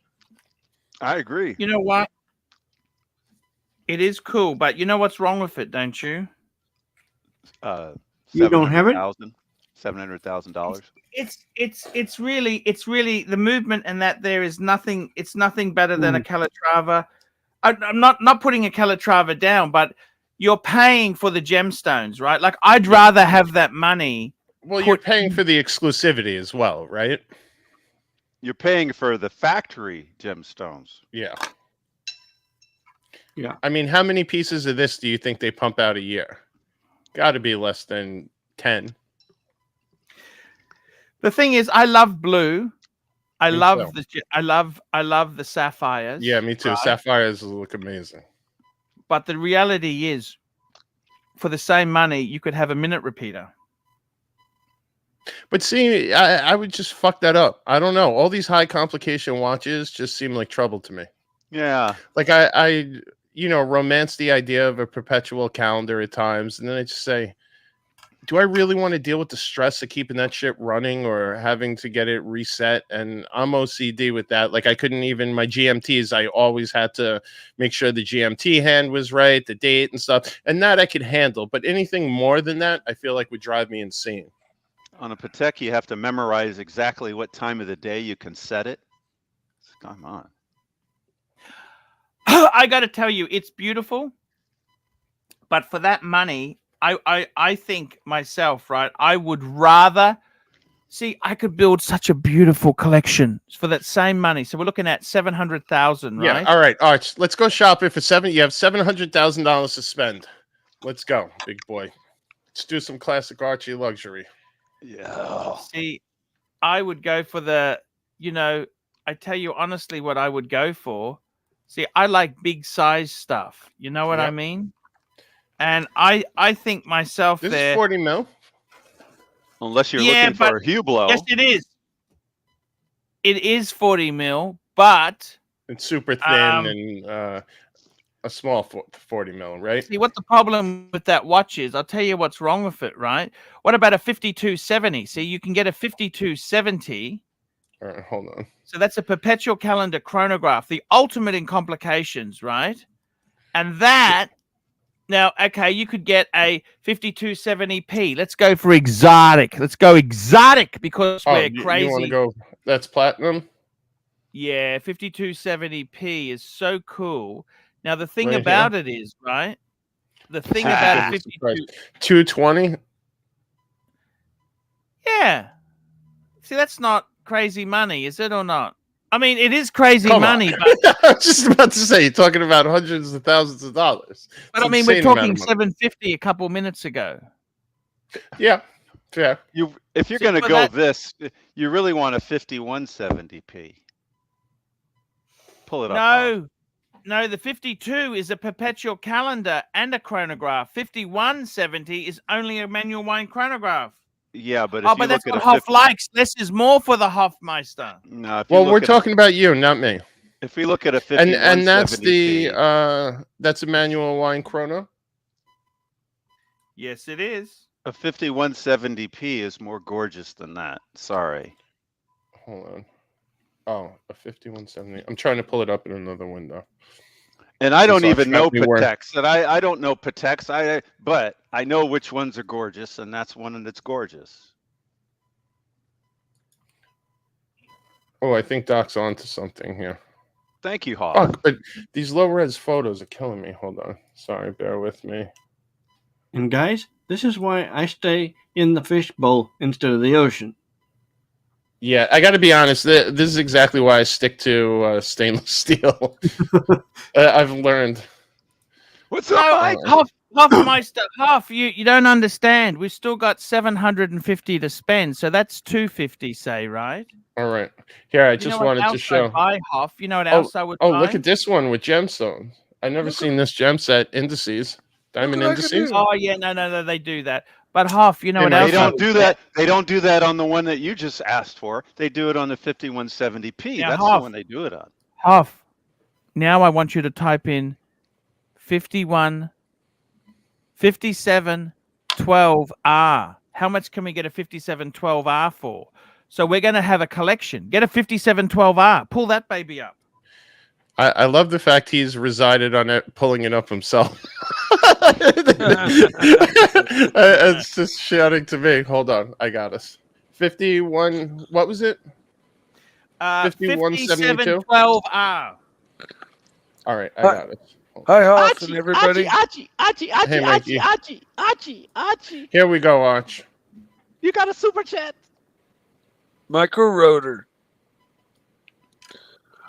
I agree. You know what? It is cool, but you know what's wrong with it, don't you? You don't have it? $700,000. It's really the movement, and that there is nothing. It's nothing better than a Calatrava. I'm not putting a Calatrava down, but you're paying for the gemstones, right? Like I'd rather have that money. Well, you're paying for the exclusivity as well, right? You're paying for the factory gemstones. Yeah. Yeah. I mean, how many pieces of this do you think they pump out a year? Got to be less than 10. The thing is, I love blue. I Me love too. I love the sapphires. Yeah, me too. right? Sapphires look amazing. But the reality is, for the same money, you could have a minute repeater. But see, I would just fuck that up. I don't know. All these high complication watches just seem like trouble to me. Yeah. Like I romance the idea of a perpetual calendar at times, and then I just say, do I really want to deal with the stress of keeping that shit running or having to get it reset? And I'm OCD with that. Like I couldn't even my GMTs. I always had to make sure the GMT hand was right, the date and stuff, and that I could handle. But anything more than that, I feel like would drive me insane. On a Patek, you have to memorize exactly what time of the day you can set it. Come on. I got to tell you, it's beautiful. But for that money, I think myself, right? I would rather see. I could build such a beautiful collection for that same money. So we're looking at 700,000, right? Yeah. All right, Arch. Let's go shopping for $7. You have $700,000 to spend. Let's go, big boy. Let's do some classic Archie luxury. Yeah. See, I would go for the. I tell you honestly, what I would go for. See, I like big size stuff. You know what I mean? And I think myself This there. is 40 mil. Unless you're looking for a Hublot. Yes, it is. It is 40 mil, but It's super thin and a small 40 mil, right? see what the problem with that watch is. I'll tell you what's wrong with it, right? What about a 5270? See, you can get a 5270. All right, hold on. So that's a perpetual calendar chronograph, the ultimate in complications, right? And that, now, okay, you could get a 5270p. Let's go for exotic. Let's go exotic because we're crazy. You want to go, that's platinum? Yeah, 5270p is so cool. Now, the thing Right about it is, right? The thing about a 52... 220? Yeah. See, that's not crazy money, is it or not? I mean, it is crazy Come money, on. but I was just about to say, you're talking about hundreds of thousands of dollars. but I It's mean, an we're insane amount talking of money. 750 a couple minutes ago. Yeah, yeah. If you're See, going to for go that- this, you really want a 5170p. Pull it up. Bob. No, the 52 is a perpetual calendar and a chronograph. 5170 is only a manual wind chronograph. Yeah, but if Oh, you but that's look what at a Hoff likes. Less is more for the Hofmeister. no, if you Well, look we're at talking about you, not me. if we look at a 5170p, And that's the that's a manual wine chrono. Yes, it is. a 5170p is more gorgeous than that. Sorry. Hold on. Oh, a 5170. I'm trying to pull it up in another window. And I don't This even know automatically works. Pateks. And I don't know Pateks. But I know which ones are gorgeous, and that's one that's gorgeous. Oh, I think Doc's onto something here. Thank you, Oh, Hoff. but these low res photos are killing me. Hold on. Sorry, bear with me. And guys, this is why I stay in the fishbowl instead of the ocean. Yeah, I got to be honest. This is exactly why I stick to stainless steel. I've learned. What's No, up, Mike? Hoffmeister, Hoff, you don't understand. We've still got 750 to spend, so that's 250, say, right? All right. Here, I You just know what wanted else to show. I'd buy, Hoff? You know what else I would Oh, buy? look at this one with gemstones. I've never seen this gem set indices. Diamond what I could indices. do. Oh, yeah, no, they do that. But Hoff, you know Hey, what Mike, else They I don't would do get? that. They don't do that on the one that you just asked for. They do it on the 5170p. Now, That's the Hoff, one they do it on. Hoff, now I want you to type in 5712R. How much can we get a 5712R for? So we're going to have a collection. Get a 5712R. Pull that baby up. I love the fact he's resided on it, pulling it up himself. It's just shouting to me. Hold on, I got us. 51. What was it? 5172. 5712R. All right, I got it. Hi, Hoff and Archie, everybody. Archie, Hey, Mikey. Archie. Here we go, Arch. You got a super chat. Micro rotor.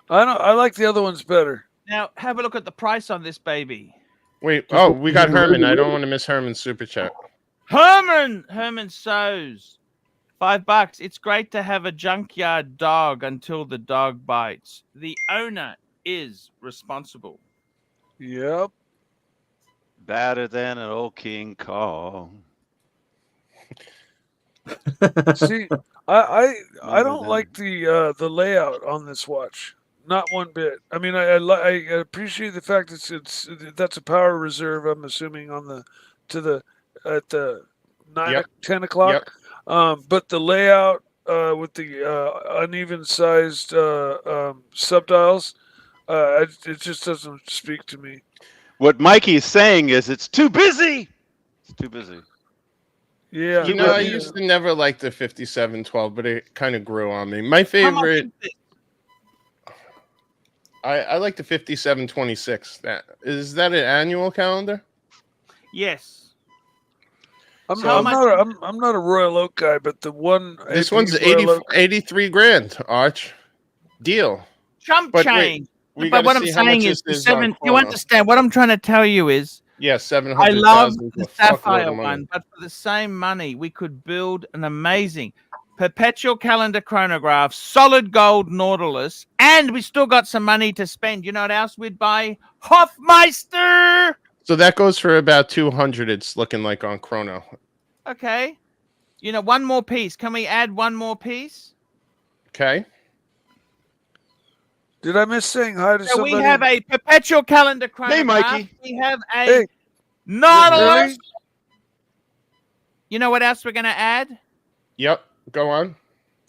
I like the other ones better. Now have a look at the price on this baby. Wait. Oh, we got Herman. I don't want to miss Herman's super chat. Herman Sows. $5. It's great to have a junkyard dog until the dog bites. The owner is responsible. Yep. Better than an old King Kong. See, I don't like the layout on this watch. Not one bit. I mean, I appreciate the fact that's a power reserve. I'm assuming at the 10 o'clock. Yep. But the layout with the uneven sized subdials, it just doesn't speak to me. What Mikey's saying is it's too busy. It's too busy. Yeah. You know, I used to never like the 5712, but it kind of grew on me. My How much favorite. is this? I like the 5726. Is that an annual calendar? Yes. I'm So not a Royal Oak guy, but the one This AP one's Royal Oak- 83 grand, Arch. Deal. Chump But wait, change. we But gotta what I'm see how much saying is, this is on you Chrono. understand what I'm trying to tell you is, Yeah, I 700,000. love is the a fuckload Sapphire of money. one, but for the same money, we could build an amazing perpetual calendar chronograph, solid gold Nautilus, and we still got some money to spend. You know what else we'd buy? Hoffmeister! So that goes for about 200. It's looking like on Chrono. Okay. You know, one more piece. Can we add one more piece? Okay. Did I miss saying hi to So somebody? we have a perpetual calendar chronograph. Mikey. We have a Hey. Nautilus. Really? You know what else we're going to add? Yep. Go on.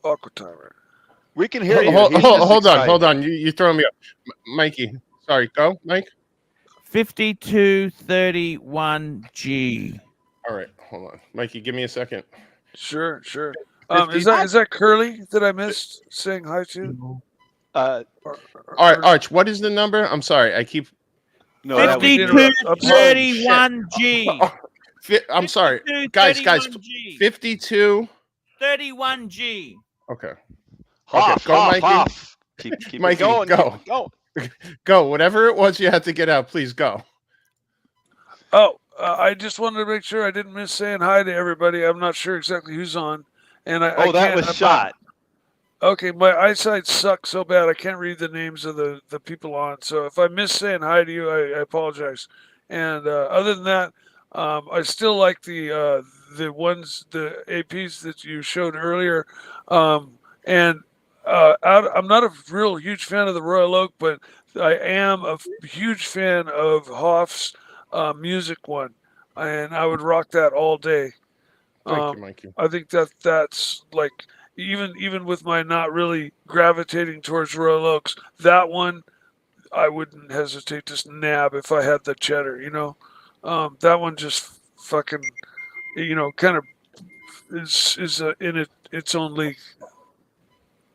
Aqua timer. We can hear you. Hold He's just excited. on. You throwing me up. Mikey. Sorry. Go, Mike. 5231G. All right. Hold on. Mikey, give me a second. Sure. 50 Is that Curly that I missed saying hi to? Uh, Or- All right, Arch, what is the number? I'm sorry. I keep. no, that was, 5231G. I'm sorry. Guys. 5231G. 52. 31G. Okay. Hoff, go, Hoff, Mikey. Hoff. Keep Mikey, it going. go. Keep it going. Go. Whatever it was you had to get out, please go. Oh, I just wanted to make sure I didn't miss saying hi to everybody. I'm not sure exactly who's on, and I Oh, that can't- was shot. Okay, my eyesight sucks so bad I can't read the names of the people on. So if I miss saying hi to you, I apologize. And other than that, I still like the APs that you showed earlier. I'm not a real huge fan of the Royal Oak, but I am a huge fan of Hoff's music one, and I would rock that all day. Thank you, Mikey. I think that's like even with my not really gravitating towards Royal Oaks, that one I wouldn't hesitate to snab if I had the cheddar. You know, that one just fucking, kind of is in its own league.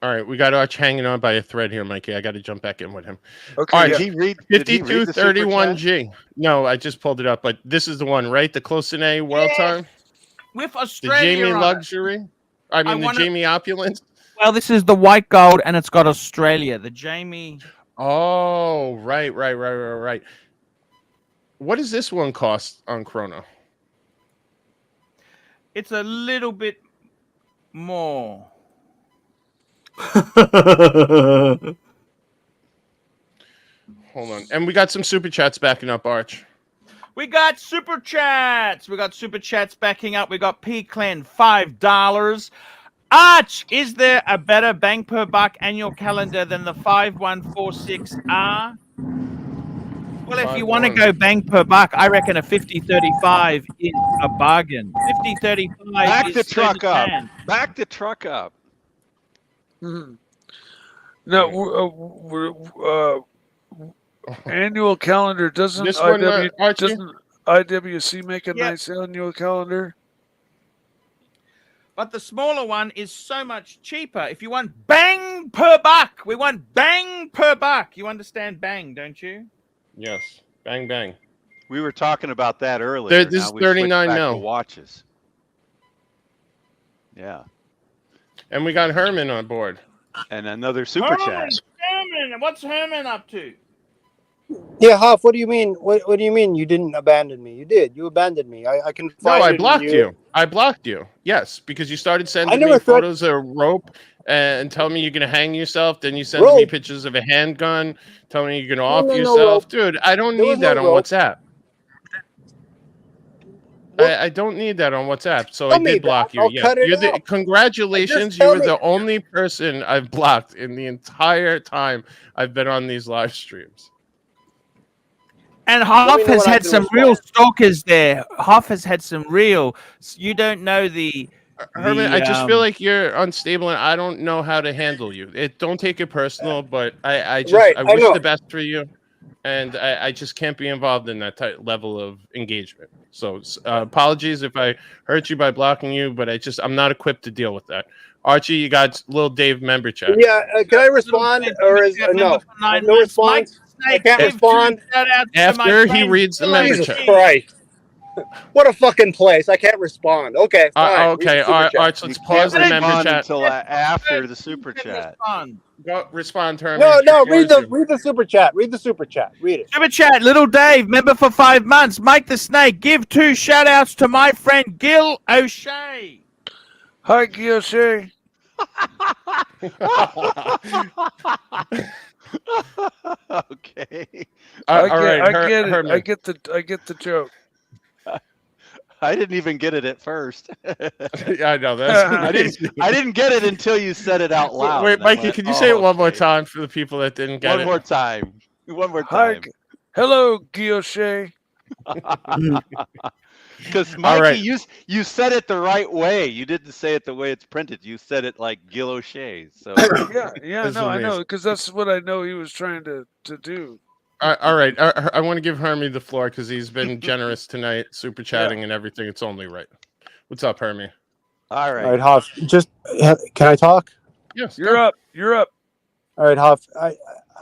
All right, we got Arch hanging on by a thread here, Mikey. I got to jump back in with him. Okay. Arch, Did he read the super chat? 5231G. No, I just pulled it up, but this is the one, right? The Close-in-A World Yes. Time? With The Australia Jamie on it. Luxury? I mean, the wanna- Jamie Opulence? Well, this is the white gold, and it's got Australia. The Jamie. Oh, right. What does this one cost on Chrono? It's a little bit more. Hold on. And we got some super chats backing up, Arch. We got super chats. We got super chats backing up. We got P Clan $5. Arch, is there a better bang per buck annual calendar than the 5146R? Well, if you want to 5-1. go bang per buck, I reckon a 5035 is a bargain. 5035 Back is the truck up. 30 Back the truck up. Mhm. No, annual calendar doesn't This one, Archie? doesn't IWC make a Yep. nice annual calendar? But the smaller one is so much cheaper. If you want bang per buck, we want bang per buck. You understand bang, don't you? Yes. Bang, bang. We were talking about that earlier. This Now is we switched 39 back to mil. watches. Yeah. And we got Herman on board. And another super chat. Herman, what's Herman up to? Yeah, Huff, what do you mean? What do you mean you didn't abandon me? You did. You abandoned me. I can No, find I it in blocked you. I blocked you. Yes, because you started sending never me thought- photos of rope and telling me you're going to hang yourself. Then you sent me Rope? pictures of a handgun, telling me you're going to off no yourself. rope. Dude, I don't There was need that no on rope. WhatsApp. What? I don't need that on WhatsApp, so Tell I me did block that. you. I'll Yeah, cut it you're out. congratulations. Just You tell were me. the only person I've blocked in the entire time I've been on these live streams. And Let Hoff me know has when I had can some respond. real stalkers there. Hoff has had some real. You don't know the. Herman, the, I just feel like you're unstable, and I don't know how to handle you. Don't take it personal, but I Right, I wish know. the best for you, and I just can't be involved in that level of engagement. So apologies if I hurt you by blocking you, but I'm not equipped to deal with that. Archie, you got little Dave member chat. Yeah, can I respond or is no? No response. I can't respond. After he reads the member Jesus chat. Christ! What a fucking place! I can't respond. Okay, fine. Okay, Read the super chat. Arch, let's pause the Can't member respond chat. until after the super chat. Go respond, Herman. No, The floor read is yours. the super chat. Read the super chat. Read it. Super chat, little Dave, member for 5 months. Mike the Snake, give 2 shout outs to my friend Gil O'Shea. Hi, Giyoshe. Okay. I get it. Herman. I get the joke. I didn't even get it at first. Yeah, I know that's. I didn't get it until you said it out loud. Wait, and I Mikey, went, can you say it one more okay. time for the people that didn't get it? One more time. One more Hi, time. hello, Giyoshe. Because All Mikey, right. you said it the right way. You didn't say it the way it's printed. You said it like Gil O'Shea. So Yeah, That's no, I know, amazing. because that's what I know he was trying to do. All right. I want to give Hermie the floor because he's been generous tonight, super chatting and everything. It's only right. What's up, Hermie? all All right. right, Huff. Just can I talk? Yes. You're up. You're up. All right, Huff.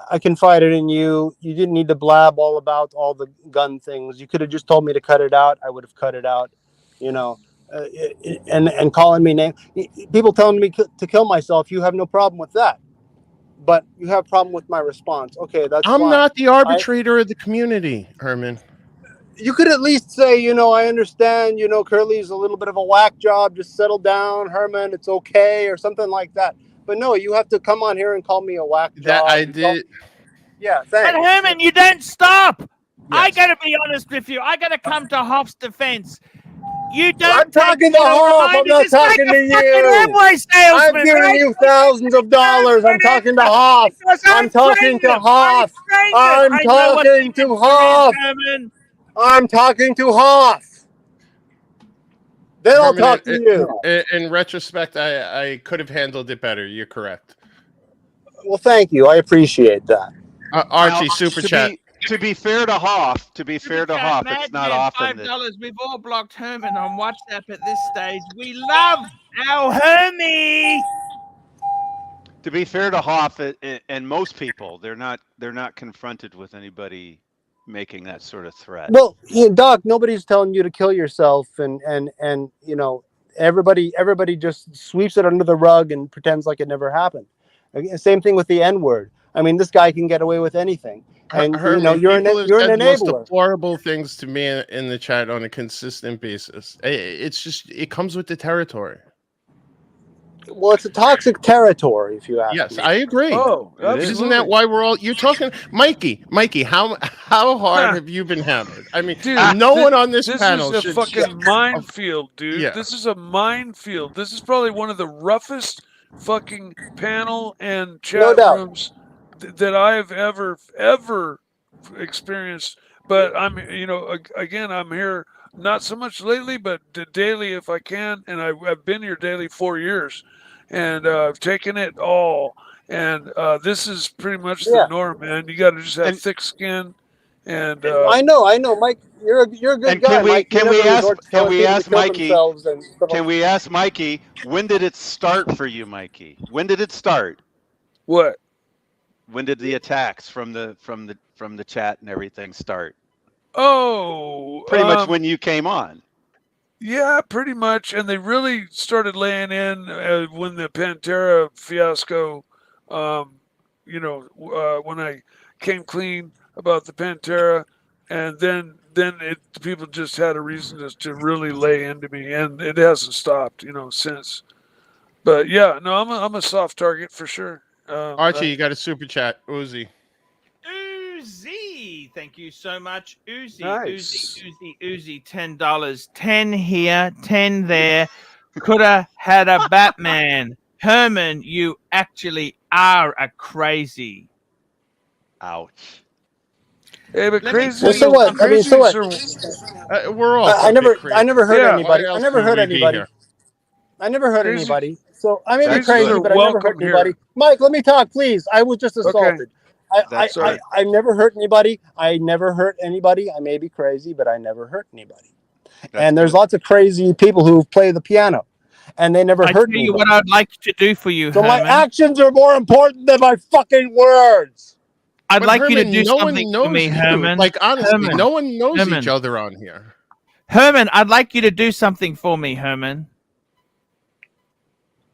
I confided in you. You didn't need to blab all about all the gun things. You could have just told me to cut it out. I would have cut it out. You know, and calling me name. People telling me to kill myself. You have no problem with that, but you have a problem with my response. Okay, that's I'm fine. not the arbitrator of the community, Herman. You could at least say, you know, I understand, you know, Curly's a little bit of a whack job. Just settle down, Herman. It's okay, or something like that. But no, you have to come on here and call me a whack job. That I did. Yeah, thanks. But Herman, you don't stop. I Yes. gotta be honest with you. I gotta come to Hoff's defense. You don't. I'm talking to Hoff. I'm not talking to you. I'm giving you thousands of dollars. I'm talking to Hoff. I'm talking to Hoff. I'm talking to Hoff. I'm talking to Hoff. Then I'll Herman, talk to you. In retrospect, I could have handled it better. You're correct. Well, thank you. I appreciate that. Archie, Now, super chat. To be fair to Hoff, it's not often that $5. We've all blocked Herman on WhatsApp at this stage. We love our Hermie. To be fair to Hoff and most people, they're not confronted with anybody making that sort of threat. Well, Doc, nobody's telling you to kill yourself, and you know, everybody just sweeps it under the rug and pretends like it never happened. Same thing with the N-word. I mean, this guy can get away with anything, and you know, Herman, you're an people have said enabler. the most deplorable things to me in the chat on a consistent basis. It's just, it comes with the territory. Well, it's a toxic territory, if you ask Yes, me. I agree. Oh, Isn't that why we're all? You're talking, Mikey. How hard have you been hammered? I mean, dude, no one on this panel is a should. fucking minefield, dude. Yeah. This is a minefield. This is probably one of the roughest fucking panel and chat rooms that I've ever experienced. But I'm, you know, again, I'm here not so much lately, but daily if I can, and I've been here daily 4 years, and I've taken it all. And this is pretty much the norm, man. You got to just have thick skin. And I know, Mike. You're a good And guy, Mike. can we ask Mikey? Can we ask Mikey? When did it start for you, Mikey? When did it start? What? When did the attacks from the chat and everything start? Oh, pretty much when you came on. Yeah, pretty much. And they really started laying in when the Pantera fiasco. You know, when I came clean about the Pantera, and then people just had a reason to really lay into me, and it hasn't stopped, you know, since. But yeah, no, I'm a soft target for sure. Archie, you got a super chat, Uzi. Uzi, thank you so much, Uzi. Nice. Uzi, $10, 10 here, 10 there. Coulda had a Batman. Herman, you actually are a crazy. Ouch. Hey, but crazy. Well, so what? I mean, so what? We're all. I never hurt anybody. What I else never would hurt we be anybody. here? I never hurt Crazy- anybody. So I may be Crazies crazy, are but I never hurt welcome anybody. here. Mike, let me talk, please. I was just assaulted. That's right. I never hurt anybody. I never hurt anybody. I may be crazy, but I never hurt anybody. And there's lots of crazy people who play the piano, and they never I hurt tell you anybody. what I'd like to do for you, So my Herman. actions are more important than my fucking words. I'd But like you to Herman, do no one something knows for me, you. Herman. Like honestly, Herman, no one knows Herman. each other on here. Herman, I'd like you to do something for me, Herman.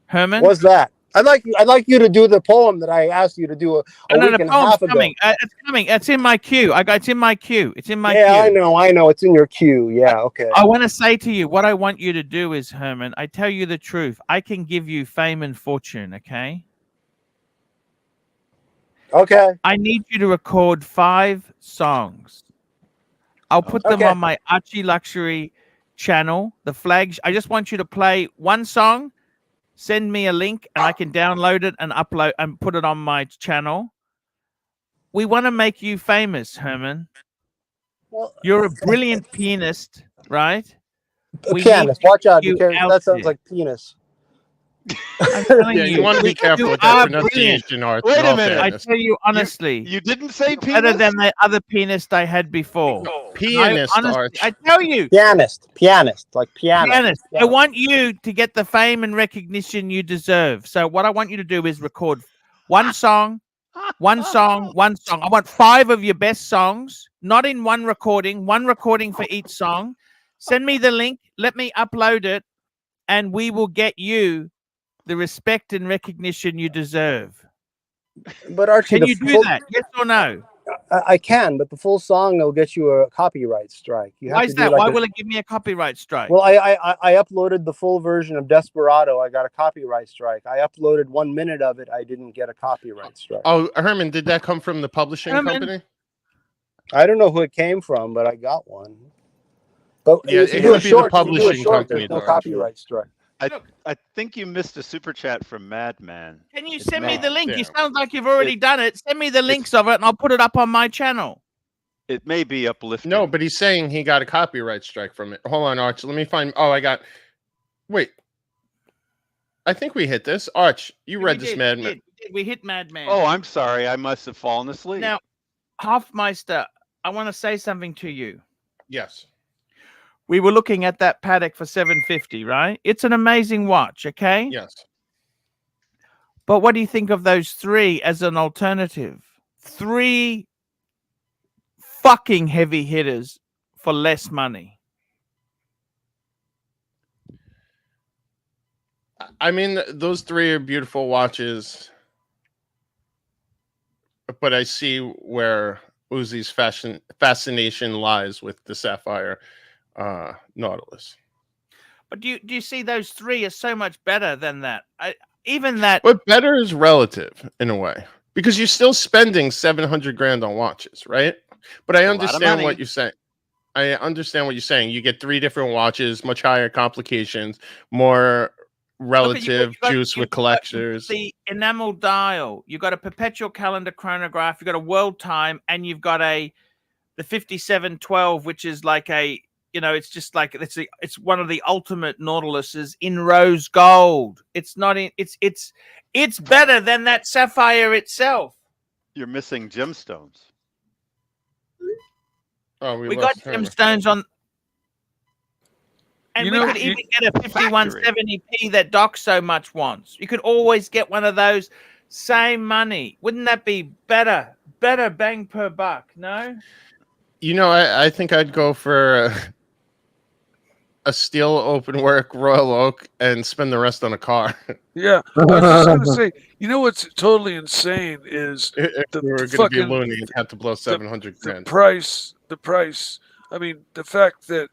Herman? What's that? I'd like you to do the poem that I asked you to do a No, week the and a poem's half ago. coming. It's coming. It's in my queue. It's in my queue. It's in my queue. Yeah, I know. It's in your queue. Yeah, okay. I want to say to you, what I want you to do is, Herman, I tell you the truth. I can give you fame and fortune, okay? Okay. I need you to record 5 songs. I'll put them on my ArchieLuxury channel, the flag. I just want you to play one song, send me a link, and I can download it and upload and put it on my channel. We want to make you famous, Herman. Well, you're a brilliant pianist, right? Pianist, watch out, because that sounds like penis. I'm telling you want to be careful with that pronunciation, Art. Wait a minute. I tell you honestly. You didn't say penis? Better than the other pianist I had before. Pianist, Arch. I tell you. Pianist, like piano. Pianist. I want you to get the fame and recognition you deserve. So what I want you to do is record one song. I want 5 of your best songs, not in one recording for each song. Send me the link. Let me upload it, and we will get you the respect and recognition you deserve. But Archie, can you do that? Yes or no? I can, but the full song will get you a copyright strike. Why is that? Why will it give me a copyright strike? Well, I uploaded the full version of Desperado. I got a copyright strike. I uploaded 1 minute of it. I didn't get a copyright strike. Oh, Herman, did that come from the publishing company? I don't know who it came from, but I got one. But yeah, it could be the publishing company. No copyright strike. I think you missed a super chat from Madman. Can you send me the link? You sound like you've already done it. Send me the links of it, and I'll put it up on my channel. It may be uplifting. No, but he's saying he got a copyright strike from it. Hold on, Arch. Let me find. Oh, I got. Wait. I think we hit this. Arch, you read this, Madman. We hit Madman. Oh, I'm sorry. I must have fallen asleep. Now, Hofmeister, I want to say something to you. Yes. We were looking at that Paddock for $750, right? It's an amazing watch, okay? Yes. But what do you think of those three as an alternative? Three fucking heavy hitters for less money. I mean, those three are beautiful watches, but I see where Uzi's fascination lies with the Sapphire Nautilus. But do you see those three are so much better than that? Even that. But better is relative in a way, because you're still spending 700 grand on watches, right? But I understand what you're saying. I understand what you're saying. You get three different watches, much higher complications, more relative juice with collectors. The enamel dial. You've got a perpetual calendar chronograph. You've got a world time, and you've got the 5712, which is like a, you know, it's just like it's one of the ultimate Nautiluses in rose gold. It's not in. It's better than that sapphire itself. You're missing gemstones. Oh, we got gemstones on, and we could even get a 5170p that Doc so much wants. You could always get one of those, same money. Wouldn't that be better? Better bang per buck, no? You know, I think I'd go for a steel open work Royal Oak and spend the rest on a car. Yeah, I was just going to say, you know what's totally insane is if we were going to be loony and have to blow 700 grand. The price. I mean, the fact that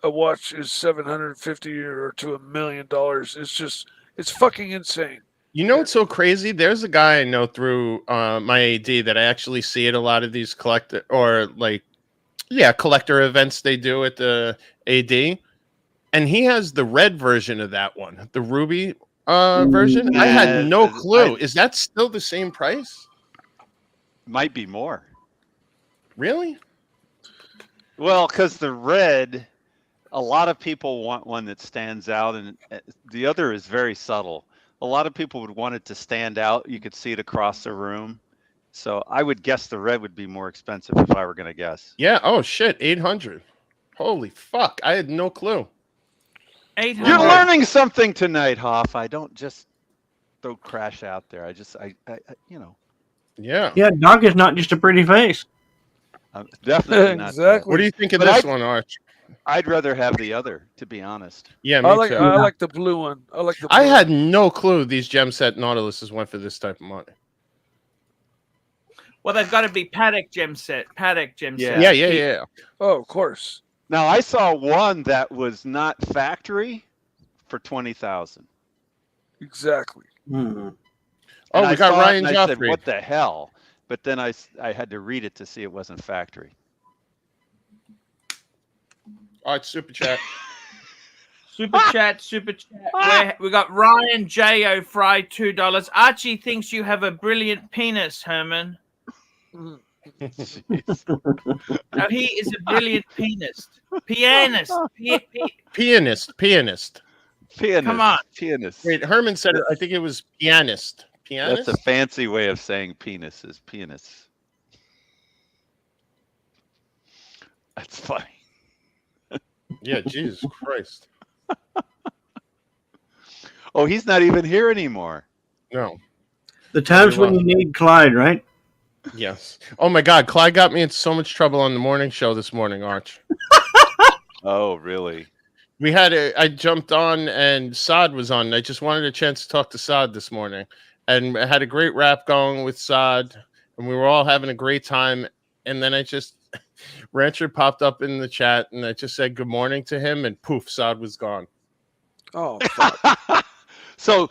a watch is $750 or to $1 million is it's fucking insane. You know what's so crazy? There's a guy I know through my AD that I actually see at a lot of these collector events they do at the AD. And he has the red version of that one, the ruby version. I had no clue. Is that still the same price? Might be more. Really? Well, because the red, a lot of people want one that stands out, and the other is very subtle. A lot of people would want it to stand out. You could see it across the room. So I would guess the red would be more expensive if I were going to guess. Yeah. Oh, shit. 800. Holy fuck. I had no clue. 800. You're learning something tonight, Hoff. I don't just throw crash out there. I you know. Yeah. Yeah, Doc is not just a pretty face. Definitely not. Exactly. What do you think of this one, Arch? I'd rather have the other, to be honest. Yeah, me too. I like the blue one. I had no clue these gem set Nautiluses went for this type of money. Well, they've got to be Paddock gem set. Yeah. Oh, of course. Now I saw one that was not factory for 20,000. Exactly. Mm-hmm. Oh, we got Ryan Joffrey. I said, what the hell? But then I had to read it to see it wasn't factory. All right, super chat. Super chat. We got Ryan J.O. Fry, $2. Archie thinks you have a brilliant penis, Herman. No, he is a brilliant pianist. Pianist. Come on. Pianist. Wait, Herman said it. I think it was pianist. Pianist? That's a fancy way of saying penis is pianist. That's funny. Yeah, Jesus Christ. Oh, he's not even here anymore. No. The times when you need Clyde, right? Yes. Oh my God, Clyde got me in so much trouble on the morning show this morning, Arch. Oh, really? I jumped on and Saad was on. I just wanted a chance to talk to Saad this morning. And I had a great rap going with Saad. And we were all having a great time. And then Rancher popped up in the chat and I just said good morning to him. And poof, Saad was gone. Oh, fuck. So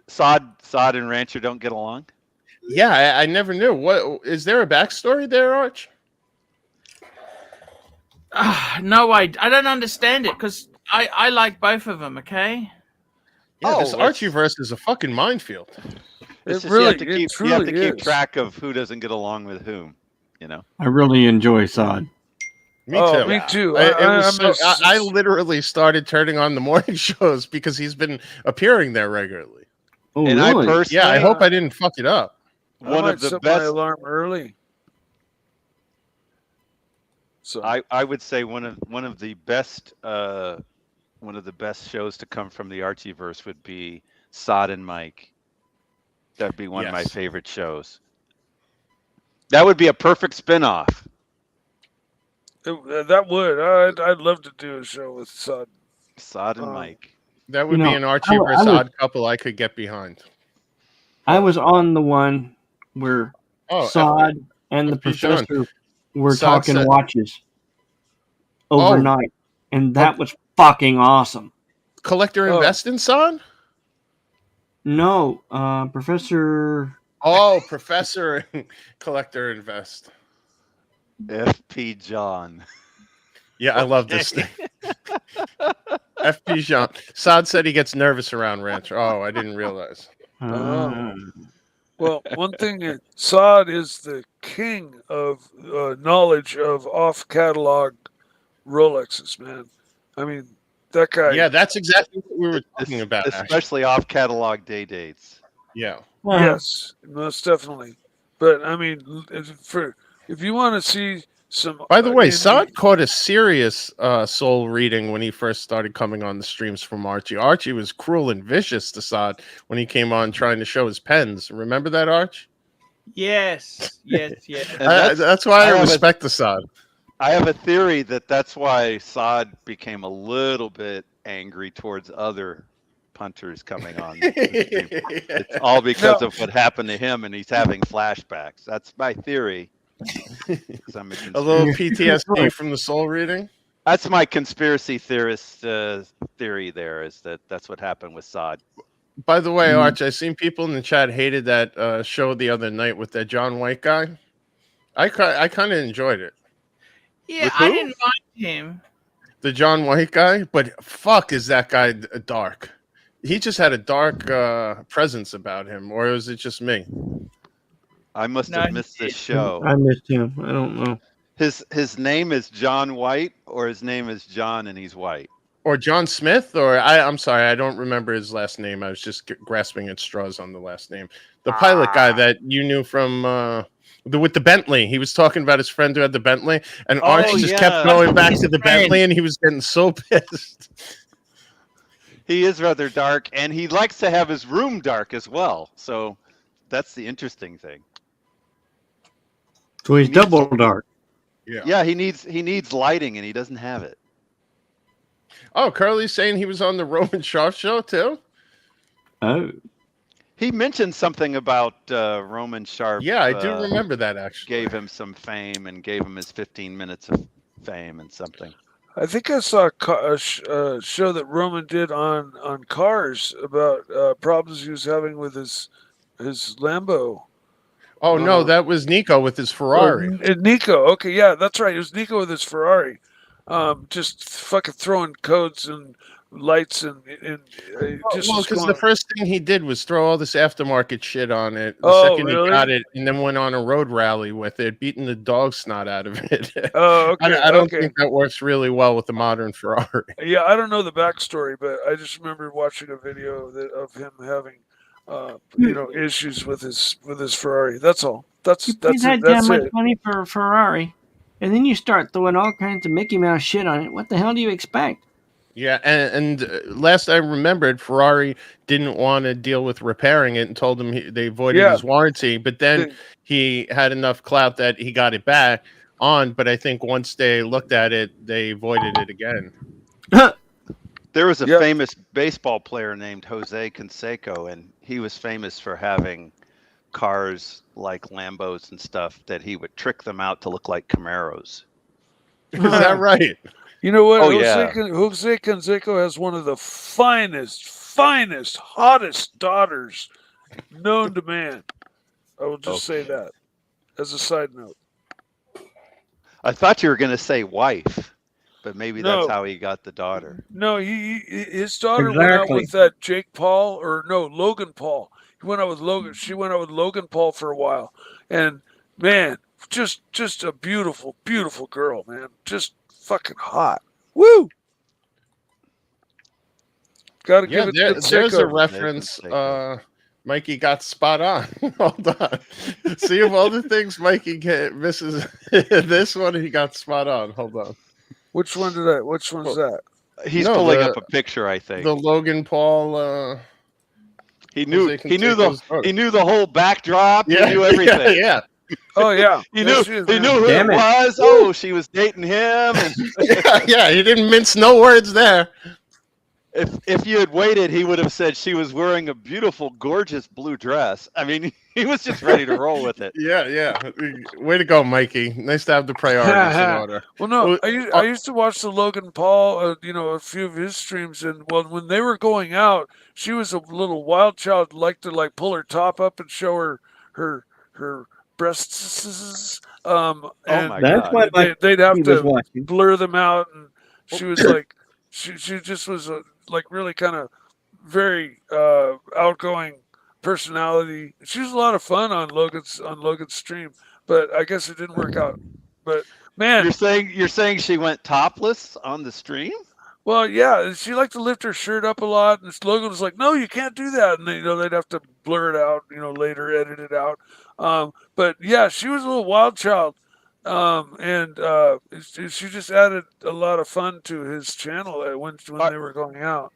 Saad and Rancher don't get along? Yeah, I never knew. What is there a backstory there, Arch? No, I don't understand it because I like both of them. Okay. Yeah, this Archieverse is a fucking minefield. It's just, you have to keep track of who doesn't get along with whom. You know. I really enjoy Saad. Me too. Me too. I literally started turning on the morning shows because he's been appearing there regularly. Oh, and really? I personally, I hope I didn't fuck it up. One of the best. My alarm early. So I would say one of the best shows to come from the Archieverse would be Saad and Mike. That'd be one of my Yes. favorite shows. That would be a perfect spin-off. That would. I'd love to do a show with Sod. Sod and Mike. That would You be know, an Archie versus Odd couple I could get behind. I was on the one where Sod and the FP professor were Sod talking said- watches overnight, and that was fucking awesome. Collector Invest in Son? No, Professor. Oh, Professor Collector Invest. FP John. Yeah, I love this thing. FP Jean. Sod said he gets nervous around Ranch. Oh, I didn't realize. Well, one thing, Sod is the king of knowledge of off-catalog Rolexes, man. I mean, that guy. Yeah, that's exactly what we were talking about. Especially off-catalog day dates. Yeah. Yes, most definitely. But I mean, if you want to see some. By the way, Sod caught a serious soul reading when he first started coming on the streams from Archie. Archie was cruel and vicious to Sod when he came on trying to show his pens. Remember that, Arch? Yes. That's why I respect the Sod. I have a theory that that's why Sod became a little bit angry towards other punters coming on. It's all because of what happened to him, and he's having flashbacks. That's my theory. A little PTSD from the soul reading. That's my conspiracy theorist theory. There is that's what happened with Sod. By the way, Arch, I seen people in the chat hated that show the other night with that John White guy. I kind of enjoyed it. Yeah, I didn't mind him. The John White guy, but fuck, is that guy dark? He just had a dark presence about him, or was it just me? I must have missed this show. I missed him. I don't know. His name is John White, or his name is John and he's white, or John Smith, or I'm sorry, I don't remember his last name. I was just grasping at straws on the last name. The pilot guy that you knew from with the Bentley. He was talking about his friend who had the Bentley, and Archie just kept going back to the Bentley, and he was getting so pissed. He is rather dark, and he likes to have his room dark as well. So that's the interesting thing. So he's double dark. Yeah, he needs lighting, and he doesn't have it. Oh, Curly's saying he was on the Roman Sharp show too. Oh, he mentioned something about Roman Sharp. Yeah, I do remember that actually. Gave him some fame and gave him his 15 minutes of fame and something. I think I saw a show that Roman did on cars about problems he was having with his Lambo. Oh no, that was Nico with his Ferrari. Nico, okay, yeah, that's right. It was Nico with his Ferrari, just fucking throwing codes and lights and just. Well, because the first thing he did was throw all this aftermarket shit on it. The second really? he got it, and then went on a road rally with it, beating the dog snot out of it. Oh, okay. I don't think that works really well with the modern Ferrari. Yeah, I don't know the backstory, but I just remember watching a video of him having. Issues with his Ferrari. That's all. That's that damn much money for a Ferrari, and then you start throwing all kinds of Mickey Mouse shit on it. What the hell do you expect? Yeah, and last I remembered, Ferrari didn't want to deal with repairing it and told him they voided his warranty. But then he had enough clout that he got it back on. But I think once they looked at it, they voided it again. There was a famous baseball player named Jose Canseco, and he was famous for having cars like Lambos and stuff that he would trick them out to look like Camaros. Is that right? You know what? Oh, Jose Canseco has one of the finest, hottest daughters known to man. I will just say that as a side note. I thought you were going to say wife. But maybe that's how he got the daughter. No, his daughter went out with that Jake Paul Logan Paul. He went out with Logan. She went out with Logan Paul for a while, and man, just a beautiful, beautiful girl, man. Just fucking hot. Woo! Got to give it to there's a reference. Mikey got spot on. Hold on. See, of all the things Mikey misses, this one he got spot on. Hold on. Which one's that? He's pulling up a picture, I think. The Logan Paul. He knew Jose he knew Canseco's the he knew the whole backdrop. Yeah, He knew everything. Yeah, Oh yeah, He There knew she is, he man. knew who Damn it it. was. Oh, she was dating him. And yeah. He didn't mince no words there. if you had waited, he would have said she was wearing a beautiful, gorgeous blue dress. I mean, he was just ready to roll with it. Yeah. Way to go, Mikey. Nice to have the priorities in order. Well, no, Well, I used to watch the Logan Paul, a few of his streams, and when they were going out, she was a little wild child, liked to like pull her top up and show her breasts, Oh and my That's God. why my they'd have he was to watching. blur them out, and she was like, she just was like really kind of very outgoing personality. She was a lot of fun on Logan's stream, but I guess it didn't work out. But man, You're saying she went topless on the stream? well, yeah, she liked to lift her shirt up a lot, and Logan was like, "No, you can't do that," and they'd have to blur it out, later edit it out. But yeah, she was a little wild child, and she just added a lot of fun to his channel when they were going out.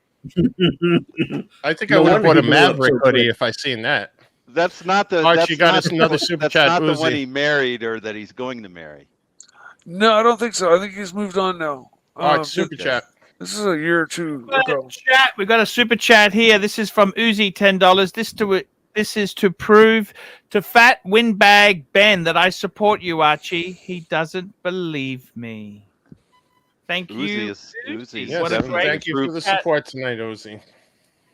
I think No I would have wonder bought a he blew up Maverick so hoodie quick. if I seen that. That's not the. Archie That's got not us another super that's chat. not the one Uzi. he married or that he's going to marry. No, I don't think so. I think he's moved on now. Arch, super chat. This is a year or two ago. Chat. We've got a super chat here. This is from Uzi, $10. This is to prove to Fat Windbag Ben that I support you, Archie. He doesn't believe me. Thank you. Uzi's Yes, What a great thank you for the chat. support tonight, Uzi.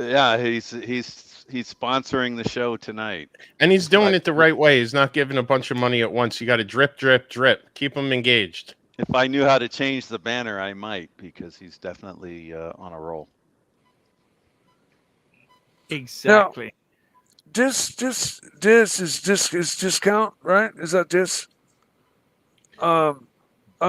Yeah, he's sponsoring the show tonight. And he's doing it the right way. He's not giving a bunch of money at once. You got to drip, drip, drip. Keep him engaged. If I knew how to change the banner, I might, because he's definitely on a roll. Exactly. Dis is discount, right? Is that dis? I'm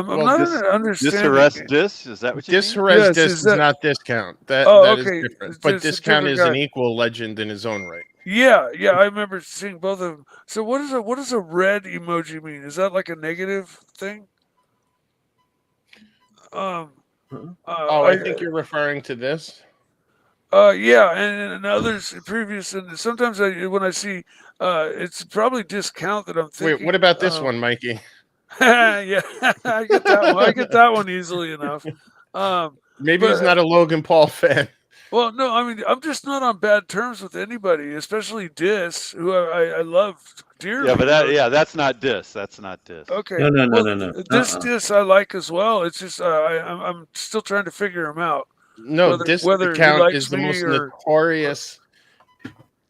Well, not Dis understanding. arrest dis? Is that what you mean? Disarrest Yes, disc is is that- not discount. That Oh, is okay. different. It's But just a discount different is an guy. equal legend in his own right. Yeah, I remember seeing both of them. So what does a red emoji mean? Is that like a negative thing? Oh, I think you're referring to this. Yeah, and others previous, and sometimes when I see, it's probably discount that I'm thinking. Wait, what about this one, Mikey? Yeah, I get that one. I get that one easily enough. Maybe he's but- not a Logan Paul fan. Well, no, I mean I'm just not on bad terms with anybody, especially Dis, who I love dearly. Yeah, but that's not dis. That's not dis. Okay. No. This Dis I like as well. It's just I'm still trying to figure him out. No, this account likes is the me most or- notorious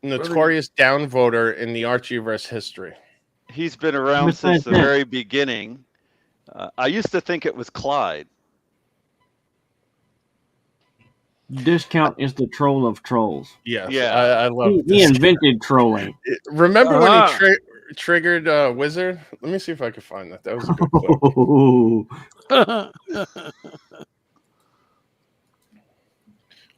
downvoter in the Archieverse history. He's been around What's since that the then? very beginning. I used to think it was Clyde. Discount is the troll of trolls. Yes, Yeah. I love He this. invented trolling. Remember when Uh-huh. he triggered Wizard? Let me see if I can find that. That was a good clip.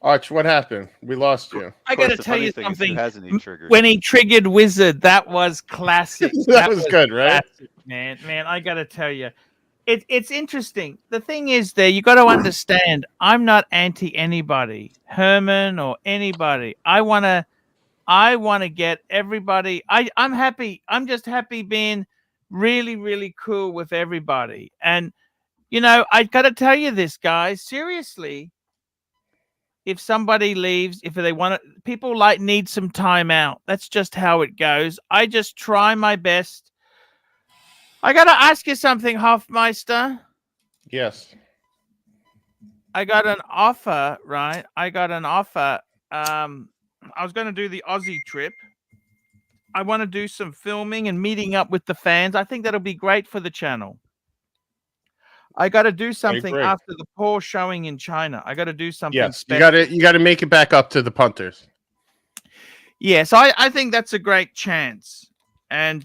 Arch, what happened? We lost you. I got to tell you something. Hasn't he triggered? When he triggered Wizard, that was classic. That was good, right? Classic, man, I got to tell you. It's interesting. The thing is there, you got to understand, I'm not anti anybody, Herman or anybody. I want to get everybody. I'm happy. I'm just happy being really, really cool with everybody. And, I got to tell you this, guys, seriously, if somebody leaves, if they want to, people need some time out. That's just how it goes. I just try my best. I got to ask you something, Hofmeister. Yes. I got an offer, right? I got an offer. I was going to do the Aussie trip. I want to do some filming and meeting up with the fans. I think that'll be great for the channel. I got to do something agree. after the poor showing in China. I got to do something Yes. special. You got to make it back up to the punters. Yes, I think that's a great chance. And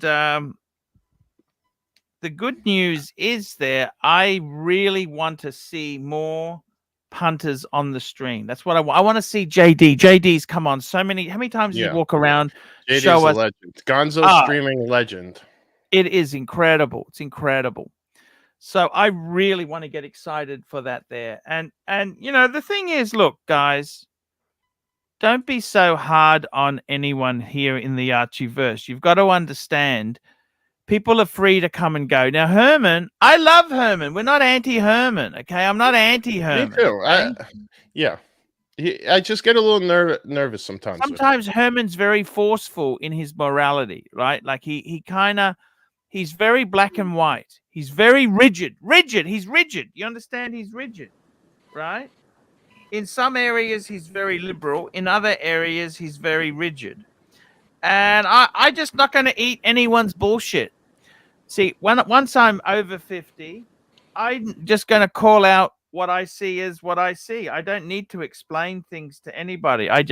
the good news is I really want to see more punters on the stream. That's what I want. I want to see JD. JD's come on how many times does he walk around? JD's show a us. legend. Gonzo streaming legend. It is incredible. It's incredible. So I really want to get excited for that there. And the thing is, look, guys, don't be so hard on anyone here in the Archieverse. You've got to understand, people are free to come and go. Now, Herman, I love Herman. We're not anti-Herman, okay? I'm not anti-Herman. Me too. Okay? Yeah. I just get a little nervous sometimes. Sometimes Herman's very forceful in his morality, right? Like he's very black and white. He's very rigid. He's rigid. You understand? He's rigid, right? In some areas, he's very liberal. In other areas, he's very rigid. And I just not going to eat anyone's bullshit. See, once I'm over 50, I'm just going to call out what I see as what I see. I don't need to explain things to anybody. I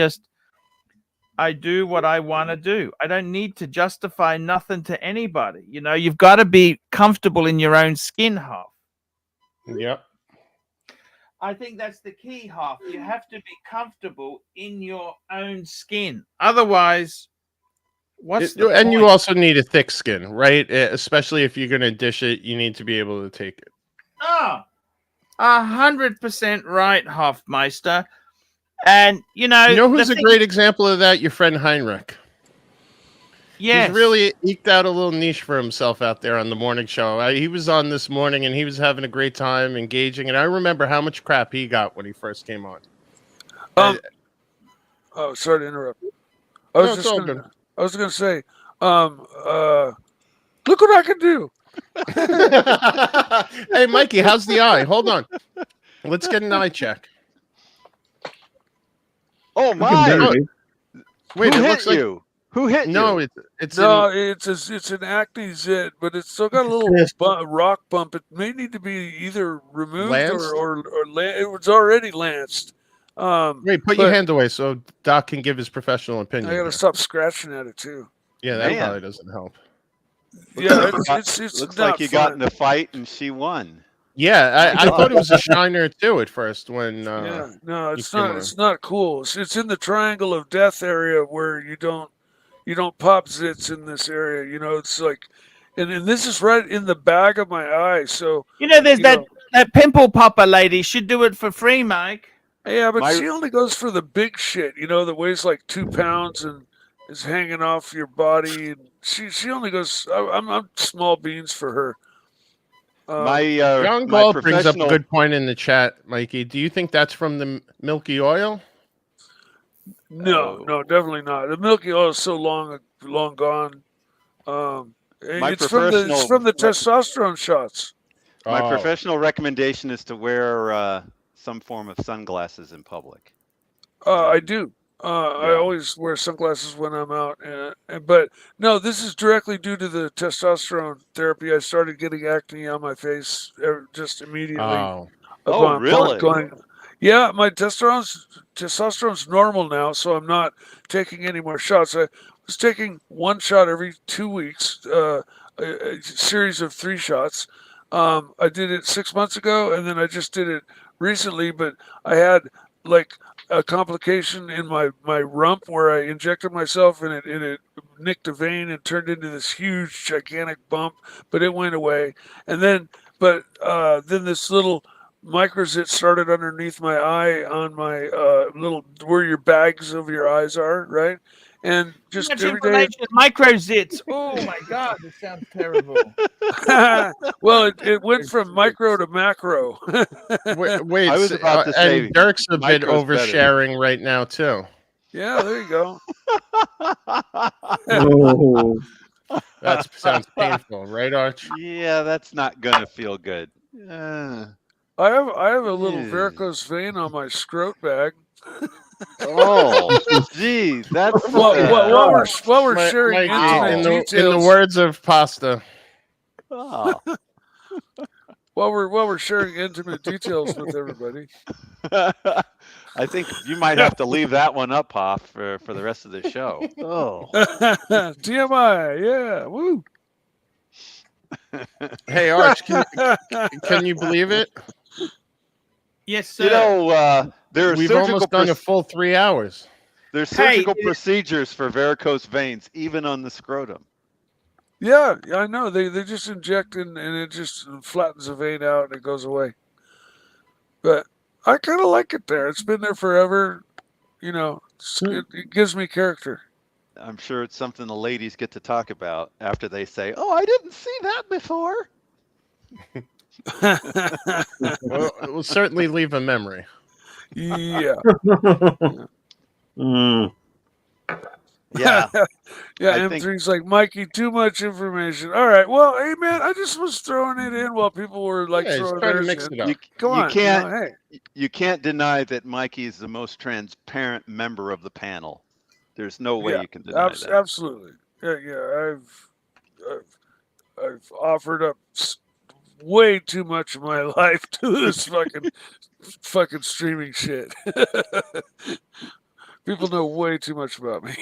do what I want to do. I don't need to justify nothing to anybody. You know, you've got to be comfortable in your own skin, Hoff. Yep. I think that's the key, Hoff. You have to be comfortable in your own skin. Otherwise, and you also need a thick skin, right? Especially if you're going to dish it, you need to be able to take it. Oh, 100% right, Hoffmeister. And, you know who's a great example of that? Your friend Heinrich. Yes. He's really eked out a little niche for himself out there on the morning show. He was on this morning, and he was having a great time, engaging. And I remember how much crap he got when he first came on. Oh, sorry to interrupt. I was going to say, look what I can do. Hey, Mikey, how's the eye? Hold on. Let's get an eye check. Oh, my. Wait, Who it hit looks like you? Who hit you? No, it's an acne zit, but it's still got a little rock bump. It may need to be either removed or it was already lanced. Wait, put your hand away so Doc can give his professional opinion. I got to stop scratching at it too. Yeah, that probably doesn't help. Yeah, it's looks like you got in a fight and she won. Yeah, I thought it was a shiner too at first when. No, it's not. It's not cool. It's in the triangle of death area where you don't pop zits in this area. You know, it's like, and this is right in the bag of my eye. So there's that pimple popper lady. She'd do it for free, Mike. Yeah, but she only goes for the big shit. That weighs like 2 pounds and is hanging off your body. And she only goes. I'm small beans for her. John Gall brings up a good point in the chat, Mikey. Do you think that's from the milky oil? No, definitely not. The milky oil is so long gone. It's from the testosterone shots. My professional recommendation is to wear some form of sunglasses in public. I do. I always wear sunglasses when I'm out. But no, this is directly due to the testosterone therapy. I started getting acne on my face just immediately. Oh, really? Yeah, my testosterone's normal now, so I'm not taking any more shots. I was taking 1 shot every 2 weeks, a series of 3 shots. I did it 6 months ago, and then I just did it recently, but I had like a complication in my rump where I injected myself and it nicked a vein and turned into this huge gigantic bump, but it went away. And then this little microzit started underneath my eye on my little where your bags of your eyes are, right? And just every day, microzits. Oh my God, this sounds terrible. Well, it went from micro to macro. Wait, I was about to say, and Dirk's a bit oversharing right now too. Yeah, there you go. That sounds painful, right, Arch? Yeah, that's not gonna feel good. I have a little varicose vein on my scrot bag. Oh, gee, that's while we're sharing intimate details. In the words of Pasta. Oh. While we're sharing intimate details with everybody. I think you might have to leave that one up, Hoff, for the rest of the show. Oh, TMI, yeah, woo. Hey, Arch, can you believe it? Yes, sir. We've almost done a full 3 hours. There's surgical procedures for varicose veins, even on the scrotum. Yeah, I know. They just inject and it just flattens the vein out and it goes away. But I kind of like it there. It's been there forever. It gives me character. I'm sure it's something the ladies get to talk about after they say, "Oh, I didn't see that before." Well, it will certainly leave a memory. Yeah. Mm. Yeah. Yeah, I M3's like, Mikey, too much information. All right. Well, hey, man, I just was throwing it in while people were like Yeah, he's throwing trying to theirs mix in. it up. Come on. Hey. You can't deny that Mikey is the most transparent member of the panel. There's no way you can deny that. Absolutely. Yeah. I've offered up way too much of my life to this fucking streaming shit. People know way too much about me.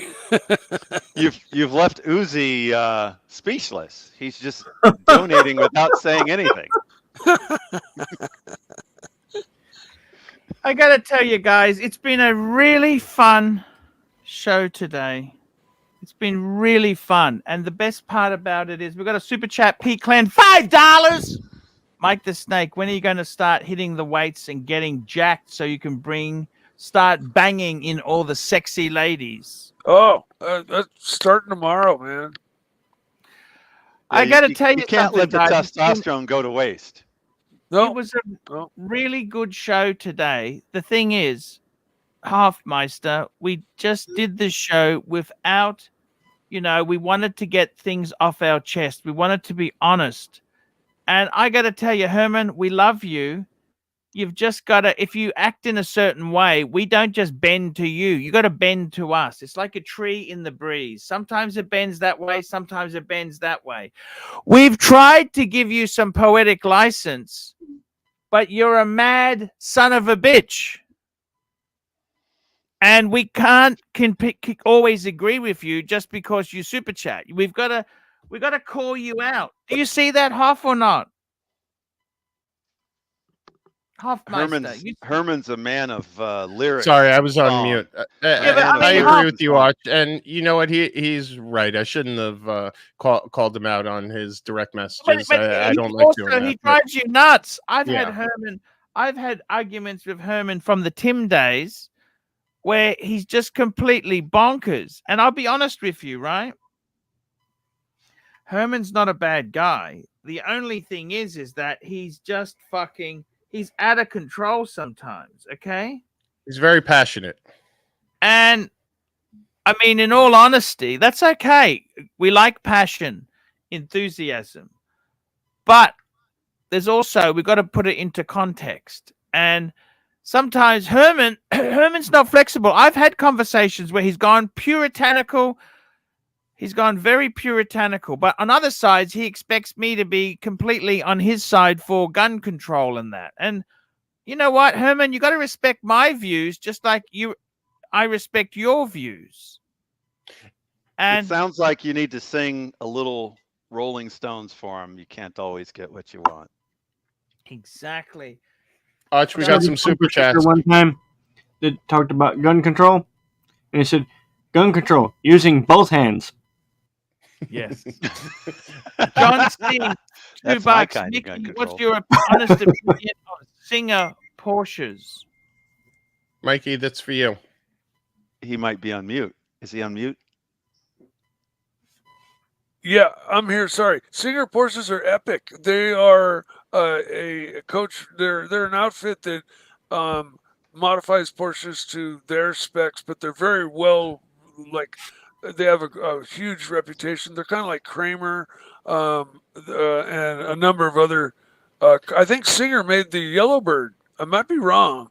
You've left Uzi speechless. He's just donating without saying anything. I got to tell you guys, it's been a really fun show today. It's been really fun. And the best part about it is we've got a super chat, P Clan, $5. Mike the Snake, when are you going to start hitting the weights and getting jacked so you can start banging in all the sexy ladies? Oh, that's starting tomorrow, man. Yeah, I got to tell you, you can't let the guys, testosterone go to waste. No. It was a really good show today. The thing is, Halfmeister, we just did this show without, we wanted to get things off our chest. We wanted to be honest. And I got to tell you, Herman, we love you. You've just got to, if you act in a certain way, we don't just bend to you. You got to bend to us. It's like a tree in the breeze. Sometimes it bends that way. Sometimes it bends that way. We've tried to give you some poetic license, but you're a mad son of a bitch. And we can't always agree with you just because you super chat. We've got to call you out. Do you see that, Hoff, or not? Herman's a man of lyrics. Sorry, I was on mute. I agree with you, Arch. And you know what? He's right. I shouldn't have called him out on his direct messages. I don't like doing that. He drives you nuts. I've had arguments with Herman from the Tim days where he's just completely bonkers. And I'll be honest with you, right? Herman's not a bad guy. The only thing is that he's just he's out of control sometimes, okay? He's very passionate. And, I mean, in all honesty, that's okay. We like passion, enthusiasm. But there's also, we've got to put it into context. And sometimes Herman's not flexible. I've had conversations where he's gone puritanical. He's gone very puritanical. But on other sides, he expects me to be completely on his side for gun control and that. And you know what, Herman, you got to respect my views just like I respect your views. And it sounds like you need to sing a little Rolling Stones for him. You can't always get what you want. Exactly. Arch, we got some super chats. One time that talked about gun control, and he said, gun control using both hands. Yes. John Steen, $2. Mickey, what's your honest opinion on Singer Porsches? Mikey, that's for you. He might be on mute. Is he on mute? Yeah, I'm here. Sorry. Singer Porsches are epic. They are a coach. They're an outfit that modifies Porsches to their specs, but they're very well, they have a huge reputation. They're kind of like Kramer and a number of other. I think Singer made the Yellowbird. I might be wrong.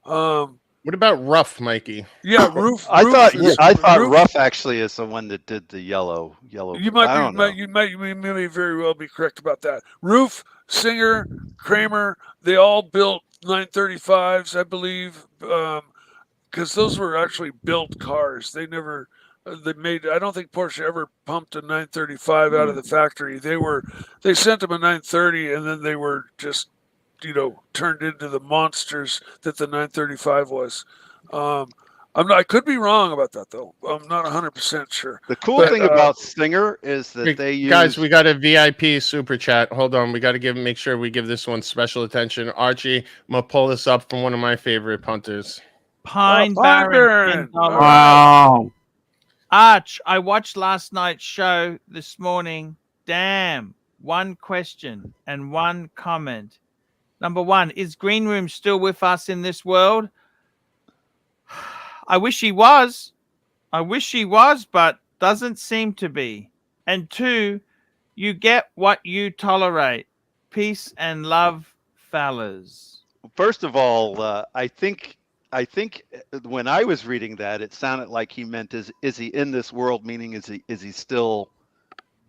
What about Ruff, Mikey? Yeah, Roof. I thought Ruff actually is the one that did the yellow. You may very well be correct about that. Roof, Singer, Kramer, they all built 935s, I believe, because those were actually built cars. They never. I don't think Porsche ever pumped a 935 out of the factory. They sent them a 930, and then they were just, turned into the monsters that the 935 was. I could be wrong about that though. I'm not 100% sure. The cool thing about Singer is that guys, we got a VIP super chat. Hold on, we got to make sure we give this one special attention. Archie, I'm gonna pull this up from one of my favorite punters. Pine Pine Barren, Barren. All $10. right. Wow. Arch, I watched last night's show this morning. Damn. One question and one comment. Number one, is Green Room still with us in this world? I wish he was. I wish he was, but doesn't seem to be. And two, you get what you tolerate. Peace and love, fellas. First of all, I think when I was reading that, it sounded like he meant is he in this world? Meaning is he still,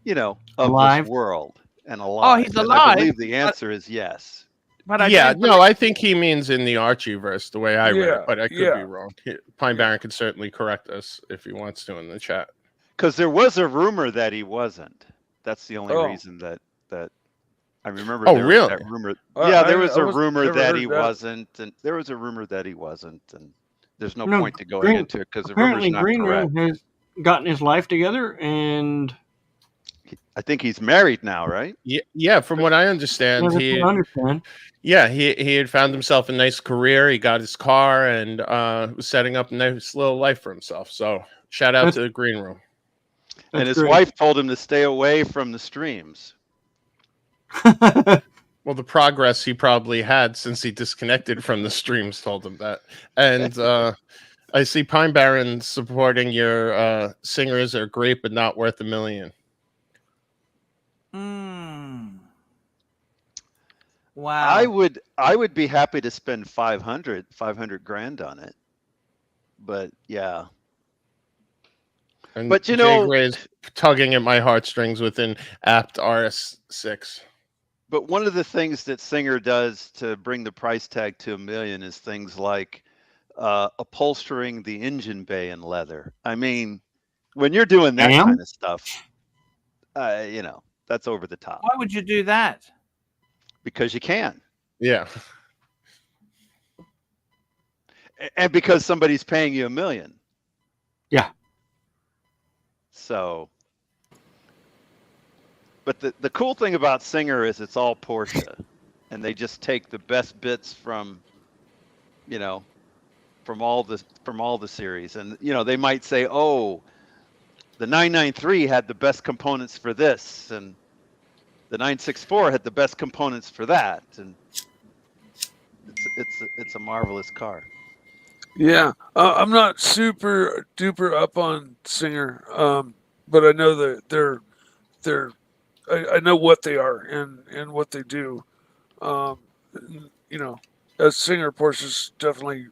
of Alive? this world and Oh, alive? he's And I alive. believe the answer is yes. But I Yeah, don't no, believe- I think he means in the Archieverse, the way I read Yeah, it, but I could yeah. be wrong. Pine Barren can certainly correct us if he wants to in the chat. Because there was a rumor that he wasn't. That's the only Oh. reason that I remember. Oh, there really? was that rumor. I- Yeah, there I- was I a was- rumor never that heard he that. wasn't, and there was a rumor that he wasn't, and there's no No, point to going Green- into it because the rumor's Apparently, not Green correct. Room has gotten his life together, and I think he's married now, right? Yeah, from what I understand, as I understand, he had found himself a nice career. He got his car and was setting up a nice little life for himself. So shout out That's- to the Green Room. And that's his great. wife told him to stay away from the streams. Well, the progress he probably had since he disconnected from the streams told him that. And I see Pine Barren supporting your singers are great, but not worth $1 million. Wow. I would be happy to spend 500 grand on it. But yeah. And But Jay Gray's tugging at my heartstrings with an apt RS6. But one of the things that Singer does to bring the price tag to $1 million is things like upholstering the engine bay in leather. I mean, when you're doing that Damn. kind of stuff, that's over the top. Why would you do that? Because you can. Yeah. And because somebody's paying you $1 million. Yeah. So, but the cool thing about Singer is it's all Porsche, and they just take the best bits from all the series, and they might say, oh, the 993 had the best components for this, and the 964 had the best components for that, and it's a marvelous car. Yeah, I'm not super duper up on Singer, but I know that they're I know what they are and what they do. As Singer, Porsche's definitely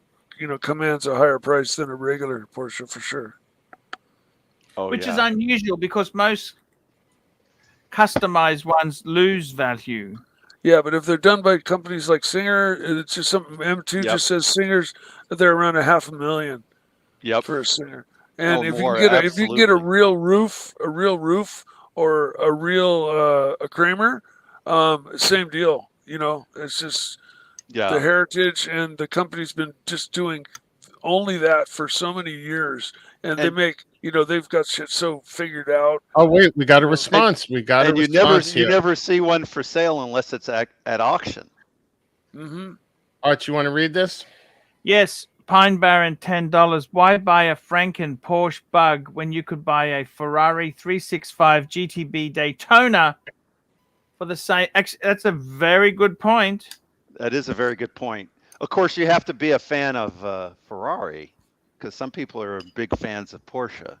commands a higher price than a regular Porsche for sure. Oh, Which yeah. is unusual because most customized ones lose value. Yeah, but if they're done by companies like Singer, it's just something M2 Yep. just says Singer's they're around $500,000 Yep. for a Singer. And Oh, if more, you can get a absolutely. real roof or a real a Kramer, same deal. It's just Yeah. the heritage, and the company's been just doing only that for so many years, and they And- make they've got shit so figured out. Oh, wait, we got a response. We got a And you response here. never see one for sale unless it's at auction. Mm-hmm. Art, you want to read this? Yes, Pine Barren, $10. Why buy a Franken Porsche Bug when you could buy a Ferrari 365 GTB Daytona for the same? Actually, that's a very good point. That is a very good point. Of course, you have to be a fan of Ferrari, because some people are big fans of Porsche.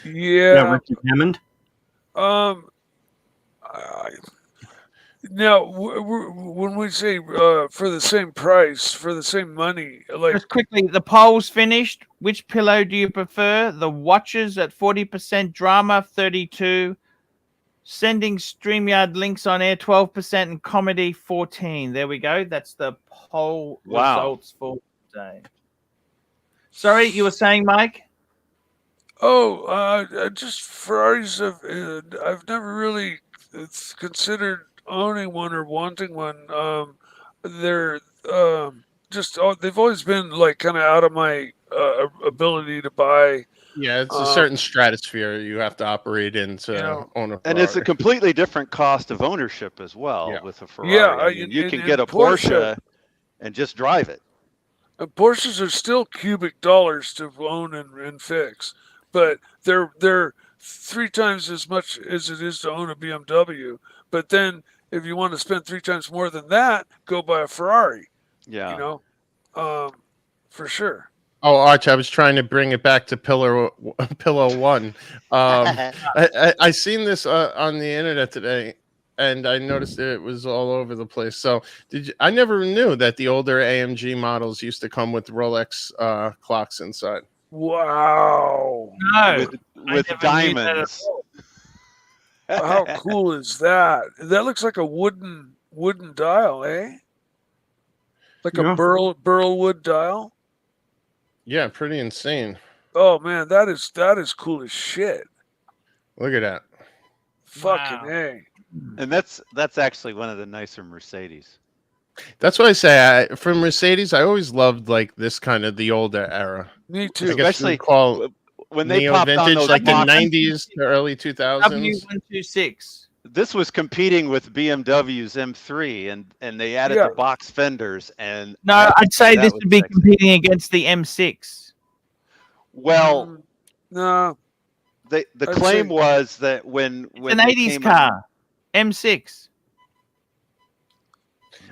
Yeah. Richard Hammond. Now, when we say for the same price, for the same money, like Just quickly, the poll's finished. Which pillow do you prefer? The Watchers at 40%, Drama 32%, sending StreamYard links on air 12%, and Comedy 14%. There we go. That's the poll Wow. results for today. Sorry, you were saying, Mike? just Ferraris. I've never really considered owning one or wanting one. They're they've always been like kind of out of my ability to buy. Yeah, it's a certain stratosphere you have to operate in to own a Ferrari. And it's a completely different cost of ownership as well Yeah. with a Ferrari. Yeah, I mean, you can and get a Porsche and just drive it. Porsches are still cubic dollars to own and fix, but they're 3 times as much as it is to own a BMW. But then, if you want to spend 3 times more than that, go buy a Ferrari. Yeah. You know, for sure. Oh, Arch, I was trying to bring it back to Pillow One. I seen this on the internet today, and I noticed it was all over the place. So I never knew that the older AMG models used to come with Rolex clocks inside. Wow. No, With never knew that at diamonds. all. How cool is that? That looks like a wooden dial, eh? Like a Yeah. burlwood dial. Yeah, pretty insane. Oh man, that is cool as shit. Look at that. Fucking Wow. A. And that's actually one of the nicer Mercedes. That's what I say. For Mercedes, I always loved like this kind of the older era. Me I too. guess Especially we call when they neo popped on vintage those like the boxes. 90s to early 2000s. W126. This was competing with BMW's M3, and they added Yeah. the box fenders. And No, I'd say that this was would be sexy. competing against the M6. Well, No. the I'd claim say- was that when It's an they 80s came out- car. M6.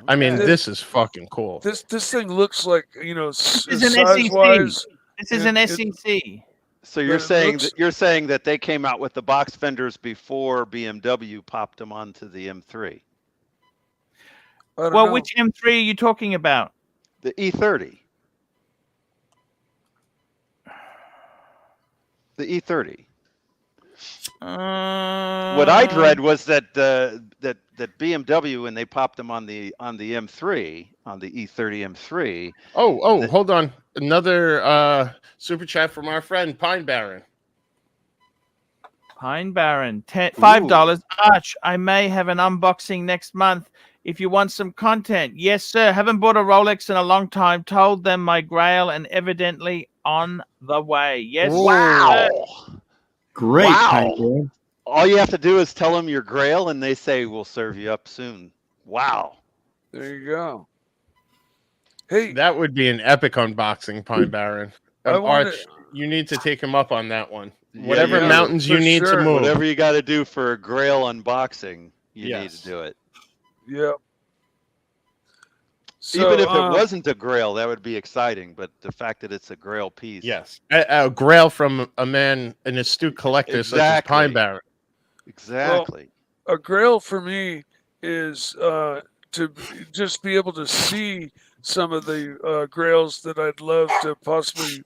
I mean, Okay. this is fucking cool. This thing looks like, This is an size SEC. wise. This is an It- SEC. So you're But it saying looks- that they came out with the box fenders before BMW popped them onto the M3, I don't Well, know. which M3 are you talking about? the E30, the E30. What I'd read was that that BMW, when they popped them on the M3, on the E30 M3. Oh, hold on. Another super chat from our friend Pine Baron. Pine Baron, $5. Arch, I may have an unboxing next month if you want some content. Yes, sir. Haven't bought a Rolex in a long time. Told them my Grail and evidently on the way. Yes, Wow. sir. Great. Wow. Tiger. All you have to do is tell them your Grail, and they say we'll serve you up soon. Wow. There you go. Hey, That would be an epic unboxing, Pine Baron. I wanna- Arch, you need to take him up on that one. Yeah, Whatever yeah, mountains you for need sure. to move. Whatever you got to do for a Grail unboxing, you need Yes. to do it. yeah. Even if it wasn't a Grail, that would be exciting. But the fact that it's a Grail piece, Yes. A grail from an astute collector such as Exactly. Pine Baron. exactly. a Grail for me is to just be able to see some of the Grails that I'd love to possibly,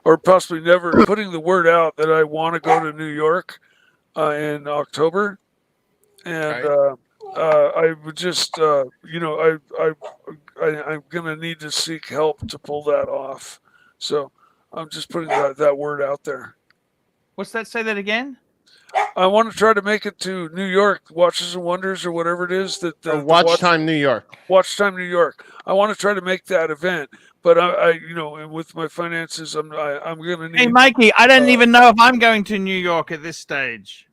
or possibly never putting the word out that I want to go to New York in October, and I would just, I'm gonna need to seek help to pull that off. So I'm just putting that word out there. What's that? Say that again. I want to try to make it to New York, Watches and Wonders or whatever it is that the Watch Time New York. Watch Time New York. I want to try to make that event, but I and with my finances, I'm gonna need. Hey, Mikey, I don't even know if I'm going to New York at this stage.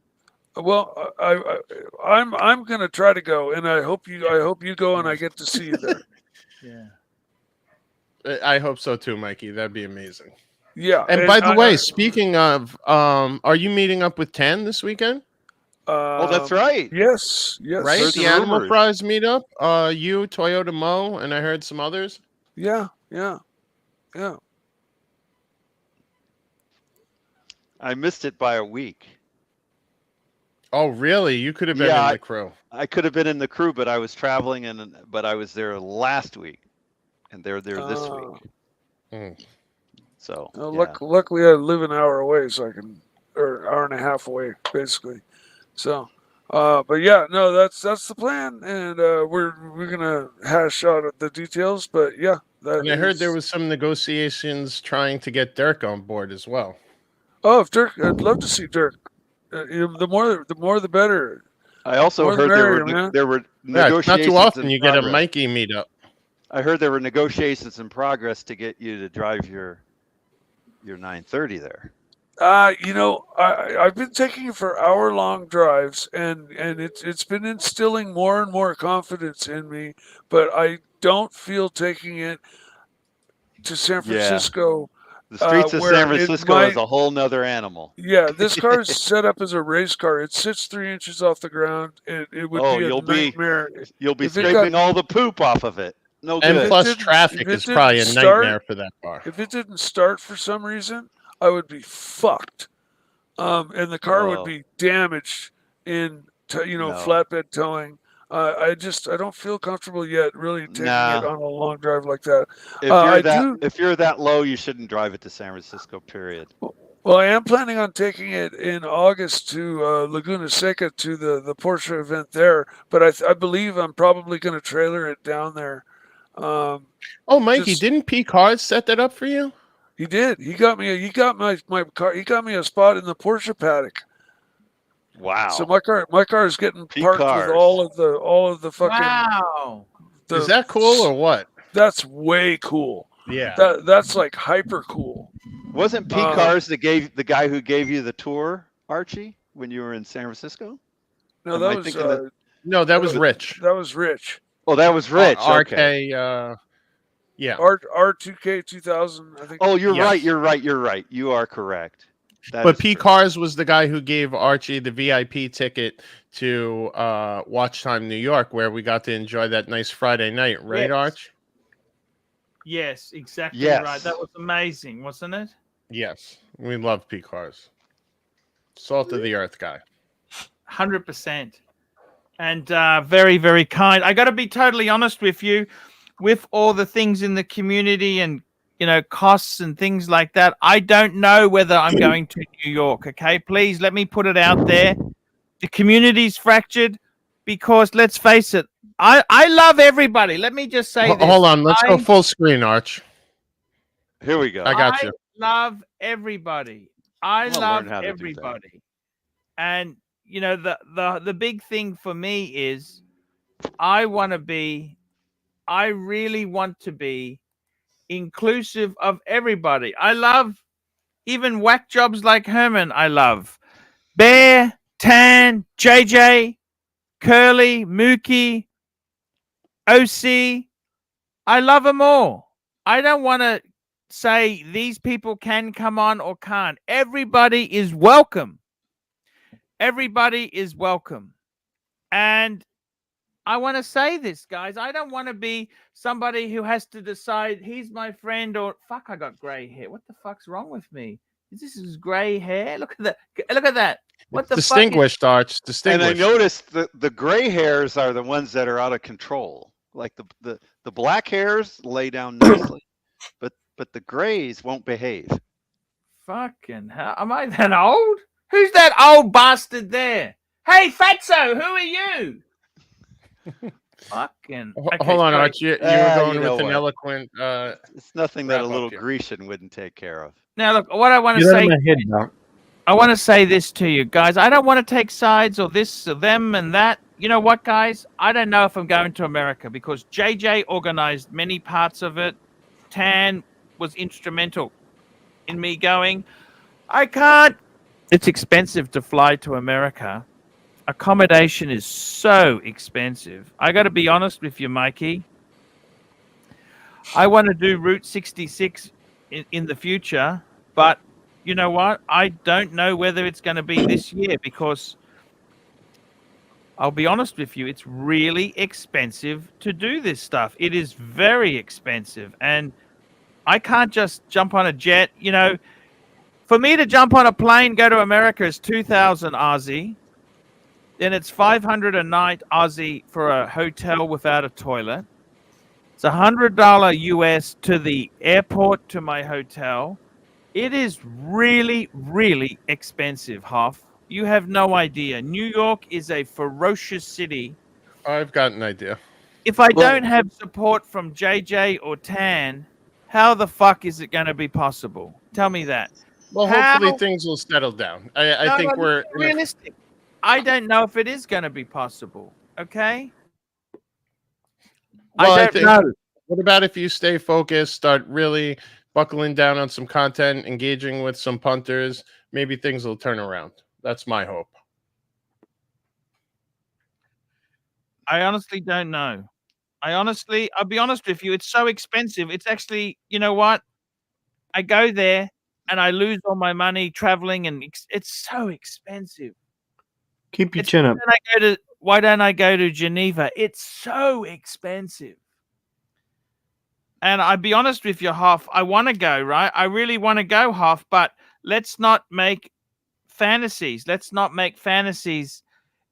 Well, I'm gonna try to go, and I hope you go, and I get to see you there. Yeah. I hope so too, Mikey. That'd be amazing. Yeah. And by the way, speaking of, are you meeting up with Tan this weekend? Oh, that's right. Yes. Right? Heard The the Animal rumors. Fries meetup. You, Toyota Mo, and I heard some others. Yeah. I missed it by a week. Oh, really? You could have been Yeah, in the crew. I could have been in the crew, but I was traveling, but I was there last week, and they're there this week. Mm. So Luckily, I live an hour away, so I can, or hour and a half away, basically. So, but yeah, no, that's the plan, and we're gonna hash out the details. But yeah, And I heard there was some negotiations trying to get Dirk on board as well. Oh, if Dirk, I'd love to see Dirk. The more, the better. I also More the heard merrier, there were Yeah, negotiations. not too often in you get a progress. Mikey meetup. I heard there were negotiations in progress to get you to drive your 930 there. I've been taking it for hour-long drives, and it's been instilling more and more confidence in me. But I don't feel taking it to San Yeah. Francisco. The streets of where San it Francisco is might- a whole nother animal. Yeah, this car is set up as a race car. It sits 3 inches off the ground. It would Oh, be a you'll be nightmare. you'll be If it scraping got- all the poop off of it. No And good. plus, didn't- traffic if it is probably a didn't start- nightmare for that car. If it didn't start for some reason, I would be fucked. And the car would Oh. be damaged in, No. flatbed towing. I don't feel comfortable yet really taking Nah. it on a long drive like that. If you're that low, you shouldn't drive it to San Francisco. Period. Well, I am planning on taking it in August to Laguna Seca to the Porsche event there, but I believe I'm probably going to trailer it down there. Oh, Mikey, didn't P Cars set that up for you? He did. He got my car. He got me a spot in the Porsche paddock. Wow. So my car is getting parked P-cars. with all of the fucking. Wow. Is that cool or what? That's way cool. Yeah. That's like hyper cool. Wasn't P Cars the guy who gave you the tour, Archie, when you were in San Francisco? No, Am that I was thinking that- No, that was Rich. That was Rich. Oh, that was Rich. RK, Okay. yeah. R2K 2000. I think. Oh, you're Yes. right. You're right. You're right. You are correct. That But is P correct. Cars was the guy who gave Archie the VIP ticket to Watch Time New York, where we got to enjoy that nice Friday night, right, Yes. Arch? Yes, exactly Yes. right. That was amazing, wasn't it? Yes, we love P Cars. Salt of the earth guy. 100%. And very, very kind. I got to be totally honest with you. With all the things in the community and, costs and things like that, I don't know whether I'm going to New York, okay? Please let me put it out there. The community's fractured because, let's face it, I love everybody. Let me just say this. Hold on, let's go full screen, Arch. Here we go. I got you. Love everybody. I Wanna love learn how to do that. everybody. And the big thing for me is I really want to be inclusive of everybody. I love even whack jobs like Herman. I love Bear, Tan, JJ, Curly, Mookie, OC. I love them all. I don't want to say these people can come on or can't. Everybody is welcome. Everybody is welcome. And I want to say this, guys. I don't want to be somebody who has to decide he's my friend or fuck, I got gray hair. What the fuck's wrong with me? This is gray hair? Look at that. Look at that. What the Distinguished, Arch. And Distinguished. I noticed the gray hairs are the ones that are out of control. Like the black hairs lay down nicely, but the grays won't behave. Fucking hell. Am I that old? Who's that old bastard there? Hey, Fatso, who are you? Fucking. Okay, Hold on, sorry. Arch. You were going with an eloquent. It's nothing that a wrap up little here. Grecian wouldn't take care of. Now, look, what I want to say. I want to say this to you guys. I don't want to take sides or this or them and that. You know what, guys? I don't know if I'm going to America because JJ organized many parts of it. Tan was instrumental in me going. I can't. It's expensive to fly to America. Accommodation is so expensive. I got to be honest with you, Mikey. I want to do Route 66 in the future, but you know what? I don't know whether it's going to be this year because I'll be honest with you, it's really expensive to do this stuff. It is very expensive, and I can't just jump on a jet. For me to jump on a plane, go to America is 2,000 Aussie. Then it's 500 a night Aussie for a hotel without a toilet. It's $100 US to the airport to my hotel. It is really, really expensive, Hoff. You have no idea. New York is a ferocious city. I've got an idea. If I don't have support from JJ or Tan, how the fuck is it going to be possible? Tell me that. Well, hopefully things will settle down. I think we're realistic. I don't know if it is going to be possible. Okay. Well, I don't know. What about if you stay focused, start really buckling down on some content, engaging with some punters? Maybe things will turn around. That's my hope. I honestly don't know. I'll be honest with you, it's so expensive. It's actually, you know what? I go there and I lose all my money traveling, and it's so expensive. Keep your chin up. Why don't I go to Geneva? It's so expensive. And I'll be honest with you, Hoff, I want to go, right? I really want to go, Hoff, but let's not make fantasies. Let's not make fantasies.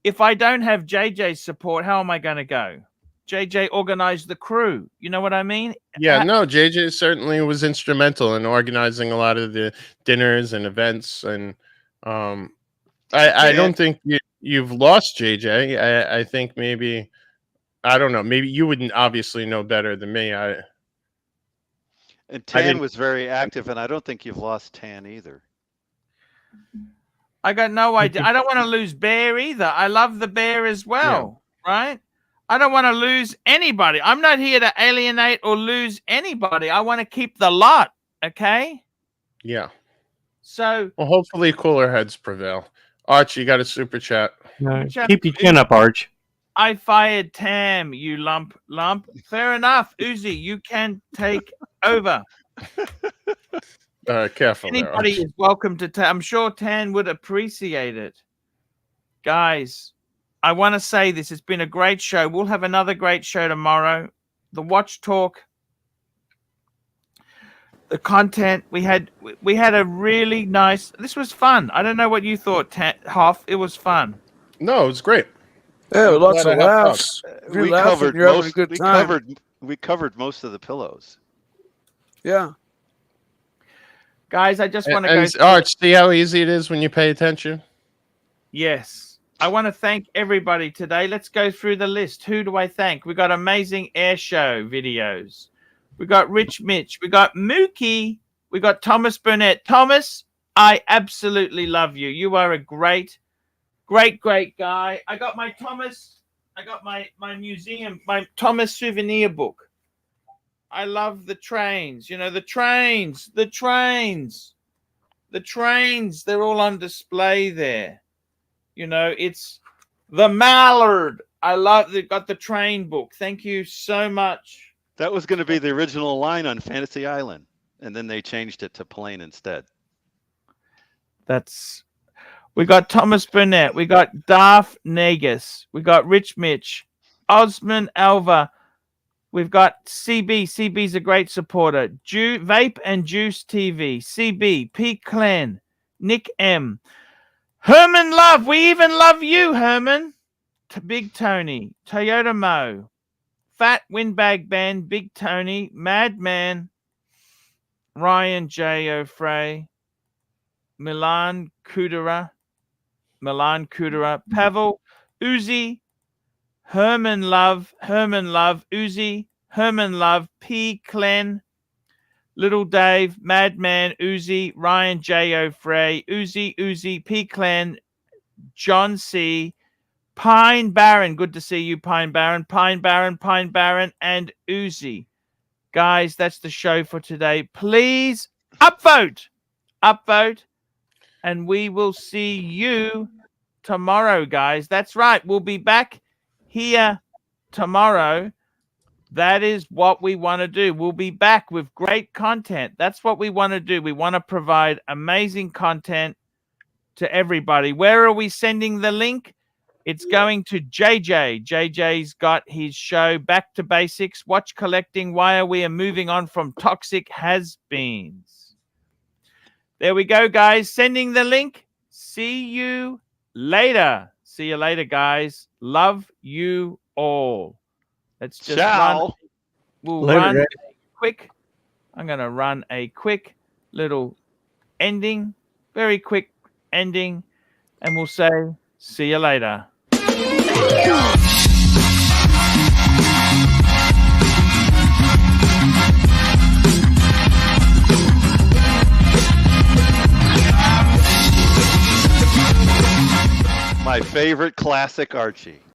If I don't have JJ's support, how am I going to go? JJ organized the crew. You know what I mean? Yeah, no, JJ certainly was instrumental in organizing a lot of the dinners and events. And I don't think you've lost JJ. I think maybe, I don't know, maybe you wouldn't obviously know better than me. And Tan was very active, and I don't think you've lost Tan either. I got no idea. I don't want to lose Bear either. I love the Bear as well, right? I don't want to lose anybody. I'm not here to alienate or lose anybody. I want to keep the lot, okay? Yeah. So, well, hopefully cooler heads prevail. Arch, you got a super chat. Keep your chin up, Arch. I fired Tam, you lump. Fair enough. Uzi, you can take over. Careful. Anybody is welcome to I'm sure Tan would appreciate it. Guys, I want to say this. It's been a great show. We'll have another great show tomorrow. The Watch Talk. The content. We had a really nice... This was fun. I don't know what you thought, Hoff. It was fun. No, it was great. Yeah, lots of laughs. We covered most of the pillows. Yeah. Guys, I just want to go... Arch, see how easy it is when you pay attention? Yes. I want to thank everybody today. Let's go through the list. Who do I thank? We got amazing air show videos. We got Rich Mitch. We got Mookie. We got Thomas Burnett. Thomas, I absolutely love you. You are a great guy. I got my Thomas. I got my museum, my Thomas souvenir book. I love the trains. You know, the trains. They're all on display there. You know, it's the Mallard. They've got the train book. Thank you so much. That was going to be the original line on Fantasy Island, and then they changed it to plane instead. We got Thomas Burnett. We got Darth Negus. We got Rich Mitch. Osman Alva. We've got CB. CB's a great supporter. Vape and Juice TV. CB. P. Clan. Nick M. Herman Love. We even love you, Herman. Big Tony. Toyota Mo. Fat Windbag Band. Big Tony. Madman. Ryan J. O'Fray. Milan Kudera. Pavel. Uzi. Herman Love, Uzi, Herman Love, P. Clen, Little Dave, Madman, Uzi, Ryan J. O'Fray, Uzi, P. Clen, John C., Pine Baron, good to see you, Pine Baron, and Uzi. Guys, that's the show for today. Please upvote, and we will see you tomorrow, guys. That's right. We'll be back here tomorrow. That is what we want to do. We'll be back with great content. That's what we want to do. We want to provide amazing content to everybody. Where are we sending the link? It's going to JJ. JJ's got his show Back to Basics, Watch Collecting, Why We Are Moving On from Toxic Has-Beens. There we go, guys. Sending the link. See you later. See you later, guys. Love you all. Let's just run. We'll run a quick. I'm going to run a quick little ending. Very quick ending. And we'll say, see you later. My favorite classic Archie.